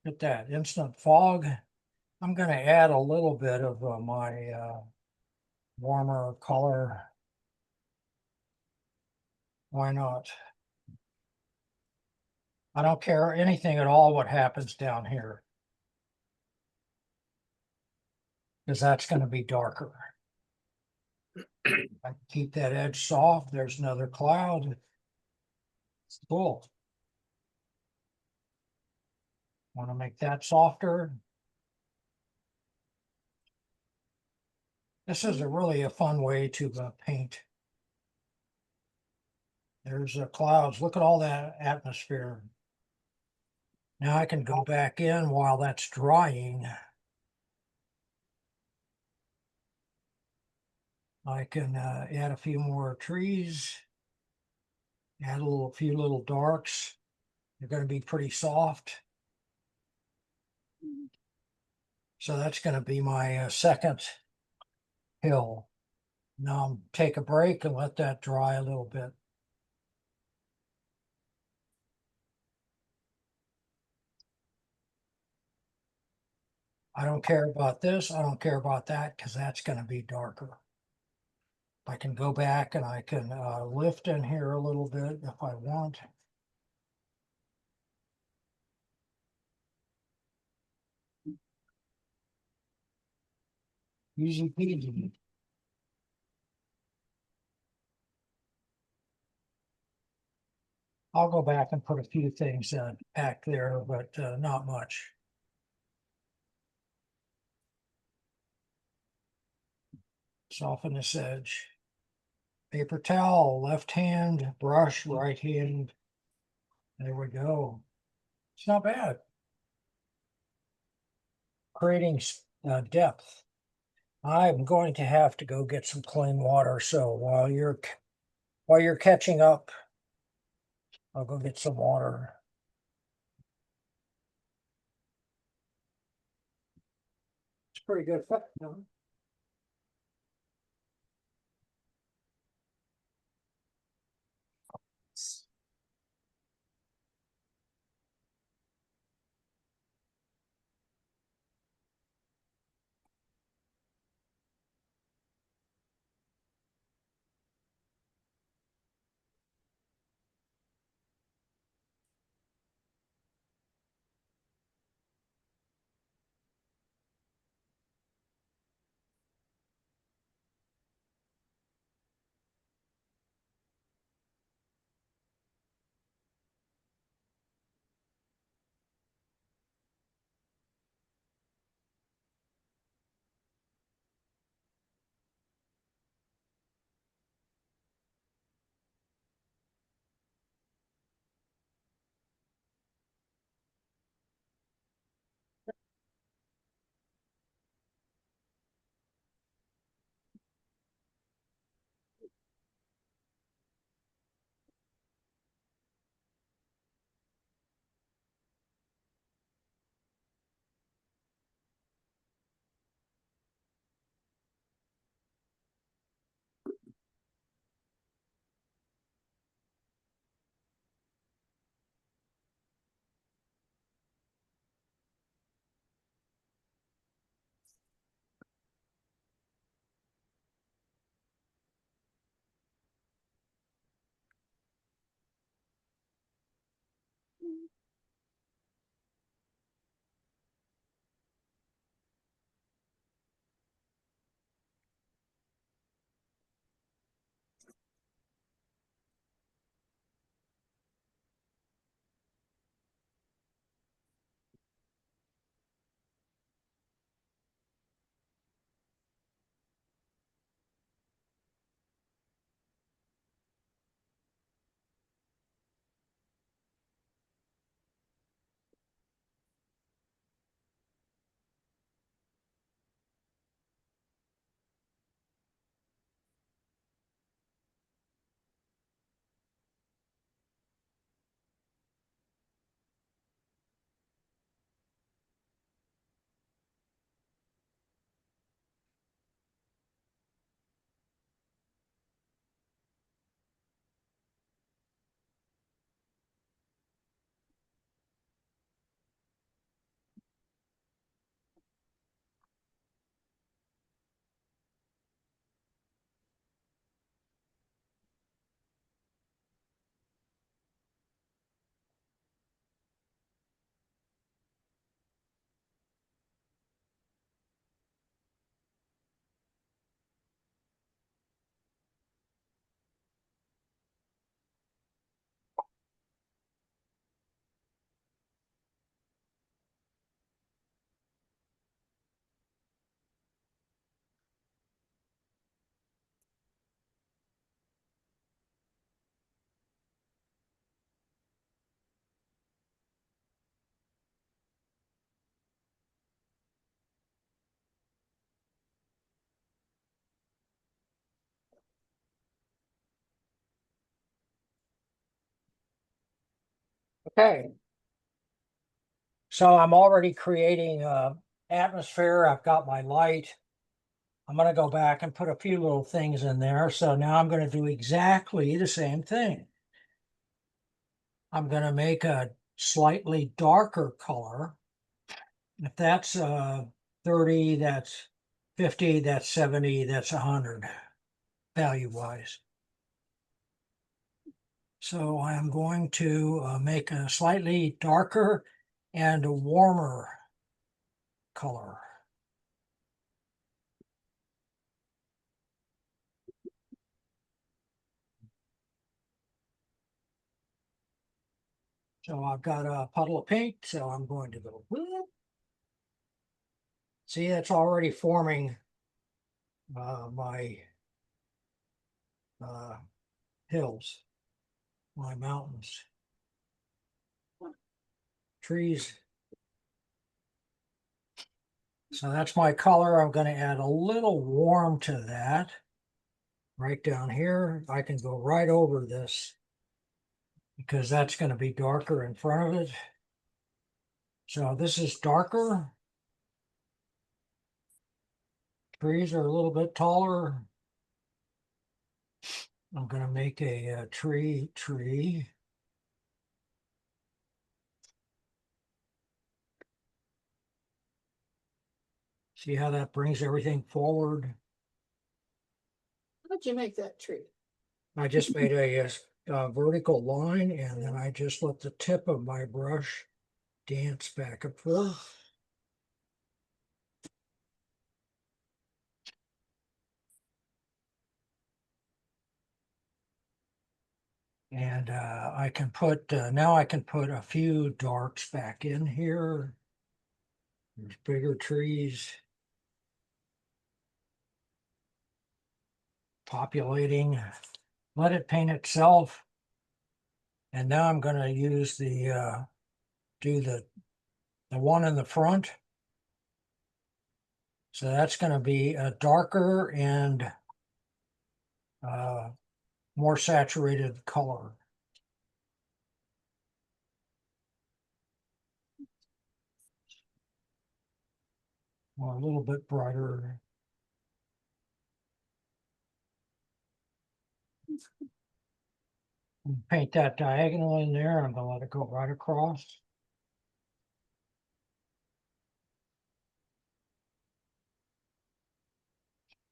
Get that instant fog. I'm going to add a little bit of my warmer color. Why not? I don't care anything at all what happens down here, because that's going to be darker. I keep that edge soft. There's another cloud. It's cool. Want to make that softer. This is really a fun way to paint. There's clouds. Look at all that atmosphere. Now I can go back in while that's drying. I can add a few more trees. Add a few little darks. They're going to be pretty soft. So that's going to be my second hill. Now I'll take a break and let that dry a little bit. I don't care about this. I don't care about that, because that's going to be darker. I can go back and I can lift in here a little bit if I want. Easy peasy. I'll go back and put a few things back there, but not much. Soften this edge. Paper towel, left hand, brush, right hand. There we go. It's not bad. Creating depth. I'm going to have to go get some clean water. So while you're catching up, I'll go get some water. It's pretty good. Okay. So I'm already creating atmosphere. I've got my light. I'm going to go back and put a few little things in there. So now I'm going to do exactly the same thing. I'm going to make a slightly darker color. If that's 30, that's 50, that's 70, that's 100 value-wise. So I'm going to make a slightly darker and a warmer color. So I've got a puddle of paint, so I'm going to go, whoop. See, that's already forming my hills, my mountains, trees. So that's my color. I'm going to add a little warm to that. Right down here, I can go right over this because that's going to be darker in front of it. So this is darker. Trees are a little bit taller. I'm going to make a tree. See how that brings everything forward? How'd you make that tree? I just made a vertical line, and then I just let the tip of my brush dance back and forth. And I can put, now I can put a few darks back in here. There's bigger trees populating. Let it paint itself. And now I'm going to use the, do the one in the front. So that's going to be a darker and more saturated color. Or a little bit brighter. Paint that diagonal in there. I'm going to let it go right across.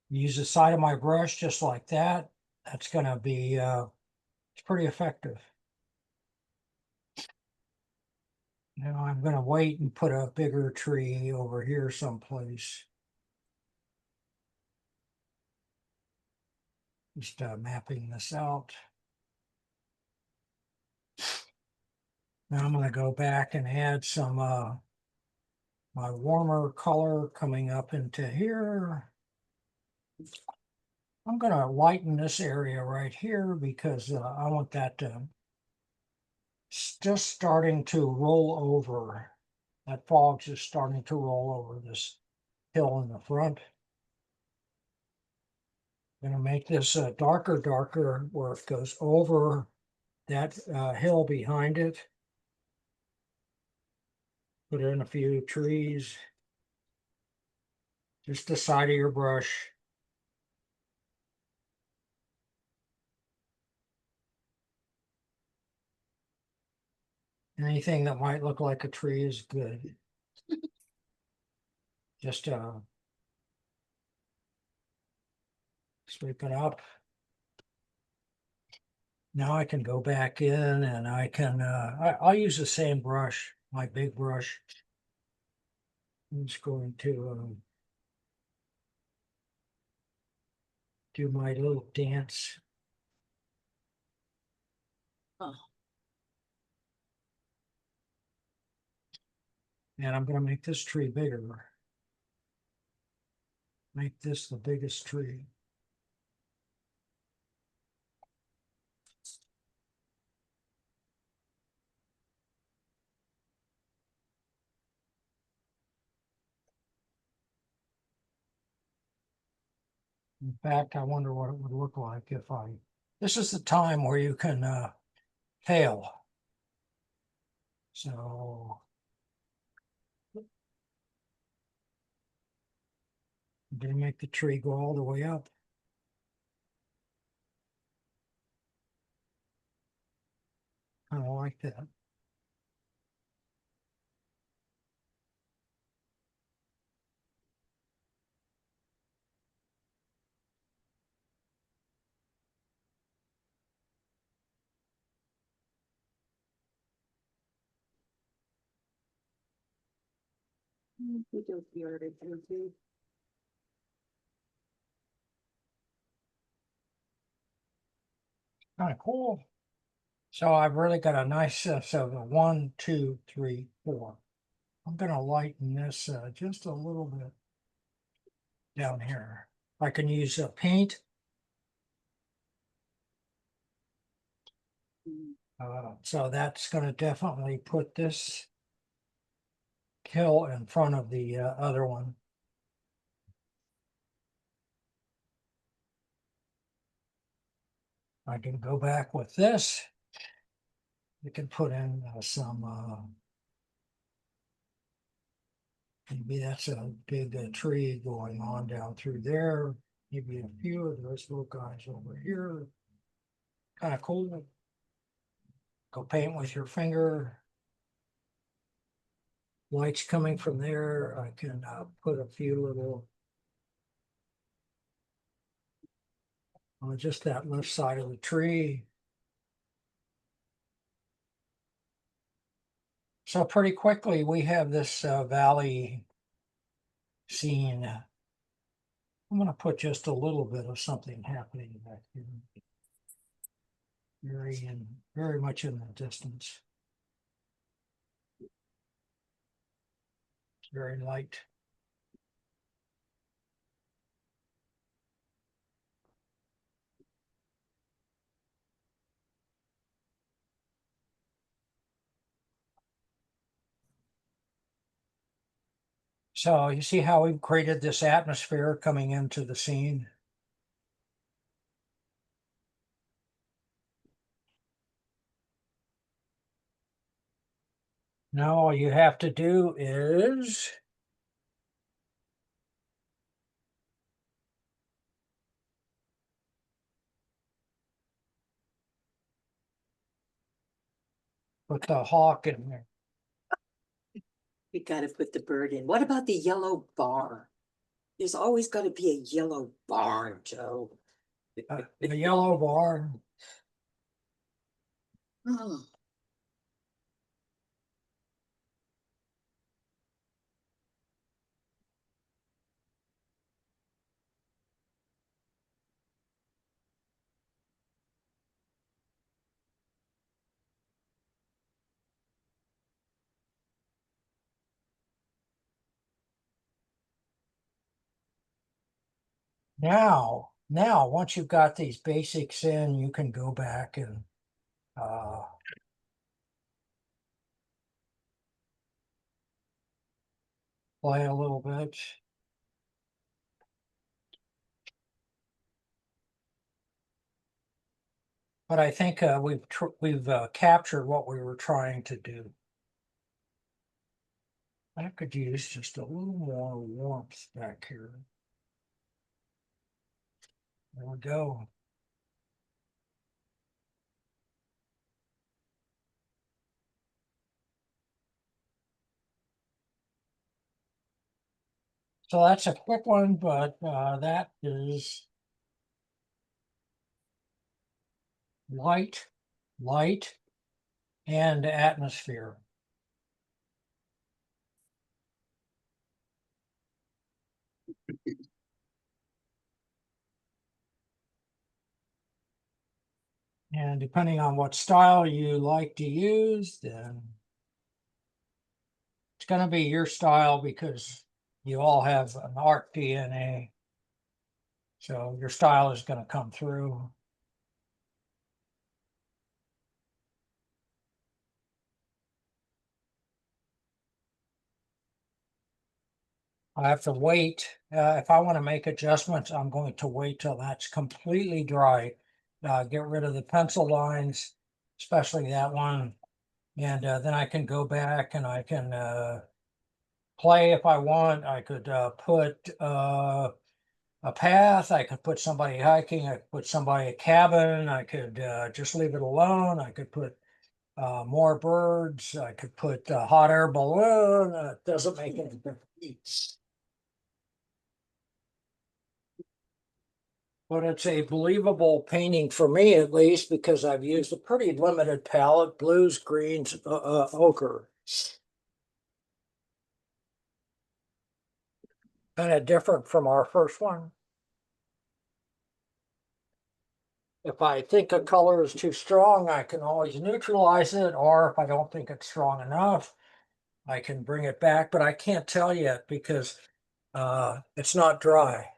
Use the side of my brush just like that. That's going to be, it's pretty effective. Now I'm going to wait and put a bigger tree over here someplace. Just mapping this out. Now I'm going to go back and add some my warmer color coming up into here. I'm going to lighten this area right here because I want that to just starting to roll over. That fog's just starting to roll over this hill in the front. I'm going to make this darker where it goes over that hill behind it. Put in a few trees. Just the side of your brush. Anything that might look like a tree is good. Just sweep it up. Now I can go back in and I can, I'll use the same brush, my big brush. I'm just going to do my little dance. And I'm going to make this tree bigger. Make this the biggest tree. In fact, I wonder what it would look like if this is the time where you can fail. So. Didn't make the tree go all the way up. Kind of like that. We don't hear it, anything. Kind of cool. So I've really got a nice, so the 1, 2, 3, 4. I'm gonna lighten this just a little bit down here. I can use paint. So that's gonna definitely put this hill in front of the other one. I can go back with this. We can put in some, maybe that's a big tree going on down through there. Maybe a few of those little guys over here. Kind of cool. Go paint with your finger. Lights coming from there. I can put a few little on just that left side of the tree. So pretty quickly we have this valley scene. I'm going to put just a little bit of something happening back here. Very much in the distance. It's very light. So you see how we've created this atmosphere coming into the scene. Now all you have to do is put the hawk in there. We gotta put the bird in. What about the yellow bar? There's always gotta be a yellow bar, Joe. The yellow bar. Oh, Now, once you've got these basics in, you can go back and play a little bit. But I think we've captured what we were trying to do. I could use just a little more warmth back here. There we go. So that's a quick one, but that is light, and atmosphere. And depending on what style you like to use, then it's going to be your style because you all have an art DNA. So your style is going to come through. I have to wait. If I want to make adjustments, I'm going to wait till that's completely dry. Get rid of the pencil lines, especially that one. And then I can go back and I can play if I want. I could put a path. I could put somebody hiking. I could put somebody a cabin. I could just leave it alone. I could put more birds. I could put a hot air balloon. It doesn't make any difference. But it's a believable painting for me, at least, because I've used a pretty limited palette: blues, greens, ochre. Kind of different from our first one. If I think a color is too strong, I can always neutralize it, or if I don't think it's strong enough, I can bring it back, but I can't tell yet because it's not dry.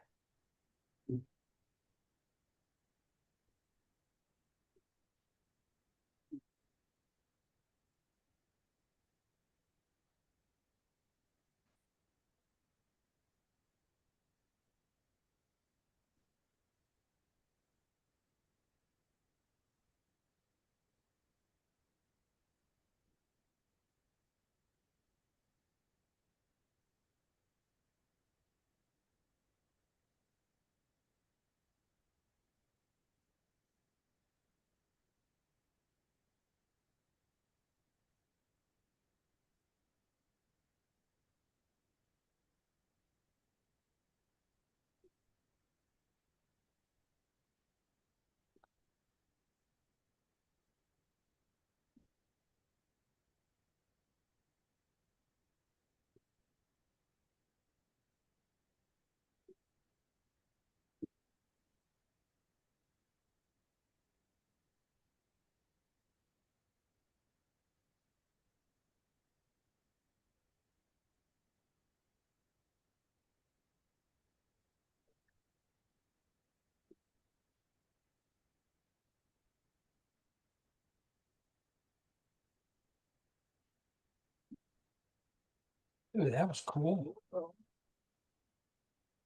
Ooh, that was cool.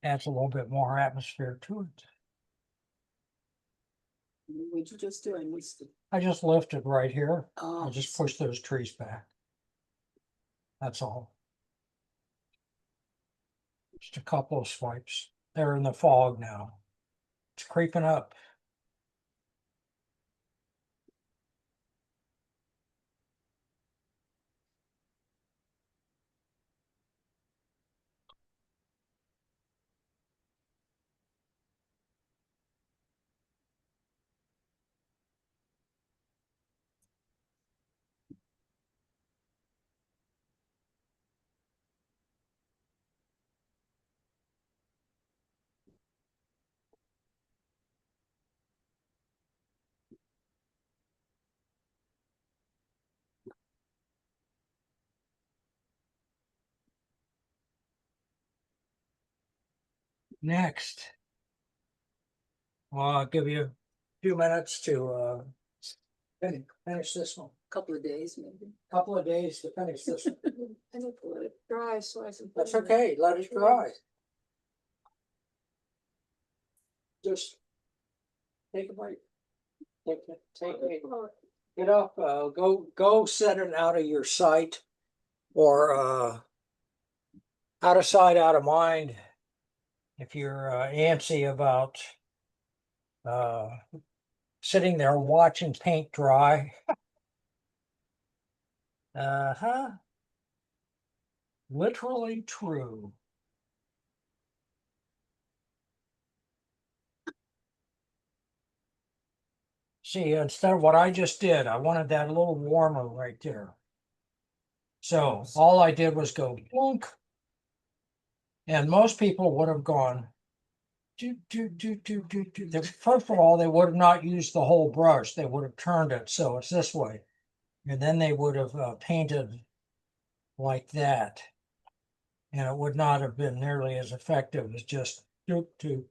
Adds a little bit more atmosphere to it. What'd you just do? I missed it. I just lifted right here. I Oh, just pushed those trees back. That's all. Just a couple of swipes. They're in the fog now. It's creeping up. Next, well, I'll give you a few minutes to finish this one. couple of days maybe. Couple of days to finish this one. I need to let it dry so I can. put That's it in the okay. Let it dry. trees. Just take a break. Take a Oh, get up. Go set it out of your sight, or out of sight, out of mind. If you're antsy about sitting there watching paint dry. Uh-huh. Literally true. See, instead of what I just did, I wanted that a little warmer right there. So all I did was go blunk. And most people would have gone, do. First of all, they would have not used the whole brush. They would have turned it so it's this way. And then they would have painted like that. And it would not have been nearly as effective as just do.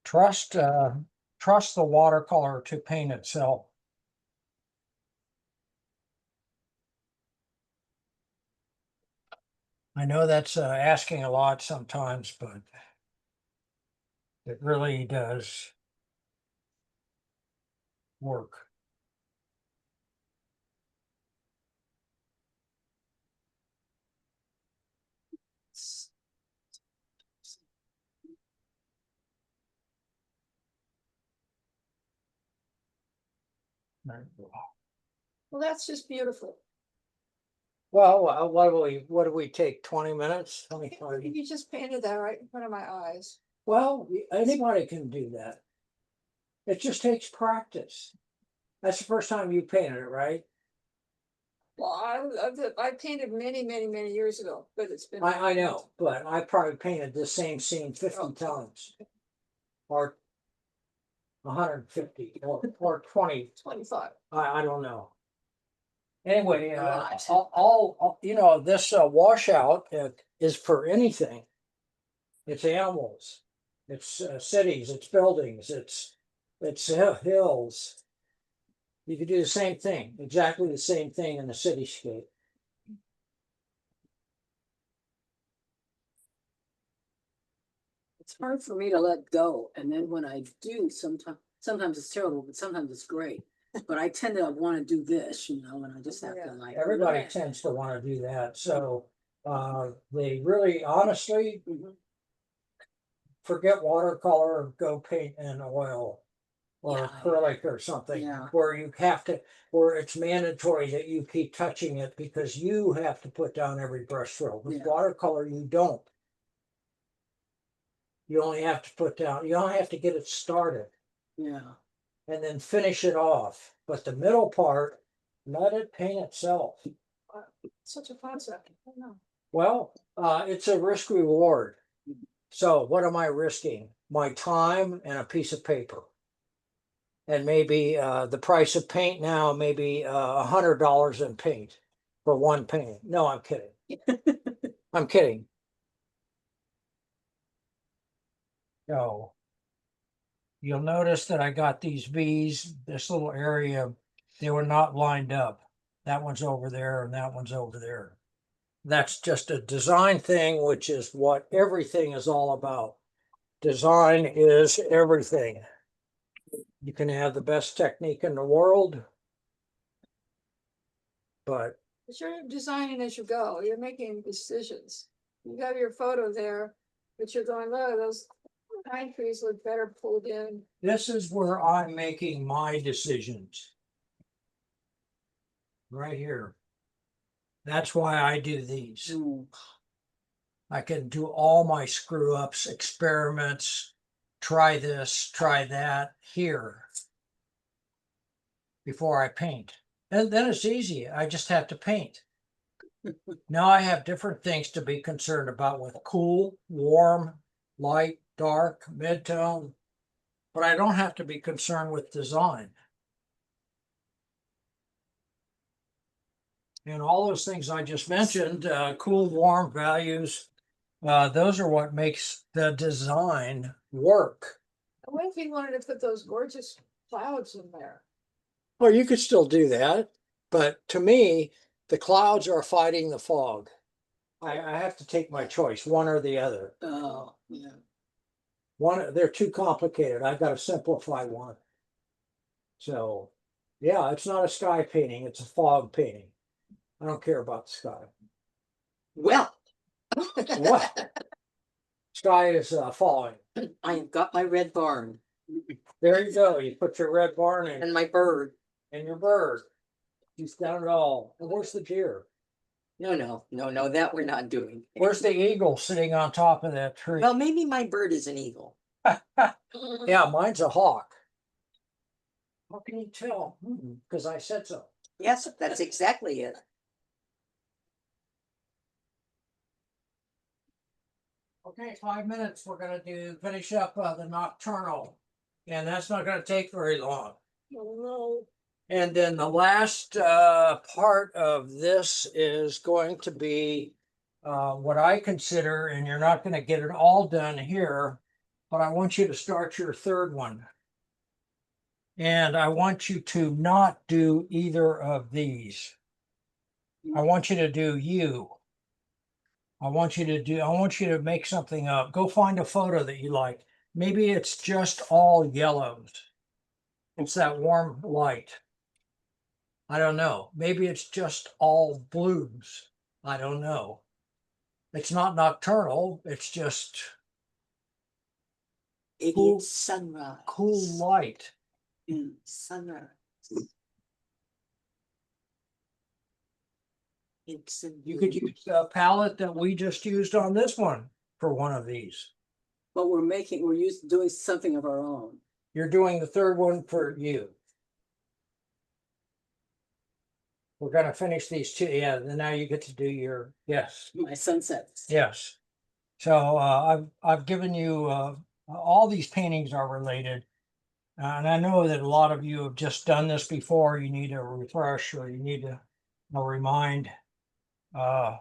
Trust the watercolor to paint itself. I know that's asking a lot sometimes, but it really does work. Well, that's just beautiful. Well, what do we take, 20 minutes, 25? You just painted that right in front of my eyes. Well, anybody can do that. It just takes practice. That's the first time you painted it, right? Well, I painted many, many, many years ago, but it's been. I know, but I probably painted the same scene 50 Oh. times. Or 150 or 20. 25. I don't know. Anyway, Right. all you know, this washout is for anything. It's animals, it's cities, it's buildings, it's hills. You could do the same thing, exactly the same thing in the cityscape. It's hard for me to let go, and then when I do, sometimes it's terrible, but sometimes it's great. But I tend to want to do this, and I just have to Yeah. like. Everybody tends to want to do that. So they really honestly Mhm. forget watercolor, go paint in oil or Yeah. acrylic or something, Yeah. where you have to, where it's mandatory that you keep touching it because you have to put down every brush stroke. With Yeah. watercolor, you don't. You only have to put down, you only have to get it started Yeah. and then finish it off. But the middle part, let it paint itself. Such a concept. I don't know. Well, it's a risk reward. So what am I risking? My time and a piece of paper. And maybe the price of paint now, maybe $100 in paint for one painting. No, I'm kidding. I'm kidding. So you'll notice that I got these V's, this little area, they were not lined up. That one's over there and that one's over there. That's just a design thing, which is what everything is all about. Design is everything. You can have the best technique in the world, but But you're designing as you go. You're making decisions. You have your photo there, but you're going, look, those pine trees look better pulled in. this is where I'm making my decisions. Right here. That's why I do these. Mm. I can do all my screw ups, experiments, try this, try that here before I paint. And then it's easy. I just have to paint. Now I have different things to be concerned about with cool, warm, light, dark, mid-tone, but I don't have to be concerned with design. And all those things I just mentioned, cool, warm values, those are what makes the design work. What if you wanted to put those gorgeous clouds in there? Well, you could still do that, but to me, the clouds are fighting the fog. I have to take my choice, one or the other. Oh, yeah. One, they're too complicated. I've got to simplify one. So, yeah, it's not a sky painting, it's a fog painting. I don't care about the sky. Well, What? Sky is falling. I have got my red barn There you go. You put your red barn in and my bird. and your bird. You've done it all. And where's the deer? No, that we're not doing. Where's the eagle sitting on top of that tree? Well, maybe my bird is an eagle. Yeah, mine's a hawk. How can you tell? Because I said so. Yes, that's exactly it. Okay, 5 minutes. We're gonna finish up the nocturnal, and that's not gonna take very long. Oh, no. And then the last part of this is going to be what I consider, and you're not going to get it all done here, but I want you to start your third one. And I want you to not do either of these. I want you to do you. I want you to make something up. Go find a photo that you like. Maybe it's just all yellows. It's that warm light. I don't know. Maybe it's just all blues. I don't know. It's not nocturnal. It's just Maybe Cool- it's sunrise. cool light. Sunrise. It's a You could use the palette that we just used on this one for one of these. But doing something of our own. You're doing the third one for you. We're gonna finish these two. Yeah, then now you get to do your, yes, My sunsets. yes. So I've given you all these paintings are related. And I know that a lot of you have just done this before. You need a refresh or you need a remind. But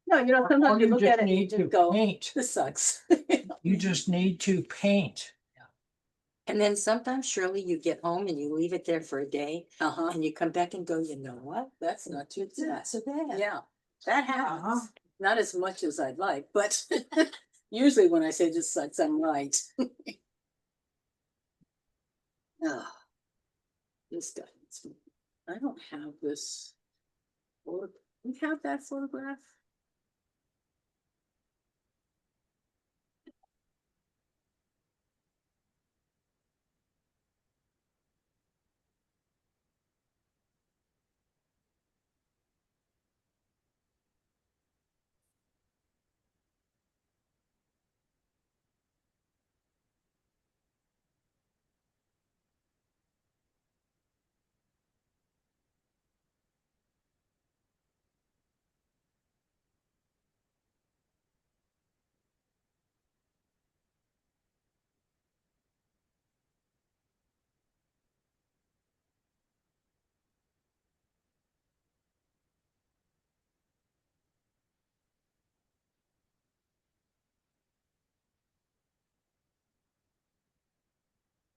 No, or sometimes you you look just at it and you need to just go, paint. this sucks. You just need to paint. And then sometimes, Shirley, you get home and you leave it there for a day Uh-huh. and you come back and go, you know what? That's not too It's not so bad. Yeah, that happens. Uh-huh. Not as much as I'd like, but usually when I say this sucks, I'm right. Ah, this guy. I don't have this. We have that photograph.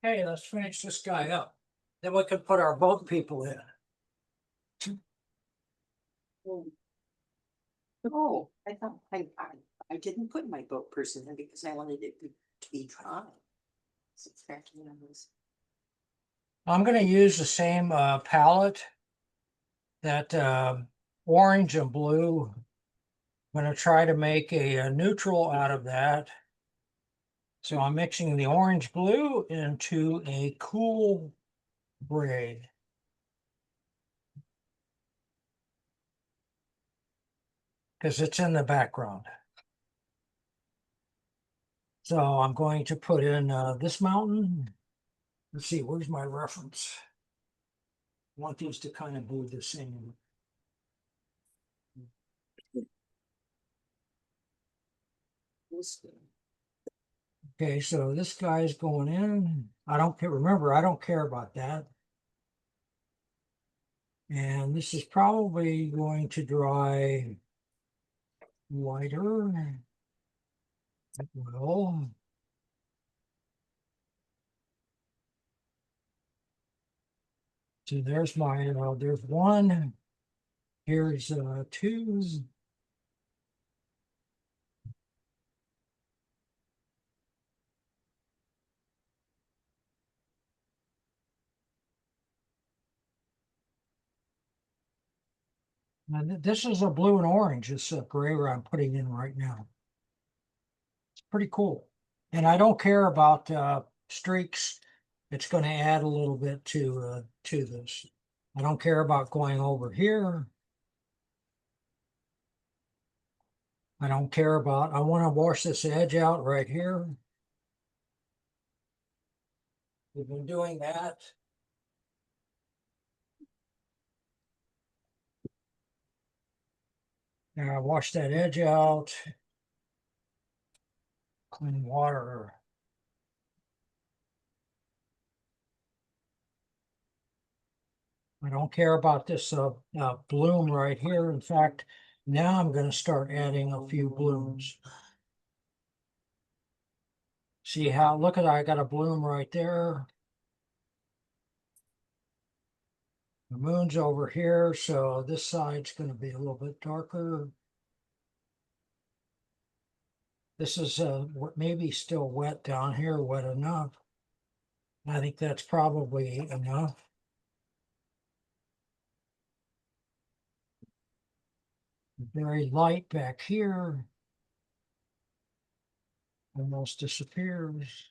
Hey, let's finish this guy up. Then we could put our boat people in. Oh, I thought I didn't put my boat person in because I wanted it to be dry. So it's cracking on this. I'm gonna use the same palette, that orange and blue. I'm gonna try to make a neutral out of that. So I'm mixing the orange blue into a cool gray. Because it's in the background. So I'm going to put in this mountain. Let's see, where's my reference? I want these to kind of be the same. Okay, so this guy's going in. I don't care. Remember, I don't care about that. And this is probably going to dry lighter. It will. So there's my, there's one. Here's two. And this is a blue and orange. This gray I'm putting in right now. It's pretty cool. And I don't care about streaks. It's going to add a little bit to this. I don't care about going over here. I don't care about, I want to wash this edge out right here. We've been doing that. Now I wash that edge out. Clean water. I don't care about this bloom right here. In fact, now I'm going to start adding a few blooms. See how, look at, I got a bloom right there. The moon's over here, so this side's going to be a little bit darker. This is maybe still wet down here, wet enough. I think that's probably enough. Very light back here. Almost disappears.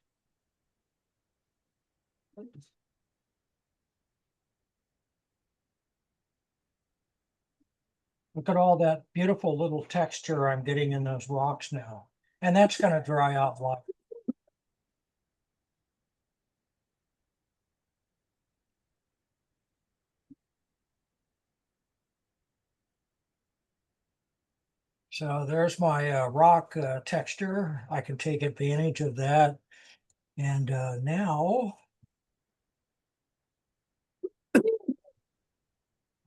Look at all that beautiful little texture I'm getting in those rocks now. And that's going to dry out like. So there's my rock texture. I can take advantage of that. And now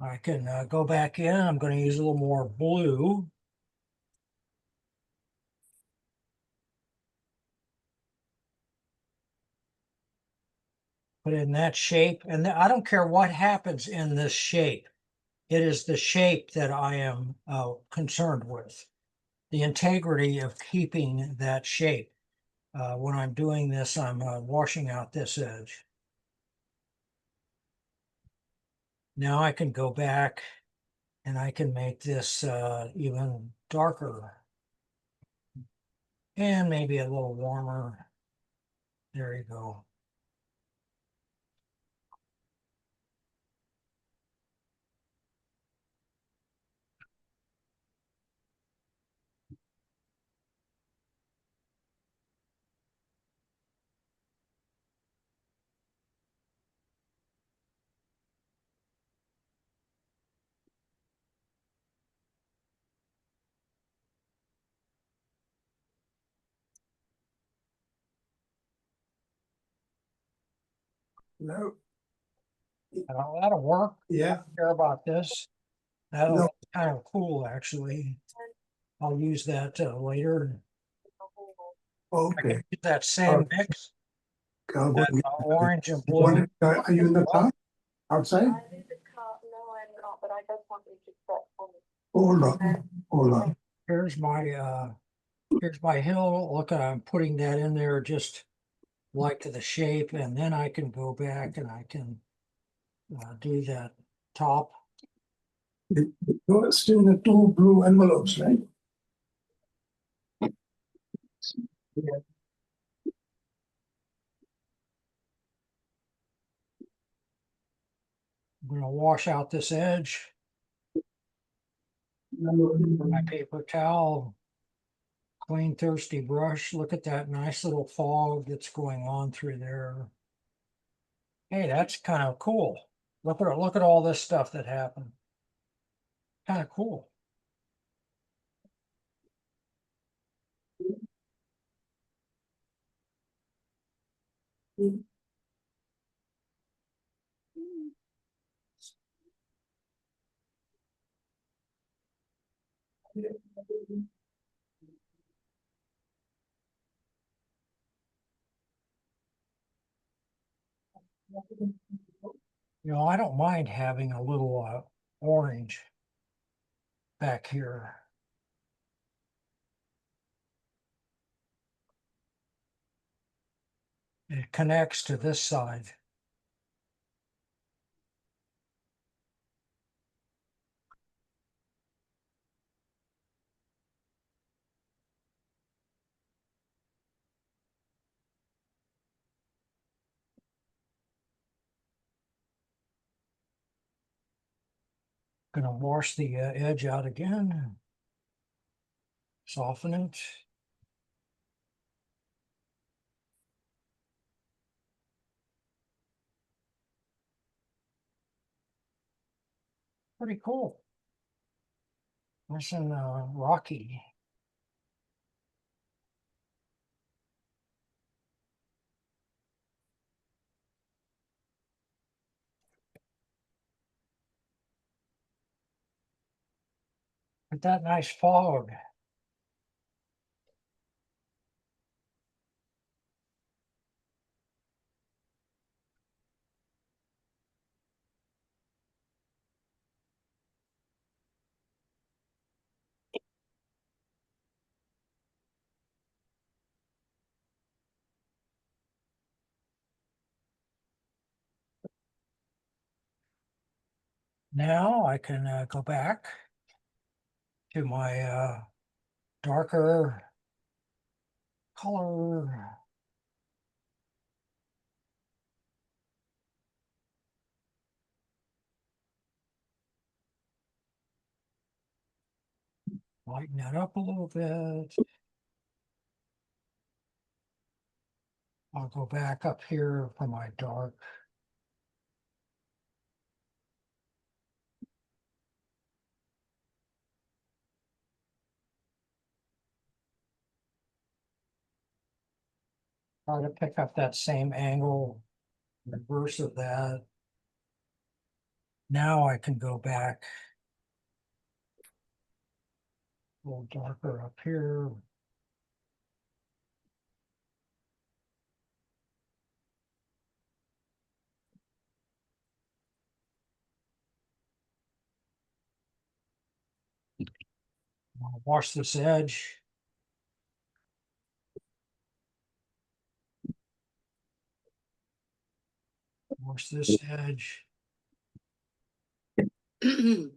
I can go back in. I'm going to use a little more blue. Put it in that shape. And I don't care what happens in this shape. It is the shape that I am concerned with. The integrity of keeping that shape. When I'm doing this, I'm washing out this edge. Now I can go back and I can make this even darker and maybe a little warmer. There you go. No, That'll work. yeah, I don't care about this. That'll No. look kind of cool, actually. I'll use that later. I okay. can use that same mix, I'll go that and get- orange and You blue. want it- Are you in the car? Outside? No, I'm not, but I just want you to check on Hold on, hold on. Here's my hill. Look, I'm putting that in there just like the shape, and then I can go back and I can do that top. You're still in the two blue envelopes, right? I'm gonna wash out this edge. My paper towel, clean, thirsty brush. Look at that nice little fog that's going on through there. Hey, that's kind of cool. Look at all this stuff that happened. Kind of cool. I don't mind having a little orange back here. It connects to this side. Gonna wash the edge out again. Soften it. Pretty cool. Nice and rocky. But that nice fog. Now I can go back to my darker color. Lighten that up a little bit. I'll go back up here for my dark. Try to pick up that same angle, reverse of that. Now I can go back a little darker up here. I'll wash this edge. Wash this edge. Ooh,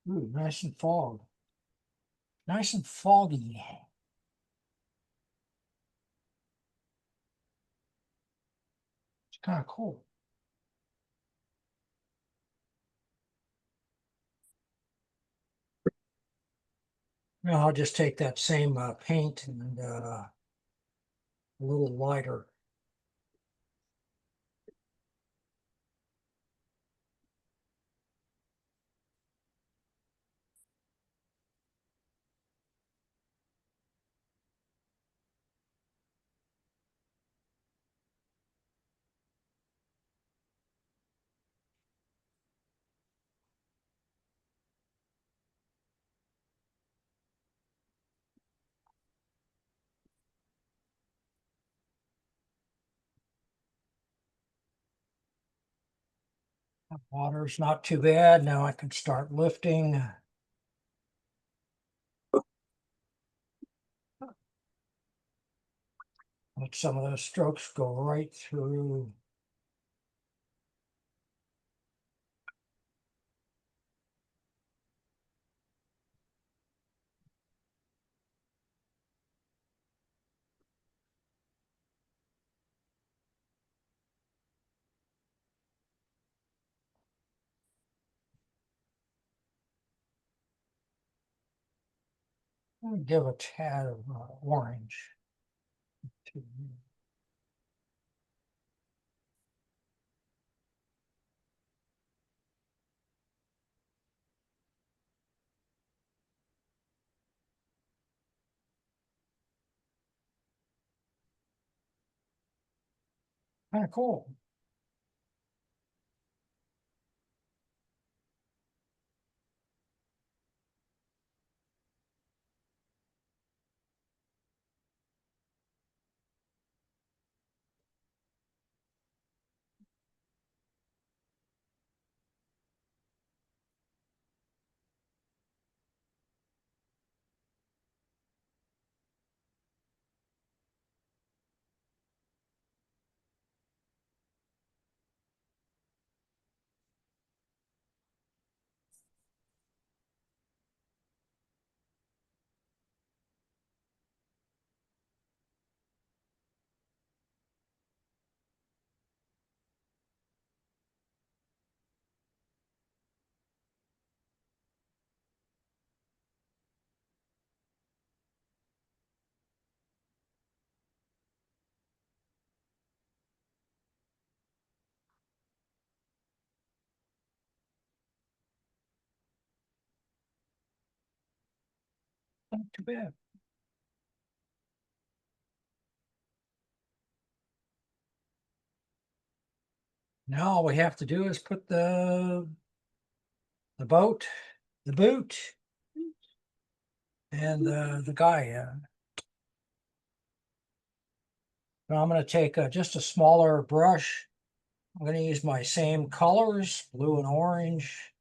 nice and fog. Nice and foggy. It's kind of cool. Now I'll just take that same paint and a little lighter. Water's not too bad. Now I can start lifting. Let some of those strokes go right through. I'll give a tad of orange. Kind of cool. Not too bad. Now all we have to do is put the boat, the boot, and the guy in. Now I'm going to take just a smaller brush. I'm going to use my same colors, blue and orange.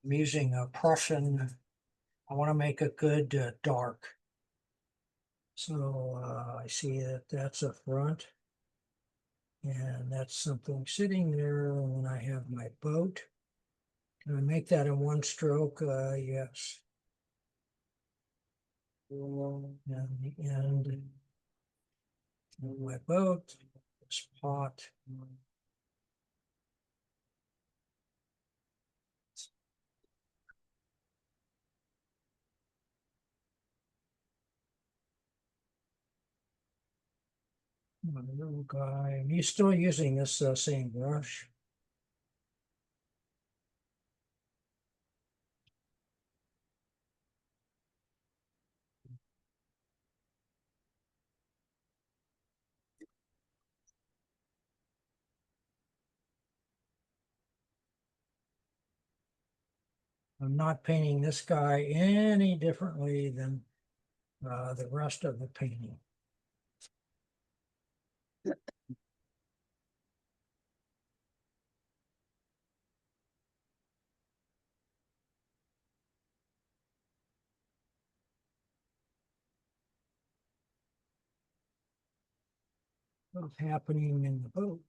I'm using a Prussian. I want to make a good dark. So I see that that's a front. And that's something sitting there, and then I have my boat. Can I make that in one stroke? Yes. And the end of my boat, this pot. My little guy, and he's still using this same brush. I'm not painting this guy any differently than the rest of the painting. What's happening in the boat?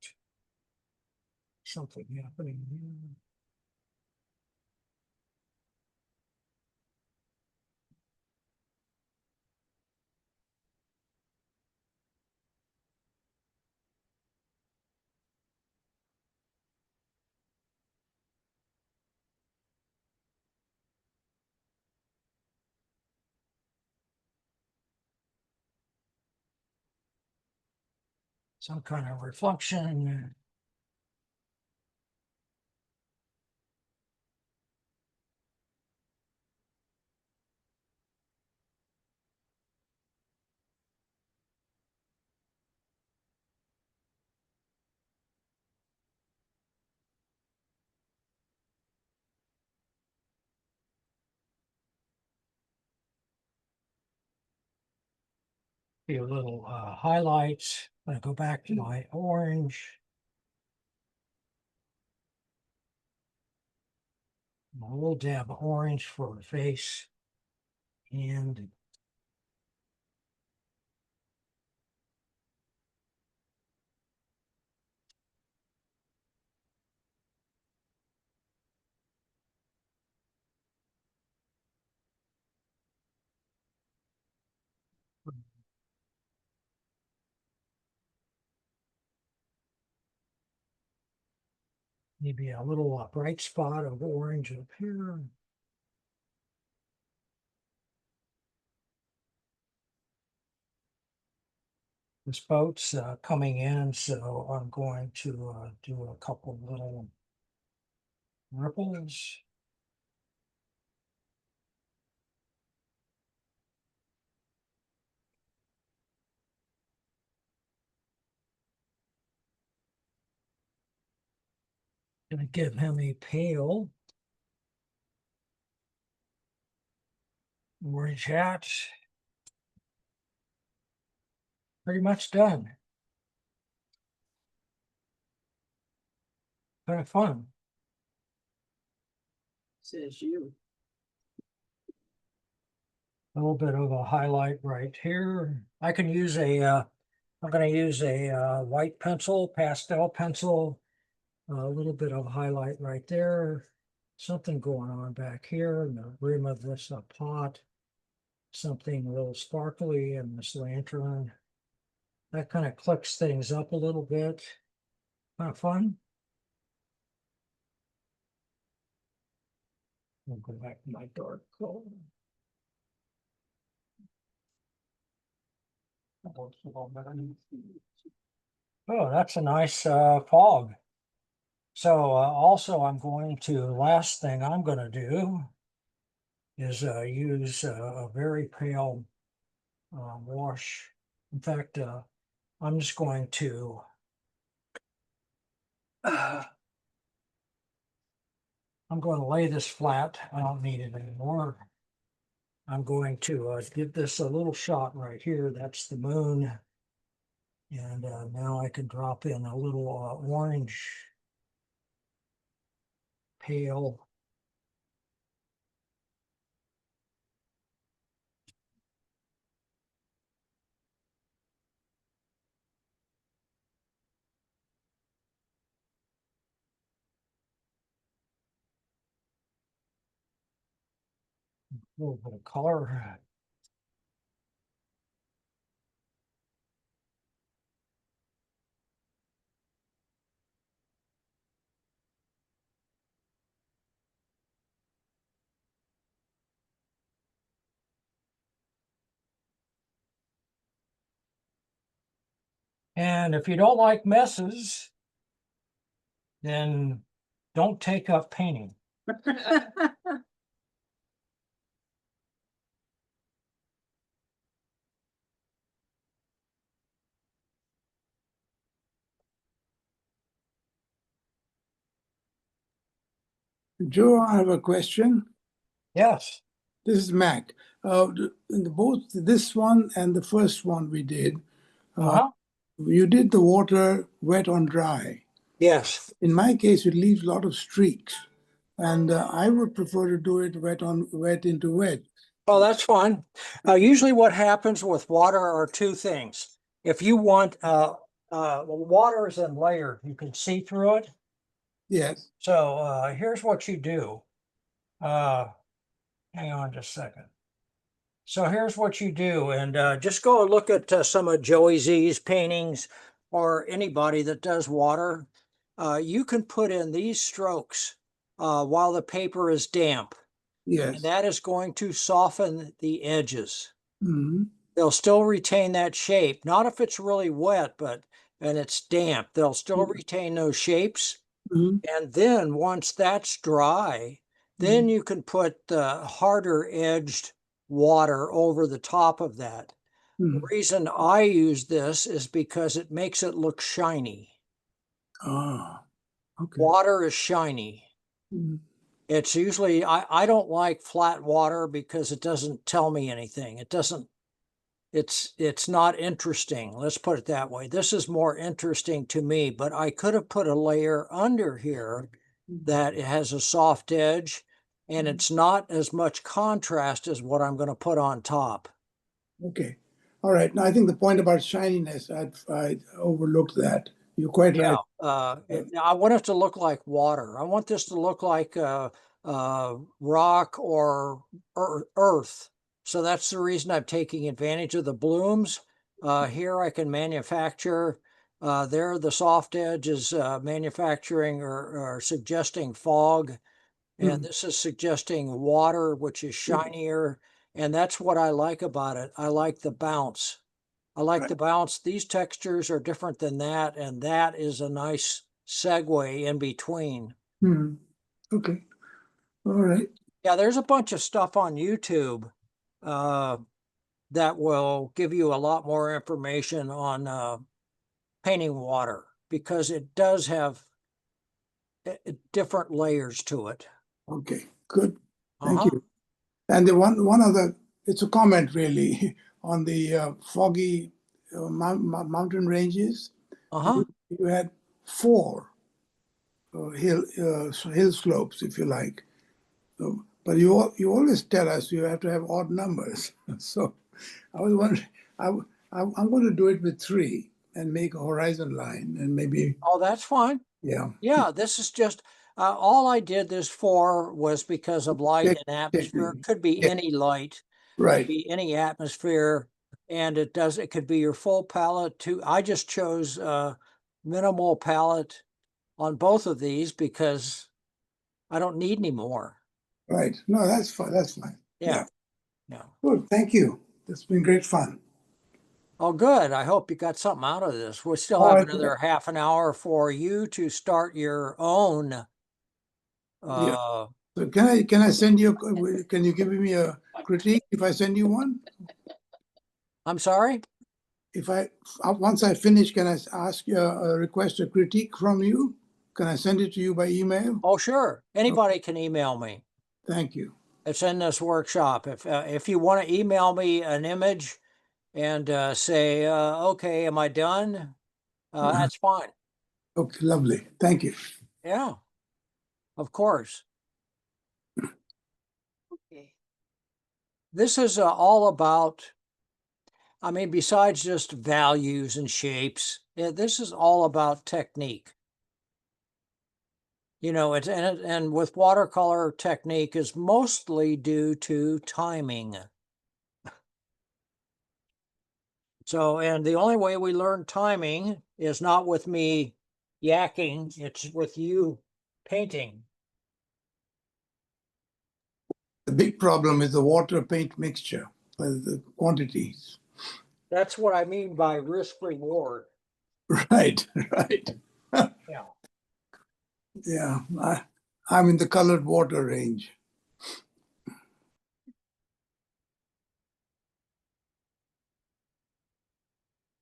Something happening here. Some kind of reflection. A little highlights. I'm gonna go back to my orange. A little dab of orange for the face. And maybe a little bright spot of orange up here. This boat's coming in, so I'm going to do a couple little ripples. Gonna give him a pale orange hat. Pretty much done. Kind of fun. Says you. A little bit of a highlight right here. I can use I'm going to use a white pencil, pastel pencil. A little bit of highlight right there. Something going on back here in the rim of this pot. Something a little sparkly in this lantern. That kind of clicks things up a little bit. Kind of fun. I'll go back to my dark color. Oh, that's a nice fog. So also I'm going to, last thing I'm going to do is use a very pale wash. In fact, I'm just going to I'm going to lay this flat. I don't need it anymore. I'm going to give this a little shot right here. That's the moon. And now I can drop in a little orange pale. little bit of color. And if you don't like messes, then don't take up painting. Joe, I have a question. Yes. This is Mac. In both this one and the first one we did, Uh-huh. you did the water wet on dry. Yes. In my case, it leaves a lot of streaks, and I would prefer to do it wet into wet. Oh, that's fine. Usually what happens with water are two things. If you want, water is in layered, you can see through it. Yes. So here's what you do. Hang on just a second. So here's what you do, and just go and look at some of Joey Z's paintings or anybody that does water. You can put in these strokes while the paper is damp, and Yes. that is going to soften the edges. Mhm. They'll still retain that shape, not if it's really wet, but and it's damp, they'll still retain those shapes. Mhm. And then once that's dry, then you can put the harder edged water over the top of that. The Mhm. reason I use this is because it makes it look shiny. Ah, okay. Water is shiny. Mhm. It's usually, I don't like flat water because it doesn't tell me anything. It doesn't, it's not interesting. Let's put it that way. This is more interesting to me, but I could have put a layer under here that it has a soft edge and it's not as much contrast as what I'm going to put on top. Okay. All right. Now, I think the point about shininess, I overlooked that. You're quite Yeah, right. I want it to look like water. I want this to look like rock or earth. So that's the reason I'm taking advantage of the blooms. Here I can manufacture. There, the soft edge is manufacturing or suggesting fog, and this is suggesting water, which is shinier. And that's what I like about it. I like the bounce. I like Right. the bounce. These textures are different than that, and that is a nice segue in between. Hmm. Okay. All right. Yeah, there's a bunch of stuff on YouTube uh, that will give you a lot more information on painting water because it does have different layers to it. Okay. Good. Thank Uh-huh. you. And the one other, it's a comment really on the foggy mountain ranges. Uh-huh. You had four hill slopes, if you like. So, but you always tell us you have to have odd numbers. So I was wondering, I'm going to do it with three and make a horizon line and maybe, Oh, that's fine. yeah. Yeah, this is just all I did this for was because of light Check- and atmosphere. checking. It could be Yeah, any light. Could right. be any atmosphere, and it could be your full palette too. I just chose minimal palette on both of these because I don't need any more. Right. No, that's fine. That's fine. Yeah, Yeah. yeah. Good. Thank you. It's been great fun. Oh, good. I hope you got something out of this. We still All have right. another half an hour for you to start your own. Yeah. Uh, So can I send you, can you give me a critique if I send you one? I'm sorry? If once I finish, can I ask you request a critique from you? Can I send it to you by email? Oh, sure. Okay, Anybody can email me. thank you. It's in this workshop. If you want to email me an image and say, okay, am I done? That's fine. Okay, lovely. Thank you. Yeah, of course. Okay. This is all about, I mean, besides just values and shapes, this is all about technique. You know, and with watercolor technique is mostly due to timing. So, and the only way we learn timing is not with me yakking, it's with you painting. The big problem is the water paint mixture, the quantities. That's what I mean by risk reward. Right, right. Yeah. Yeah, I'm in the colored water range.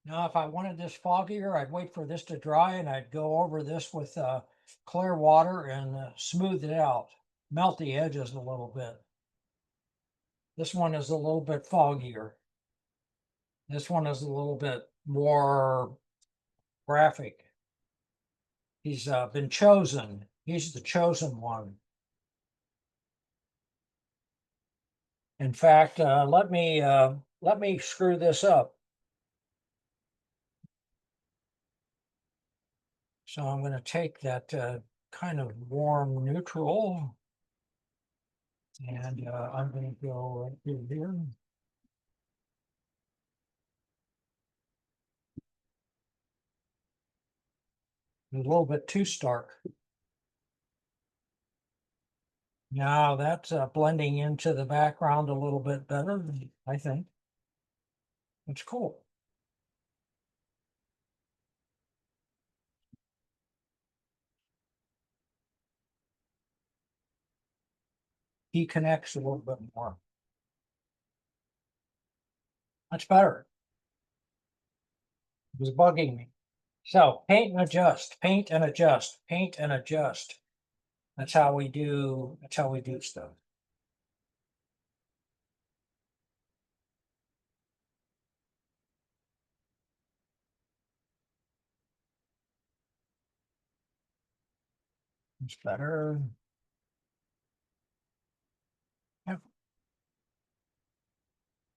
Now, if I wanted this foggier, I'd wait for this to dry and I'd go over this with clear water and smooth it out, melt the edges a little bit. This one is a little bit foggier. This one is a little bit more graphic. He's been chosen. He's the chosen one. In fact, let me screw this up. So I'm going to take that kind of warm neutral, and I'm going to go right through here. A little bit too stark. Now that's blending into the background a little bit better, I think. It's cool. He connects a little bit more. That's better. It was bugging me. So paint and adjust, paint and adjust, paint and adjust. That's how we do stuff. It's better. Yep.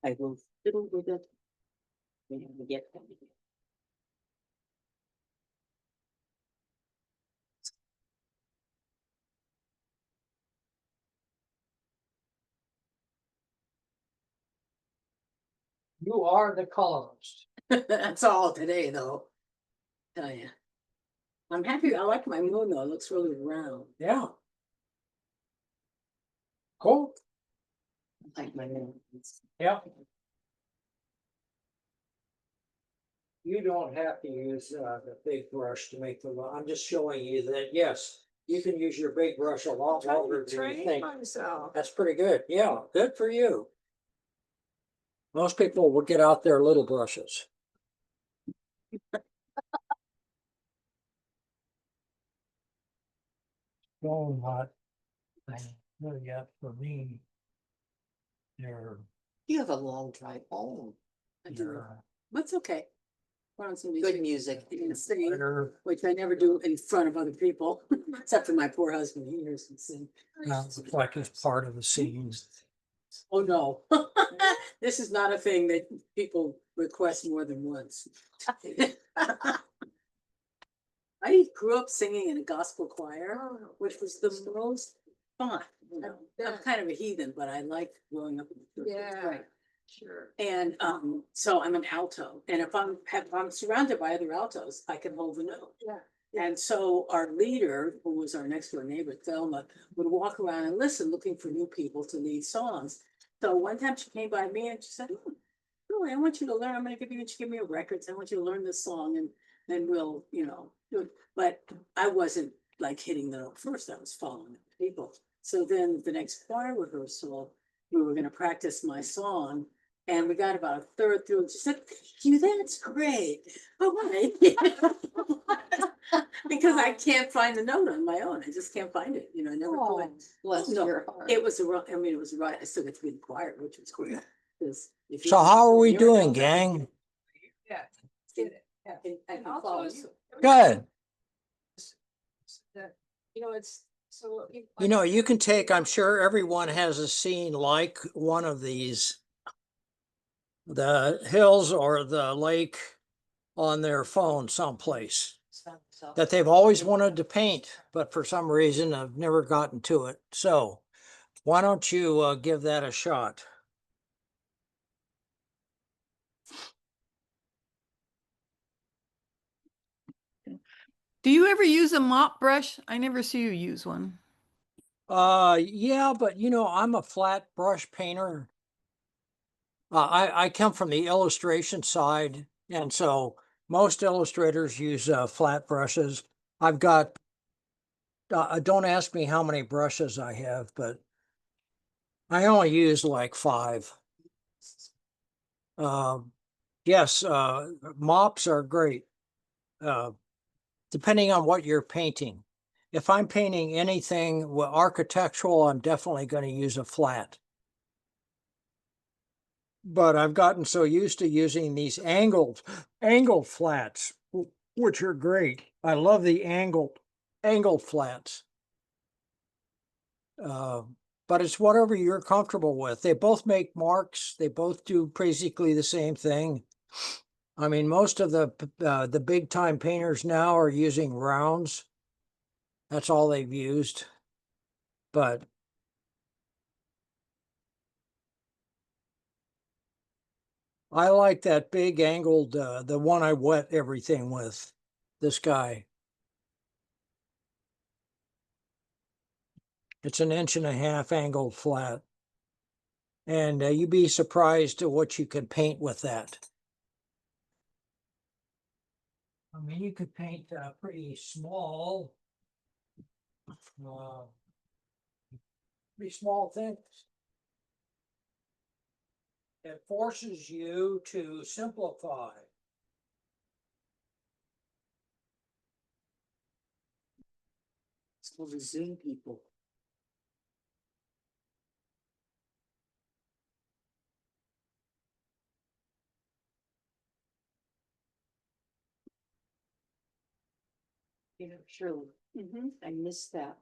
I will fiddle with it. When we get there. You are the colorist. That's all today, though. Tell ya. I'm happy. I like my moon though. It looks really round. Yeah. Cool. I like my name. Yeah. You don't have to use the big brush to make the, I'm just showing you that, yes, you can use your big brush a lot Trying longer to than you train think. myself. That's pretty good. Yeah, good for you. Most people would get out their little brushes. So not really yet for me. They're, You have a long drive home. I do. they're, But it's okay. Put on some Good music. You can sing, they're which I never do in front of other people, except for my poor husband. He hears me sing. looks like it's part of the scene. Oh, no. This is not a thing that people request more than once. I grew up singing in a gospel choir, which was the most fun. You know, I'm kind of a heathen, but I liked growing up in the church. It was Yeah. great. Sure. And so I'm an alto, and if I'm surrounded by other altos, I can hold the note. Yeah. And so our leader, who was our next door neighbor, Thelma, would walk around and listen, looking for new people to lead songs. So one time she came by me and she said, "Really, I want you to learn. I'm going to give me a record. I want you to learn this song, and then we'll, do it." But I wasn't like hitting the note first. I was following the people. So then the next choir rehearsal, we were going to practice my song. And we got about a third through, and she said, "You, that's great. But why?" Because I can't find the note on my own. I just can't find it. I never Oh, could. bless No, your heart. It was it was right. I still get to be in the choir, which was great. 'Cause if you- So how are we you're doing, an alto, gang? Yeah. Get it. Yeah. I And can also follow is- you. Good. It's so. You know, you can take, I'm sure everyone has a scene like one of these, the hills or the lake on their phone someplace. that they've always wanted to paint, but for some reason I've never gotten to it. So why don't you give that a shot? Do you ever use a mop brush? I never see you use one. Yeah, but you know, I'm a flat brush painter. I come from the illustration side, and so most illustrators use flat brushes. I've got, don't ask me how many brushes I have, but I only use like 5. Um, yes, mops are great, uh, depending on what you're painting. If I'm painting anything architectural, I'm definitely going to use a flat. But I've gotten so used to using these angled flats, which are great. I love the angled flats. Uh, but it's whatever you're comfortable with. They both make marks. They both do basically the same thing. I mean, most of the big time painters now are using rounds. That's all they've used. But I like that big angled, the one I wet everything with, this guy. It's an 1.5 inch angled flat. And you'd be surprised at what you could paint with that. I mean, you could paint pretty small things. It forces you to simplify. It's called the Zoom people. You know, Shirley, I missed that.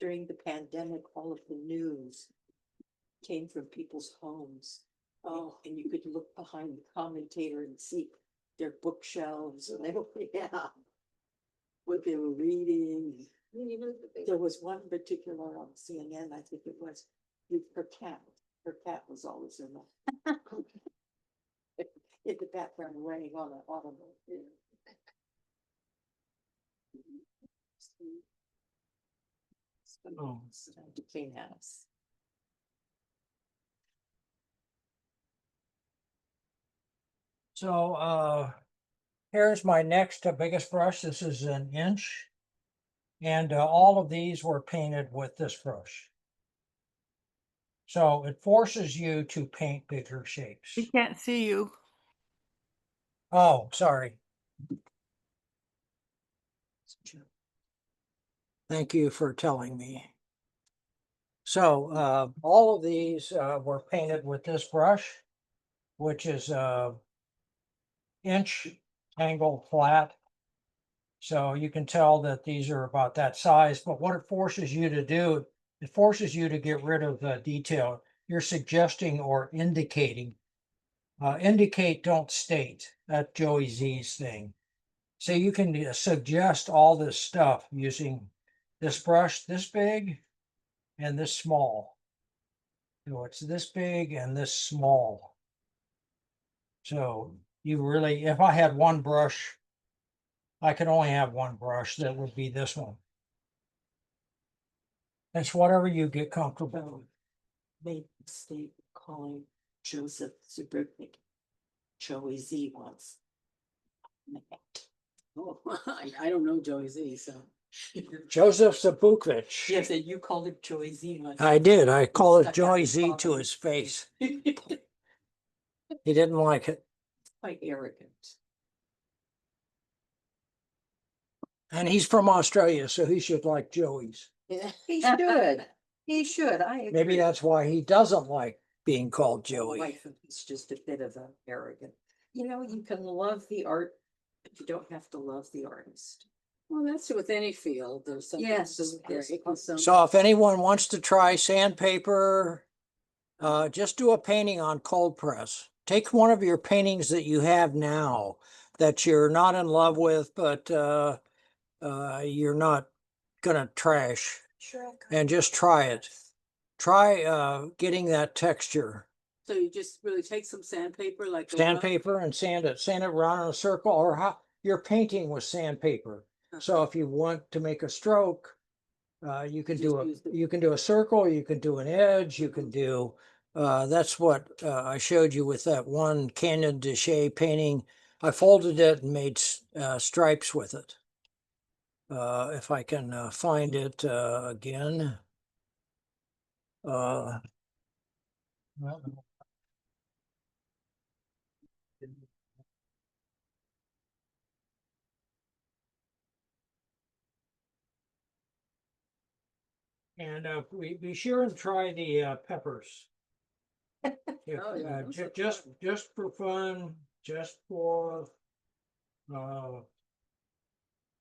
During the pandemic, all of the news came from people's homes. Oh, and you could look behind the commentator and see their bookshelves and they were, yeah, what they were reading. There was one particular on CNN, I think it was, with her cat. Her cat was always in the in the background laying on an automobile. Oh. To clean house. So here's my next biggest brush. This is 1 inch. And all of these were painted with this brush. So it forces you to paint bigger shapes. We can't see you. Oh, sorry. Thank you for telling me. So all of these were painted with this brush, which is 1 inch angled flat. So you can tell that these are about that size, but what it forces you to do, it forces you to get rid of the detail. You're suggesting or indicating. Indicate, don't state. That's Joey Z's thing. So you can suggest all this stuff using this brush this big and this small. So it's this big and this small. So you really, if I had one brush, I could only have one brush. That would be this one. It's whatever you get comfortable with. Made a mistake calling Joseph Zubrovnik Joey Z once. Oh, I don't know Joey Z, so. Joseph Zabukovich. Yes, and you called him Joey Z once. I did. I called it Stuck out Joey his Z to bottom. his face. He didn't like it. Quite arrogant. And he's from Australia, so he should like Joey's. He should. He should. I agree. Maybe that's why he doesn't like being called Joey. I think he's just a bit of an arrogant. You know, you can love the art, but you don't have to love the artist. Well, that's with any field. There's something Yes, so yes. great with some. So if anyone wants to try sandpaper, just do a painting on cold press. Take one of your paintings that you have now that you're not in love with, but you're not gonna trash. Sure. And just try it. Try getting that texture. So you just really take some sandpaper like the Sandpaper and sand it around in a circle, or how you're painting with sandpaper. So if you want to make a stroke, you can do a circle, you can do an edge, you can do that's what I showed you with that one Canyon de Chelly painting. I folded it and made stripes with it. If I can find it again. Well, and be sure and try the peppers. Oh, yeah, those look Just for fun, uh,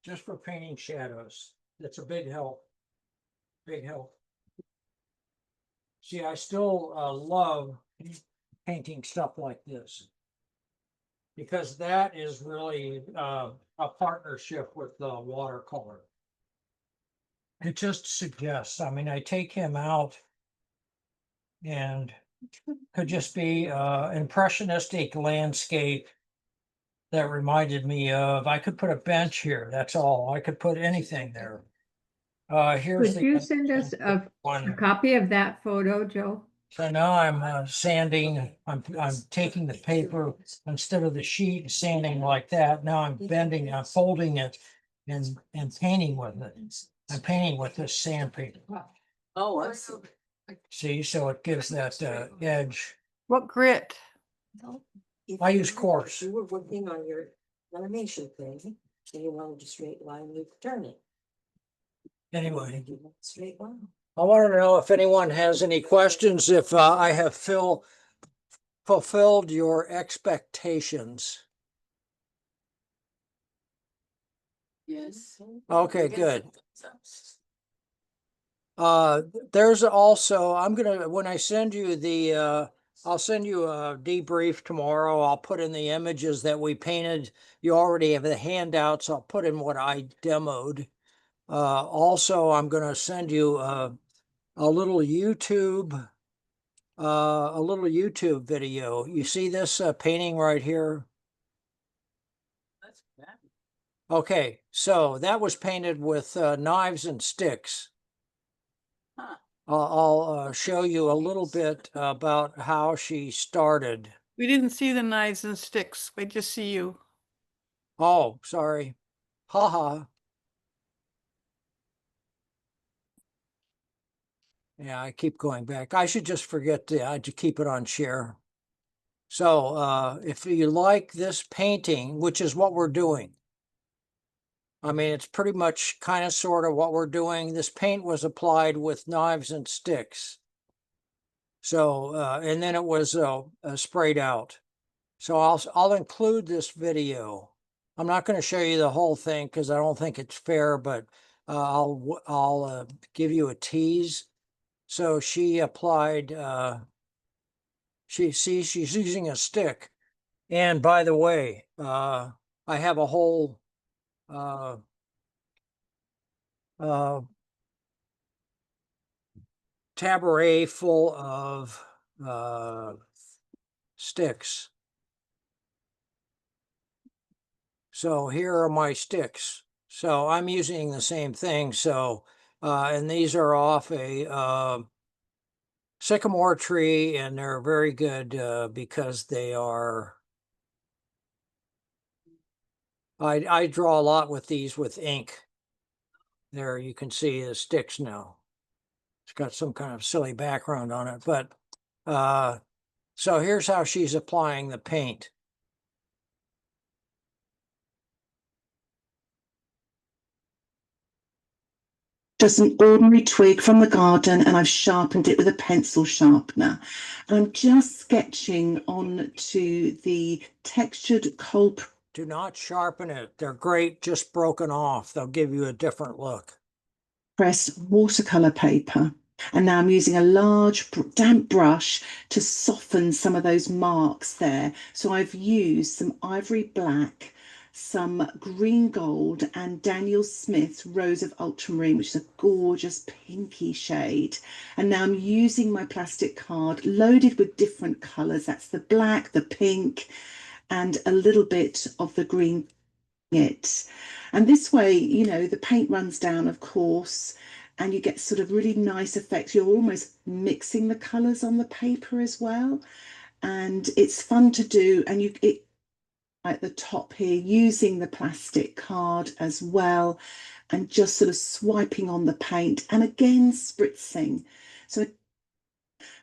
just for painting shadows. That's a big help. Big help. See, I still love painting stuff like this because that is really a partnership with the watercolor. It just suggests, I mean, I take him out and could just be impressionistic landscape that reminded me of, I could put a bench here, that's all. I could put anything there. Here's Could you the send us a one. copy of that photo, Joe? So now I'm sanding, I'm taking the paper instead of the sheet, sanding like that. Now I'm bending, I'm folding it and painting with it. I'm painting with this sandpaper. Oh, I see. See, so it gives that edge. What grit? If I you use were- coarse. if You were working on your animation thing, and you wanted a straight line, you could turn it. Anyway, You want a straight line. I want to know if anyone has any questions, if I have fulfilled your expectations. Yes. Okay, I guess good. so. There's also, when I send you I'll send you a debrief tomorrow. I'll put in the images that we painted. You already have the handouts. I'll put in what I demoed. Also, I'm going to send you a little YouTube video. You see this painting right here? That's bad. Okay, so that was painted with knives and sticks. Huh. I'll show you a little bit about how she started. We didn't see the knives and sticks. We just see you. Oh, sorry. Haha. Yeah, I keep going back. I should just forget to keep it on share. So if you like this painting, which is what we're doing, I mean, it's pretty much kind of sort of what we're doing. This paint was applied with knives and sticks. So, and then it was sprayed out. So I'll include this video. I'm not going to show you the whole thing because I don't think it's fair, but I'll give you a tease. So she applied, she's using a stick. And by the way, I have a whole taboret full of sticks. So here are my sticks. So I'm using the same thing. So, and these are off a sycamore tree, and they're very good because they are, I draw a lot with these with ink. There you can see the sticks now. It's got some kind of silly background on it, but so here's how she's applying the paint. Just an ordinary twig from the garden, and I've sharpened it with a pencil sharpener. And I'm just sketching onto the textured coal. Do not sharpen it. They're great, just broken off. They'll give you a different look. Pressed watercolor paper. And now I'm using a large damp brush to soften some of those marks there. So I've used some ivory black, some green gold and Daniel Smith's Rose of Ultramarine, which is a gorgeous pinky shade. And now I'm using my plastic card loaded with different colours. That's the black, the pink, and a little bit of the green. And this way, you know, the paint runs down, of course, and you get sort of really nice effects. You're almost mixing the colours on the paper as well. And it's fun to do. And it at the top here, using the plastic card as well, and just sort of swiping on the paint and again spritzing. So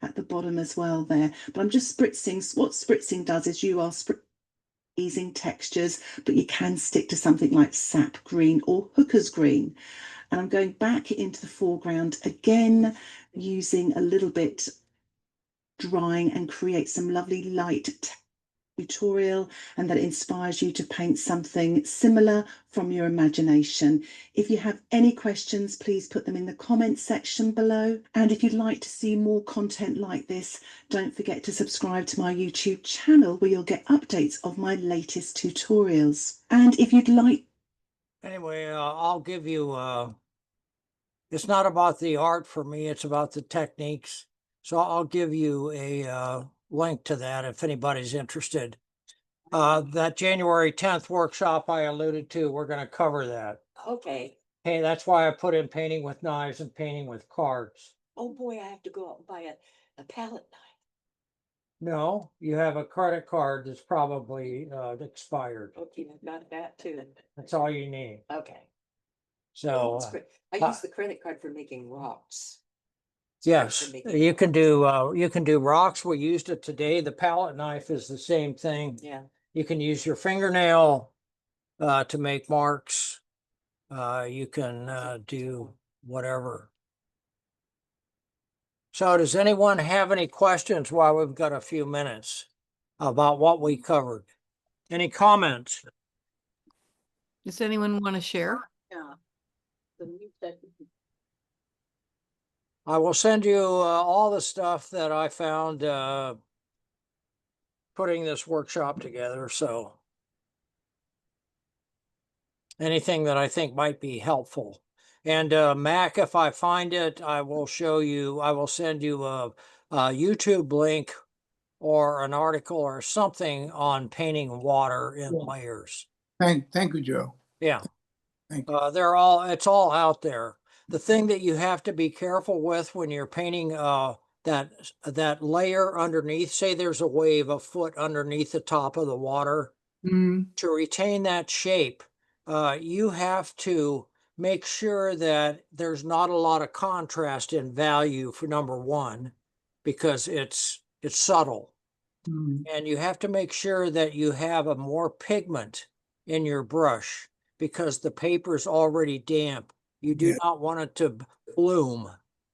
at the bottom as well there, but I'm just spritzing. What spritzing does is you are easing textures, but you can stick to something like sap green or hooker's green. And I'm going back into the foreground again, using a little bit drying and create some lovely light tutorial, and that inspires you to paint something similar from your imagination. If you have any questions, please put them in the comments section below. And if you'd like to see more content like this, don't forget to subscribe to my YouTube channel, where you'll get updates of my latest tutorials. And if you'd like... Anyway, I'll give you, it's not about the art for me, it's about the techniques. So I'll give you a link to that if anybody's interested. That January 10th workshop I alluded to, we're going to cover that. Okay. Hey, that's why I put in painting with knives and painting with cards. Oh boy, I have to go out and buy a palette knife. No, you have a credit card that's probably expired. Okay, I've got that too. That's all you need. Okay. So, That's great. I use the credit card for making rocks. yes, you can do rocks. We used it today. The palette knife is the same thing. Yeah. You can use your fingernail to make marks. You can do whatever. So does anyone have any questions while we've got a few minutes about what we covered? Any comments? Does anyone want to share? Yeah. The new technique. I will send you all the stuff that I found putting this workshop together. So anything that I think might be helpful. And Mac, if I find it, I will show you, I will send you a YouTube link or an article or something on painting water in layers. Thank you, Joe. Yeah. Thank It's all out there. The thing that you have to be careful with when you're painting that layer underneath, say there's a wave a foot underneath the top of the water, to retain that shape, you have to make sure that there's not a lot of contrast in value for number one, because it's subtle. And you have to make sure that you have a more pigment in your brush, because the paper's already damp. You do not want it to bloom.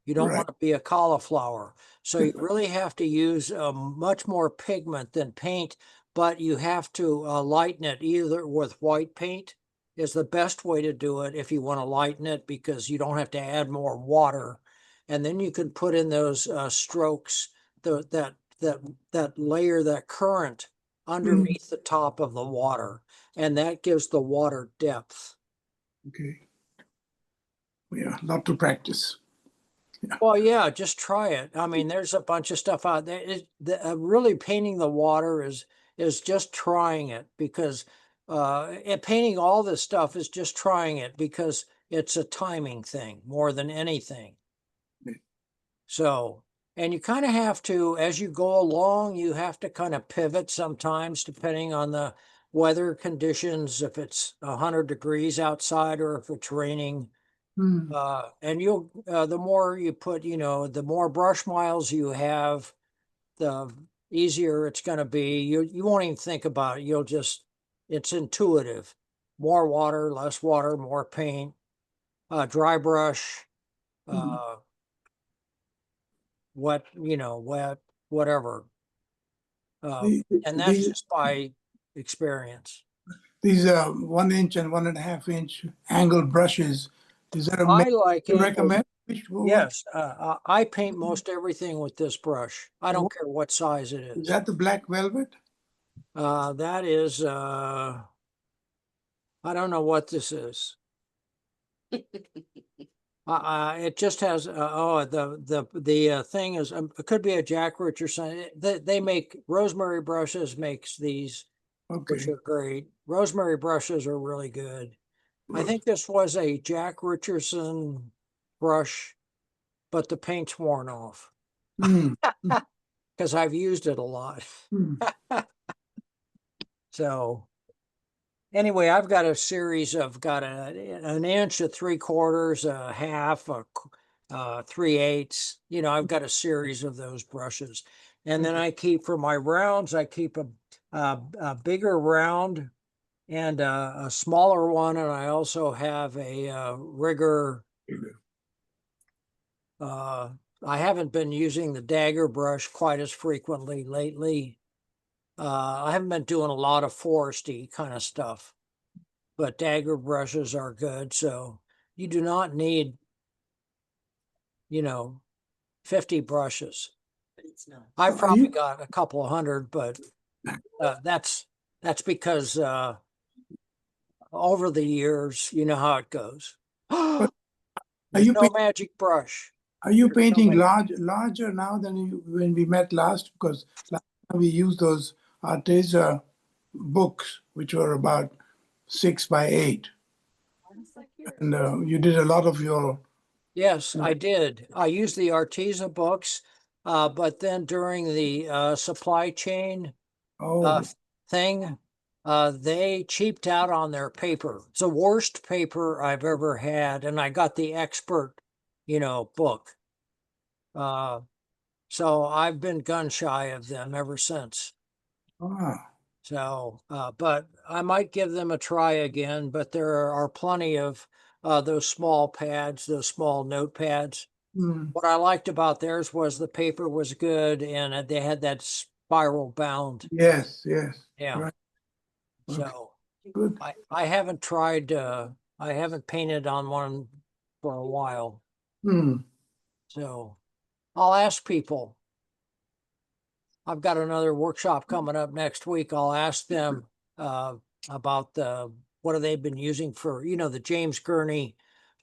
You don't want to be a cauliflower. So you really have to use much more pigment than paint, but you have to lighten it either with white paint is the best way to do it if you want to lighten it, because you don't have to add more water. And then you can put in those strokes, that layer, that current underneath the top of the water, and that gives the water depth. Okay. Yeah, lot to practice. Well, yeah, just try it. I mean, there's a bunch of stuff out there. Really painting the water is just trying it, because and painting all this stuff is just trying it, because it's a timing thing more than anything. So, and you kind of have to, as you go along, you have to kind of pivot sometimes depending on the weather conditions, if it's 100 degrees outside or if it's raining. And you'll, the more you put, the more brush miles you have, the easier it's going to be. You won't even think about it. You'll just, it's intuitive. More water, less water, more paint, dry brush, wet, whatever. And that's just by experience. These 1 inch and 1.5 inch angled brushes, is that a I like you it. recommend? Yes, I paint most everything with this brush. I don't care what size it Is is. that the black velvet? That is, I don't know what this is. It just has, the thing is, it could be a Jack Richardson. They make, Rosemary Brushes makes these, which Okay. are great. Rosemary brushes are really good. I think this was a Jack Richardson brush, but the paint's worn off Hmm. because I've used it a lot. Hmm. So anyway, I've got a series of an inch, a 3/4, a half, 3/8. You know, I've got a series of those brushes, and then I keep for my rounds. I keep a bigger round and a smaller one, and I also have a rigger. I haven't been using the dagger brush quite as frequently lately. I haven't been doing a lot of foresty kind of stuff, but dagger brushes are good. So you do not need, 50 brushes. But it's not. I've Are probably you got a couple of hundred, but that's because over the years, you know how it goes. but are There's you no magic brush. Are you There's no painting magic. larger now than when we met last? Because last time we used those Arteza books, which were about 6 by 8, and you did a lot of your. Yes, I did. I used the Arteza books, but then during the supply chain Oh, thing, they cheaped out on their paper. It's the worst paper I've ever had, and I got the expert, book. Uh, so I've been gun shy of them ever since. ah, So, but I might give them a try again. But there are plenty of those small pads, those small notepads. hmm, What I liked about theirs was the paper was good and they had that spiral bound. yes, yes, Yeah. right, okay, So good. I haven't tried, I haven't painted on one for a while. Hmm, So I'll ask people. I've got another workshop coming up next week. I'll ask them about what have they been using for, the James Gurney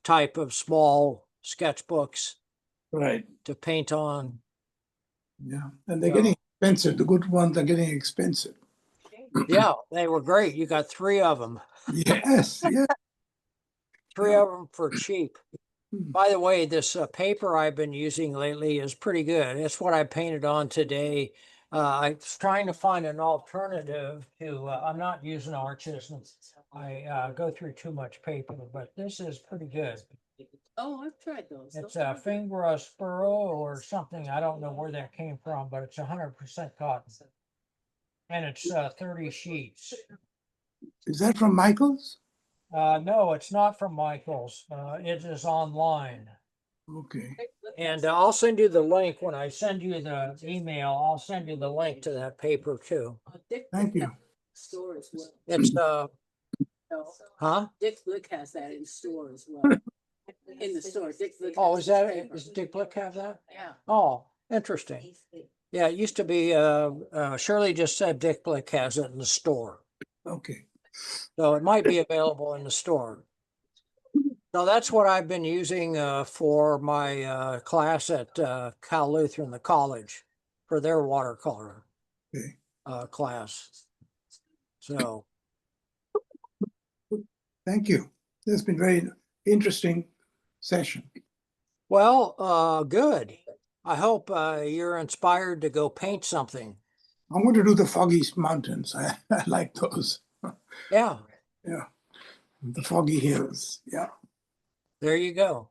type of small sketchbooks right, to paint on. yeah, and they're getting So expensive. The good ones are getting expensive. yeah, they were great. You got three of them. Yes, yes, Three yeah. of them for cheap. Hmm. By the way, this paper I've been using lately is pretty good. It's what I painted on today. I was trying to find an alternative to, I'm not using arches. I go through too much paper, but this is pretty good. Oh, I've tried those. It's Those a are good. Fingra Spuro or something. I don't know where that came from, but it's 100% cotton. And it's 30 sheets. Is that from Michael's? No, it's not from Michael's. It is online. Okay, And I'll send you the link when I send you the email. I'll send you the link to that paper too. Dick thank Blick you. has store as well. It's No, huh? Dick Blick has that in store as well. In the store, Dick Blick. Oh, has is his that paper. does Dick Blick have that? Yeah. Oh, interesting. Yeah, it used to be. Shirley just said Dick Blick has it in the store, Okay, so it might be available in the store. So that's what I've been using for my class at Cal Lutheran, the college, for their watercolor okay. class. So, Thank you. This has been very interesting session. well, good. I hope you're inspired to go paint something. I'm going to do the Foggy Mountains. I like those. Yeah, Yeah, the Foggy Hills. Yeah. there you go.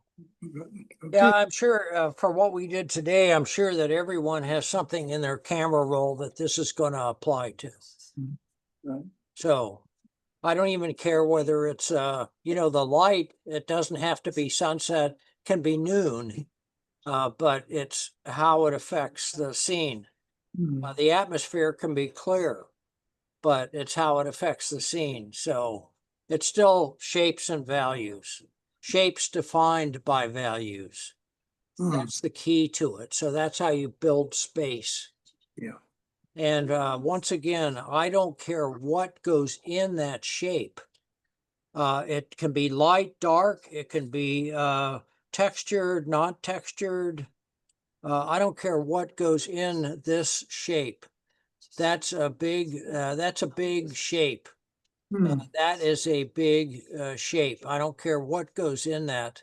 Okay. Yeah, I'm sure for what we did today, I'm sure that everyone has something in their camera roll that this is going to apply to. Right. So I don't even care whether it's, the light, it doesn't have to be sunset, can be noon, but it's how it affects the scene. Hmm. The atmosphere can be clear, but it's how it affects the scene. So it's still shapes and values, shapes defined by values. Hmm. That's the key to it. So that's how you build space. Yeah. And once again, I don't care what goes in that shape. It can be light, dark, it can be textured, not textured. I don't care what goes in this shape. That's a big shape. That is a big shape. I don't care what goes in that.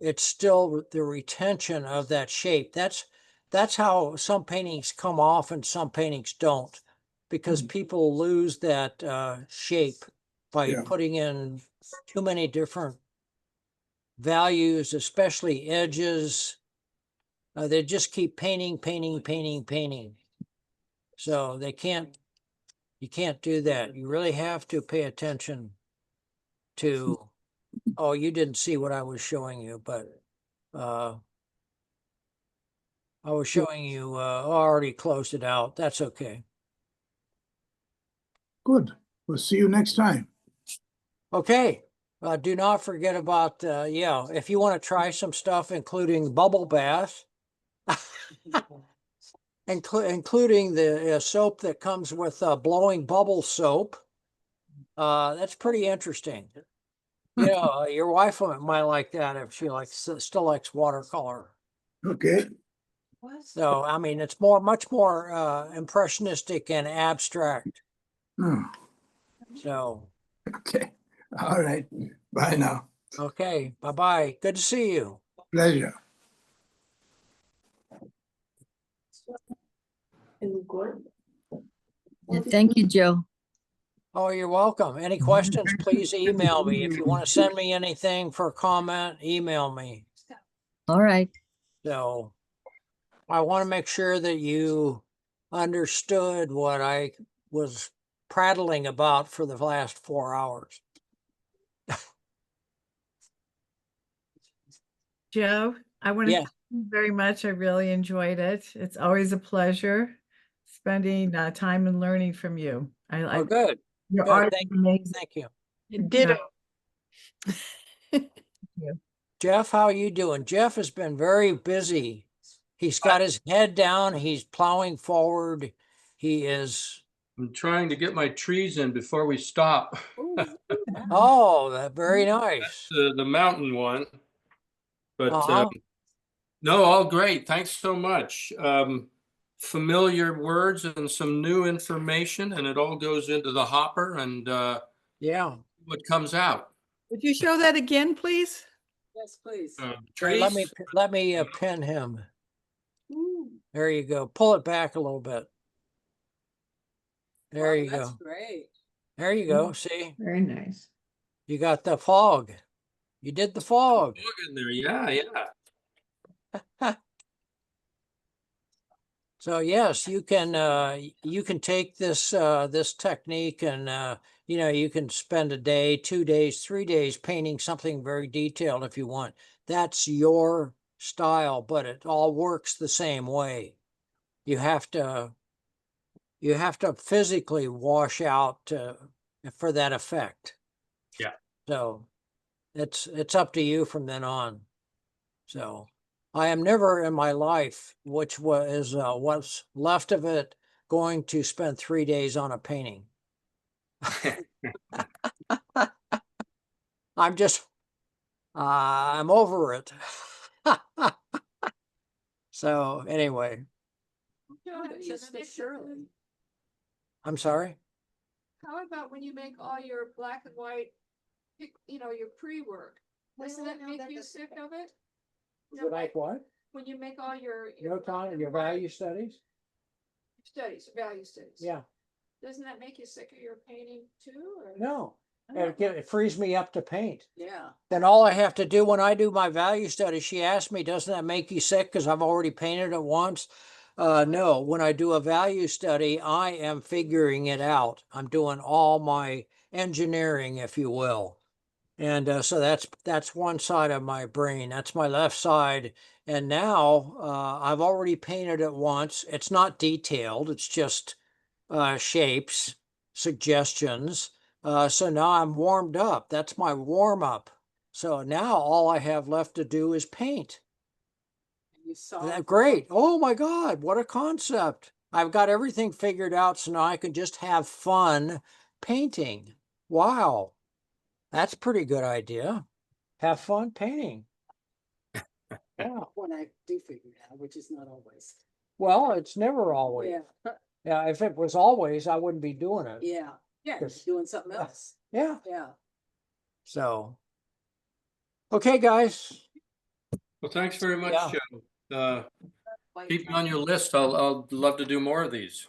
It's still the retention of that shape. That's how some paintings come off and some paintings don't, because people lose that shape by Yeah. putting in too many different values, especially edges. They just keep painting, painting, painting, painting. So you can't do that. You really have to pay attention to, oh, you didn't see what I was showing you, but I was showing you, I already closed it out. That's okay. Good. We'll see you next time. Okay. Do not forget about, yeah, if you want to try some stuff, including bubble bath, including the soap that comes with blowing bubble soap. That's pretty interesting. You know, your wife might like that if she still likes watercolor. Okay. So, I mean, it's much more impressionistic and abstract. Hmm. So, Okay. All right. Bye now. okay, bye-bye. Good to see you. Pleasure. Thank you, Joe. Oh, you're welcome. Any questions, please email me. If you want to send me anything for a comment, email me. All right. So I want to make sure that you understood what I was prattling about for the last 4 hours. Joe, I want to Yeah. thank you very much. I really enjoyed it. It's always a pleasure spending time and learning from you. Oh, good. Your Good. art is amazing. Thank you. Ditto. Jeff, how are you doing? Jeff has been very busy. He's got his head down. He's plowing forward. He is. I'm trying to get my trees in before we stop. Oh, very nice. The mountain one. But Uh-huh. no, all great. Thanks so much. Familiar words and some new information, and it all goes into the hopper and Yeah. what comes out. Would you show that again, please? Yes, please. Here, Trees. let me pin him. There you go. Pull it back a little bit. There Wow, you that's go. great. There you go. See, Very nice. you got the fog. You did the fog. Look in there. Yeah, yeah. So yes, you can take this technique and you know, you can spend a day, 2 days, 3 days painting something very detailed if you want. That's your style, but it all works the same way. You have to physically wash out for that effect. Yeah. So it's up to you from then on. So I am never in my life, which was what's left of it, going to spend 3 days on a painting. I'm just, I'm over it. So anyway, Just the Shirley. I'm sorry. How about when you make all your black and white, your pre-work? Doesn't that make you sick of it? No, Like what? when you make all your Time, your value studies? value studies. Yeah. Doesn't that make you sick of your painting too? Or? No, it frees me up to paint. Yeah. Then all I have to do when I do my value study, she asked me, doesn't that make you sick because I've already painted it once? No, when I do a value study, I am figuring it out. I'm doing all my engineering, if you will. And so that's one side of my brain. That's my left side. And now I've already painted it once. It's not detailed. It's just shapes, suggestions. So now I'm warmed up. That's my warm up. So now all I have left to do is paint. You saw. Great. Oh my God, what a concept. I've got everything figured out, so now I can just have fun painting. Wow. That's a pretty good idea. Have fun painting. Yeah, When I do figure it out, which is not always. well, it's never always. Yeah, Yeah, if it was always, I wouldn't be doing it. yeah, yeah, you're Yes. doing something else. Yeah, Yeah. so. Okay, guys. Well, thanks very much, Yeah. Joe. Keep me on your list. I'll love to do more of these.